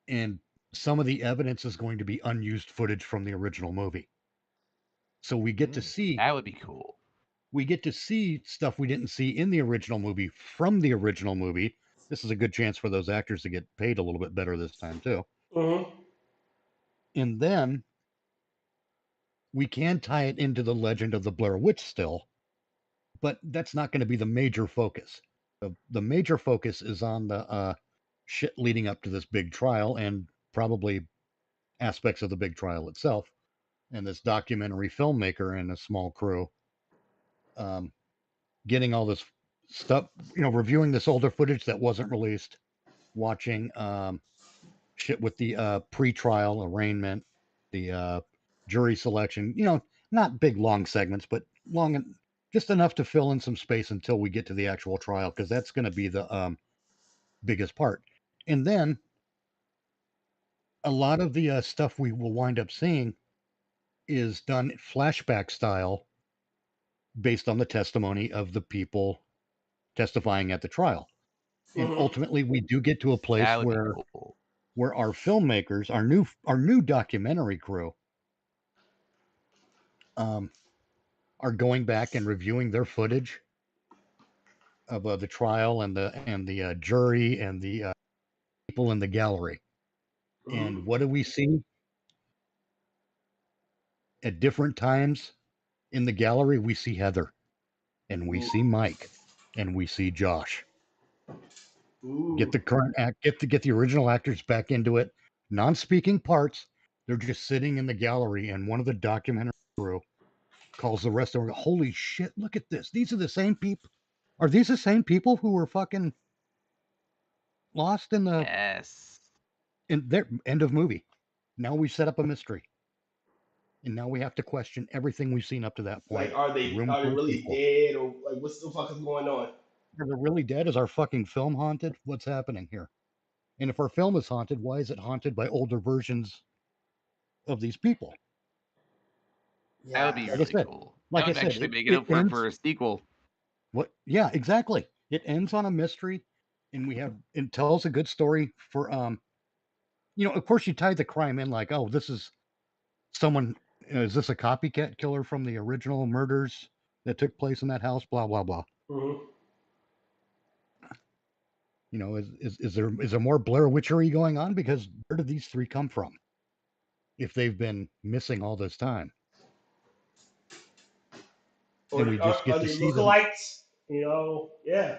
And some of the evidence is going to be unused footage from the original movie. So we get to see that would be cool. we get to see stuff we didn't see in the original movie from the original movie. This is a good chance for those actors to get paid a little bit better this time too. Mm-hmm. And then we can tie it into the legend of the Blair Witch still, but that's not going to be the major focus. The major focus is on the shit leading up to this big trial and probably aspects of the big trial itself. And this documentary filmmaker and a small crew getting all this stuff, reviewing this older footage that wasn't released, watching shit with the pre-trial arraignment, the jury selection, not big long segments, but long, just enough to fill in some space until we get to the actual trial, because that's going to be the biggest part. And then a lot of the stuff we will wind up seeing is done flashback style based on the testimony of the people testifying at the trial. And Mm-hmm. ultimately we do get to a place That would be where cool. our filmmakers, our new documentary crew, are going back and reviewing their footage of the trial and the jury and the people in the gallery. And what do we see at different times in the gallery? We see Heather, and we see Mike, and we see Josh. Get the current act, get the original actors back into it, non-speaking parts. They're just sitting in the gallery, and one of the documentary crew calls the rest of them. Holy shit! Look at this. These are the same people. Are these the same people who were fucking lost in the Yes. in their end of movie? Now we set up a mystery, and now we have to question everything we've seen up to that point. Like, are they Room full of really people. dead, or like what's the fuck is going on? Are they really dead? Is our fucking film haunted? What's happening here? And if our film is haunted, why is it haunted by older versions of these people? That would be Yeah. Like I really said, cool. like That I would said, actually make it it up for ends. a sequel. What? Yeah, exactly. It ends on a mystery, and it tells a good story for of course you tie the crime in like, oh, this is someone. Is this a copycat killer from the original murders that took place in that house? Blah blah blah. Mm-hmm. Is there more Blair Witchery going on? Because where did these three come from? If they've been missing all this time, Or and we just are get to they see them. lookalikes? Yeah.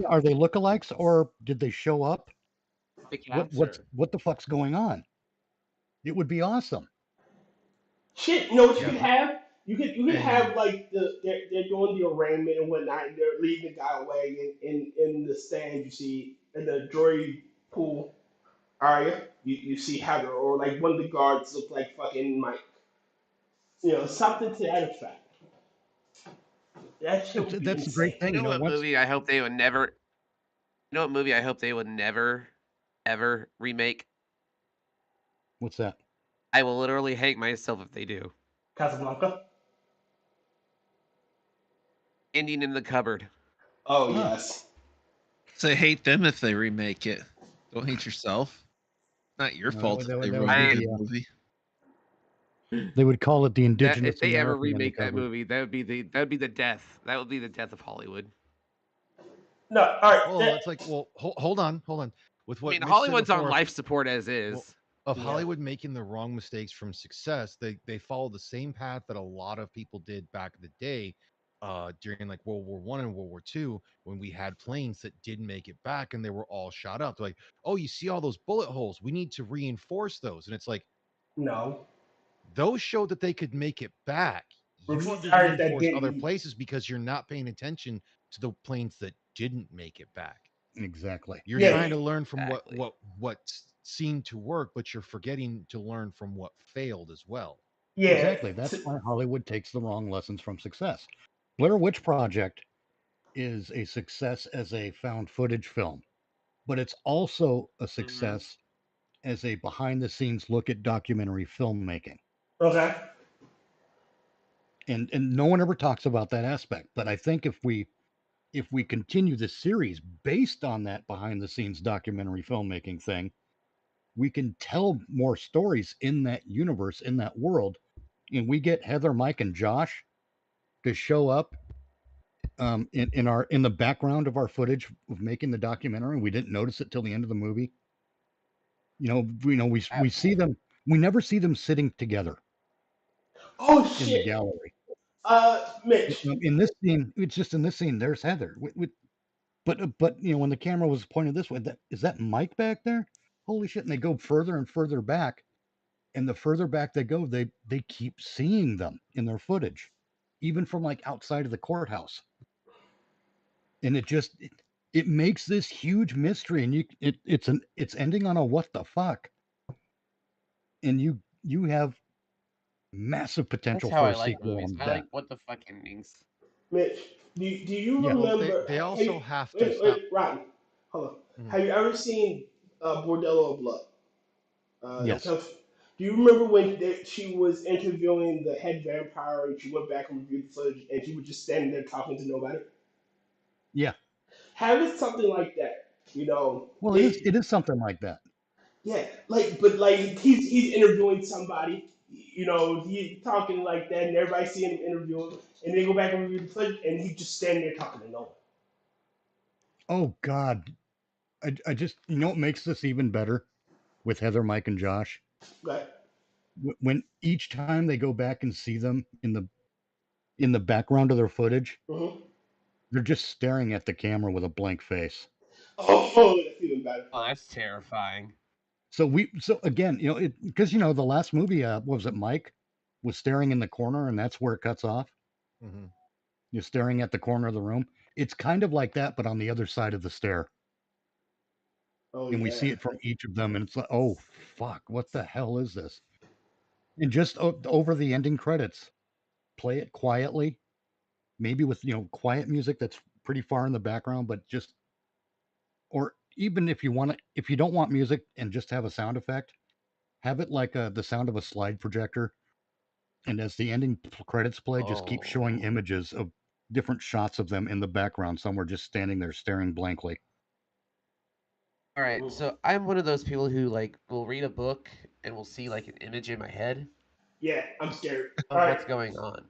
Are they lookalikes, or did they show up? Quick What answer. the fuck's going on? It would be awesome. Shit, you know what you Yeah, could have? You could and have like they're doing the arraignment and whatnot, and they're leading the guy away in the stand. You see in the jury pool area, you see Heather, or like one of the guards look like fucking Mike. Something to that effect. That shit would be That's the great insane. thing. You know what Once movie I hope they would never. You know what movie I hope they would never, ever remake? what's that? I will literally hate myself if they do. Casablanca. Ending in the cupboard. Oh Huh. yes. So hate them if they remake it. Don't hate yourself. Not your No, fault if they that would ruined be a the, good movie. they would call it the That indigenous if they ever American in the remake that cupboard. movie, that would be the death. That would be the death of Hollywood. No, all right. well, it's like, well, hold on. With I what mean, Mitch said Hollywood's on before, life support as is. well, of Yeah. Hollywood making the wrong mistakes from success, they follow the same path that a lot of people did back in the day, during like World War I and World War II, when we had planes that didn't make it back and they were all shot up. They're like, oh, you see all those bullet holes? We need to reinforce those. And it's like, No. those showed that they could make it back. You Reinforce need to areas that reinforce other didn't. places because you're not paying attention to the planes that didn't make it back. Exactly. You're Yeah. trying to learn from Exactly. what seemed to work, but you're forgetting to learn from what failed as well. Yeah. Exactly. That's why Hollywood takes the wrong lessons from success. Blair Witch Project is a success as a found footage film, but it's also a success as a behind the scenes look at documentary filmmaking. Okay. And no one ever talks about that aspect. But I think if we continue the series based on that behind the scenes documentary filmmaking thing, we can tell more stories in that universe, in that world. And we get Heather, Mike, and Josh to show up in the background of our footage of making the documentary, we didn't notice it till the end of the movie. We see them. We never see them sitting together Oh in the shit. gallery. Mitch. In this scene, it's just in this scene. There's Heather. But when the camera was pointed this way, is that Mike back there? Holy shit! And they go further and further back, and the further back they go, they keep seeing them in their footage, even from like outside of the courthouse. And it makes this huge mystery, and it's ending on a what the fuck, and you have massive potential That's how for I a like sequel movies. on I that. like what the fuck endings. Mitch, do you Yeah. Well, remember? they also have to wait, stop. Rotten. Hold on. Mhm. Have you ever seen Bordello of Blood? Yes. Do you remember when she was interviewing the head vampire and she went back and reviewed the footage and she was just standing there talking to nobody? Yeah. Have it something like that, Well, it is something like that. Yeah, but he's interviewing somebody, he's talking like that, and everybody seeing him interviewing, and they go back and review the footage, and he's just standing there talking to no one. Oh God, I just what makes this even better with Heather, Mike, and Josh. Right. When each time they go back and see them in the background of their footage, Mm-hmm. they're just staring at the camera with a blank face. Oh, that's even better. Oh, that's terrifying. So again, because the last movie, what was it, Mike was staring in the corner, and that's where it cuts off. Mm-hmm. You're staring at the corner of the room. It's kind of like that, but on the other side of the stair. Oh, And we yeah. see it from each of them, and it's like, oh fuck, what the hell is this? And just over the ending credits, play it quietly, maybe with quiet music that's pretty far in the background, but just, or even if you don't want music and just have a sound effect, have it like the sound of a slide projector, and as the ending credits play, just keep showing images of different shots of them in the background. Somewhere just standing there staring blankly. All right, so I'm one of those people who will read a book and will see an image in my head Yeah, I'm scared. of All right. what's going on.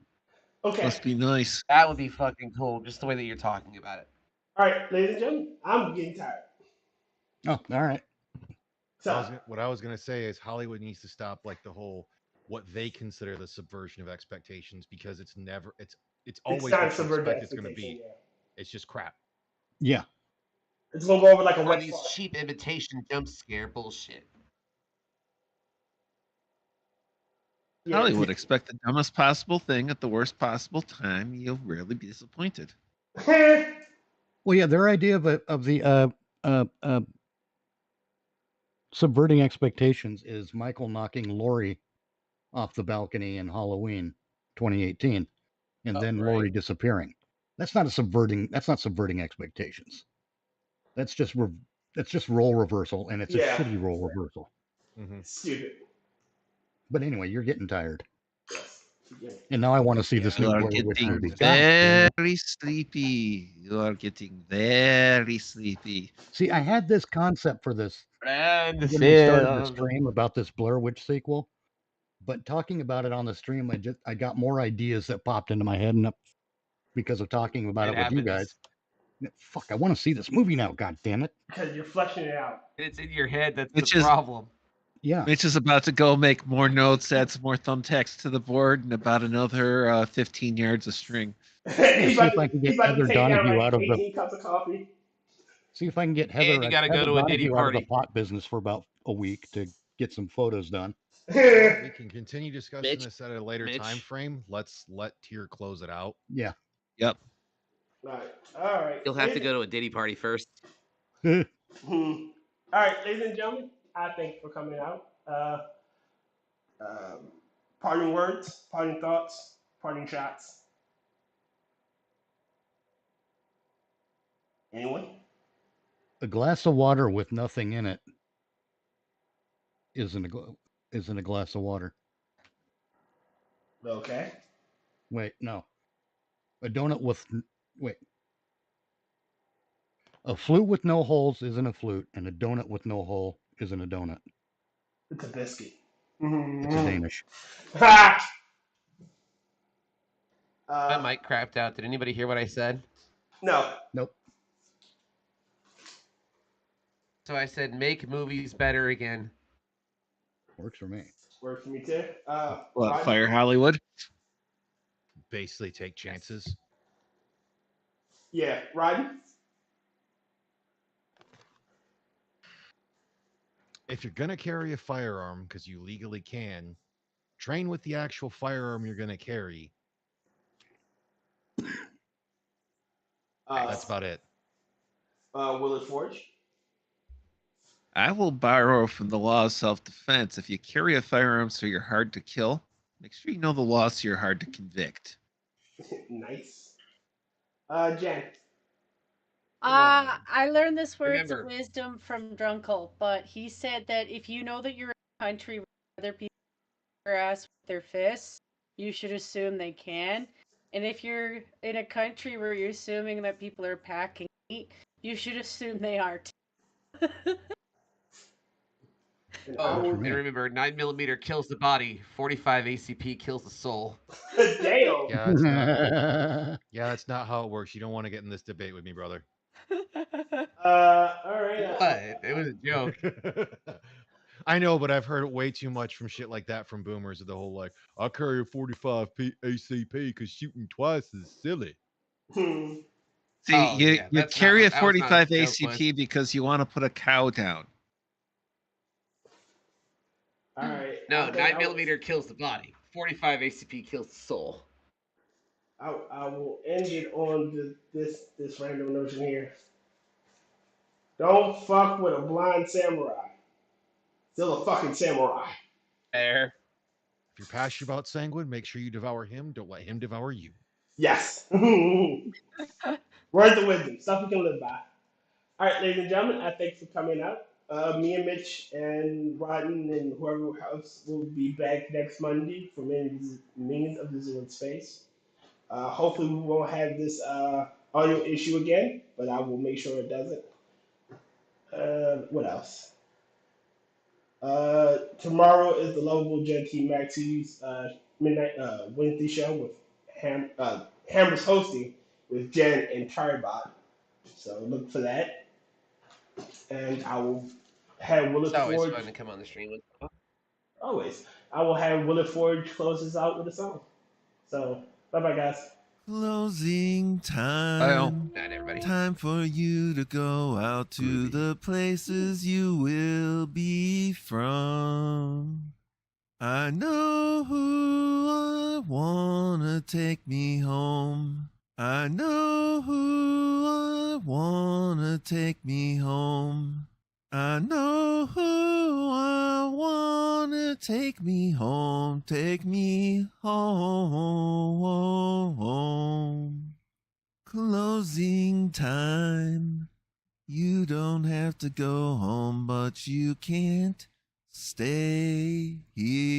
Okay. Must be nice. That would be fucking cool, just the way that you're talking about it. All right, ladies and gentlemen, I'm getting tired. Oh, all right. So, What I was gonna say is Hollywood needs to stop the whole what they consider the subversion of expectations, because it's always not what you subvert expect it's gonna expectation, be. yeah. It's just crap. Yeah. It's gonna go over like a Or wet these fart. cheap imitation jump scare bullshit. Yeah. Hollywood expect the dumbest possible thing at the worst possible time. You'll rarely be disappointed. Well, yeah, their idea of the subverting expectations is Michael knocking Laurie off the balcony in Halloween 2018, and then right. Laurie disappearing. That's not subverting expectations. That's just role reversal, and it's a shitty role reversal. Mm-hmm. Stupid. But anyway, you're getting tired, Yes. and now I want to see this You new are Blair Witch getting movie. God damn it. very sleepy. You are getting very sleepy. See, I had this concept for this And when we started the stream about this Blair Witch sequel, but talking about it on the stream, I got more ideas that popped into my head, and because of talking about it with you guys. Fuck, I want to see this movie now. God damn it! Because you're fleshing it out. It's in your head. That's Which the is- problem. Yeah. Mitch is about to go make more notes, add some more thumbtacks to the board, and about another 15 yards of string. See if I can get Heather Donahue out of 18 cups of coffee. See if I can get Heather, And you gotta Heather go to a Diddy Donahue out of the party. pot business for about a week to get some photos done. Well, we can continue discussing Mitch, this at a later time frame. Let's let Tyr close it out. Yeah. Yep. All right. You'll have to go to a Diddy party first. All right, ladies and gentlemen, I thank you for coming out. Parting words, parting thoughts, parting shots. Anyone? A glass of water with nothing in it isn't a glass of water. Okay. Wait, no. A donut with wait. A flute with no holes isn't a flute, and a donut with no hole isn't a donut. It's a biscuit. It's a Danish. Ha! My mic crapped out. Did anybody hear what I said? No. Nope. So I said, make movies better again. Works for me. Works for me too. What, Ryan? Fire Hollywood? Basically, take chances. Yeah, Ryan? If you're gonna carry a firearm because you legally can, train with the actual firearm you're gonna carry. That's about it. Willard Forge? I will borrow from the law of self-defense. If you carry a firearm so you're hard to kill, make sure you know the law so you're hard to convict. Nice. Jen? I learned this words Remember- of wisdom from Drunkle, but he said that if you know that you're in a country where other people are ass with their fists, you should assume they can. And if you're in a country where you're assuming that people are packing meat, you should assume they are too. Oh, for me. and remember, 9mm kills the body, 45 ACP kills the soul. Damn. Yeah, that's not. Yeah, that's not how it works. You don't want to get in this debate with me, brother. All right. What? It was a joke. I know, but I've heard way too much from shit like that from boomers. Of the whole like, I'll carry a 45 ACP because shooting twice is silly. See, Oh, you yeah, that's not carry what- a that was not 45 what the joke ACP because you want to put a cow down. All right. No, I think 9mm kills the body, 45 ACP kills the soul. I will end it on this random notion here. Don't fuck with a blind samurai. Still a fucking samurai. There. If you're passionate about Sanguine, make sure you devour him. Don't let him devour you. Yes. Words of wisdom. Stuff we can live by. All right, ladies and gentlemen, I thank you for coming out. Me and Mitch and Rodden and whoever else will be back next Monday for Minions of the Zero Space. Hopefully we won't have this audio issue again, but I will make sure it doesn't. What else? Tomorrow is the Lovable Genty Maxi's midnight Wednesday show with Hammer's hosting with Jen and Tarbot. So look for that. And I will have Willard It's always Forge. fun to come on the stream with. Always. I will have Willard Forge close us out with a song. So bye bye guys. Closing time. Good night, everybody. Time for you to go out to the places you will be from. I know who I wanna take me home. I know who I wanna take me home. I know who I wanna take me home. Take me home. Closing time. You don't have to go home, but you can't stay here.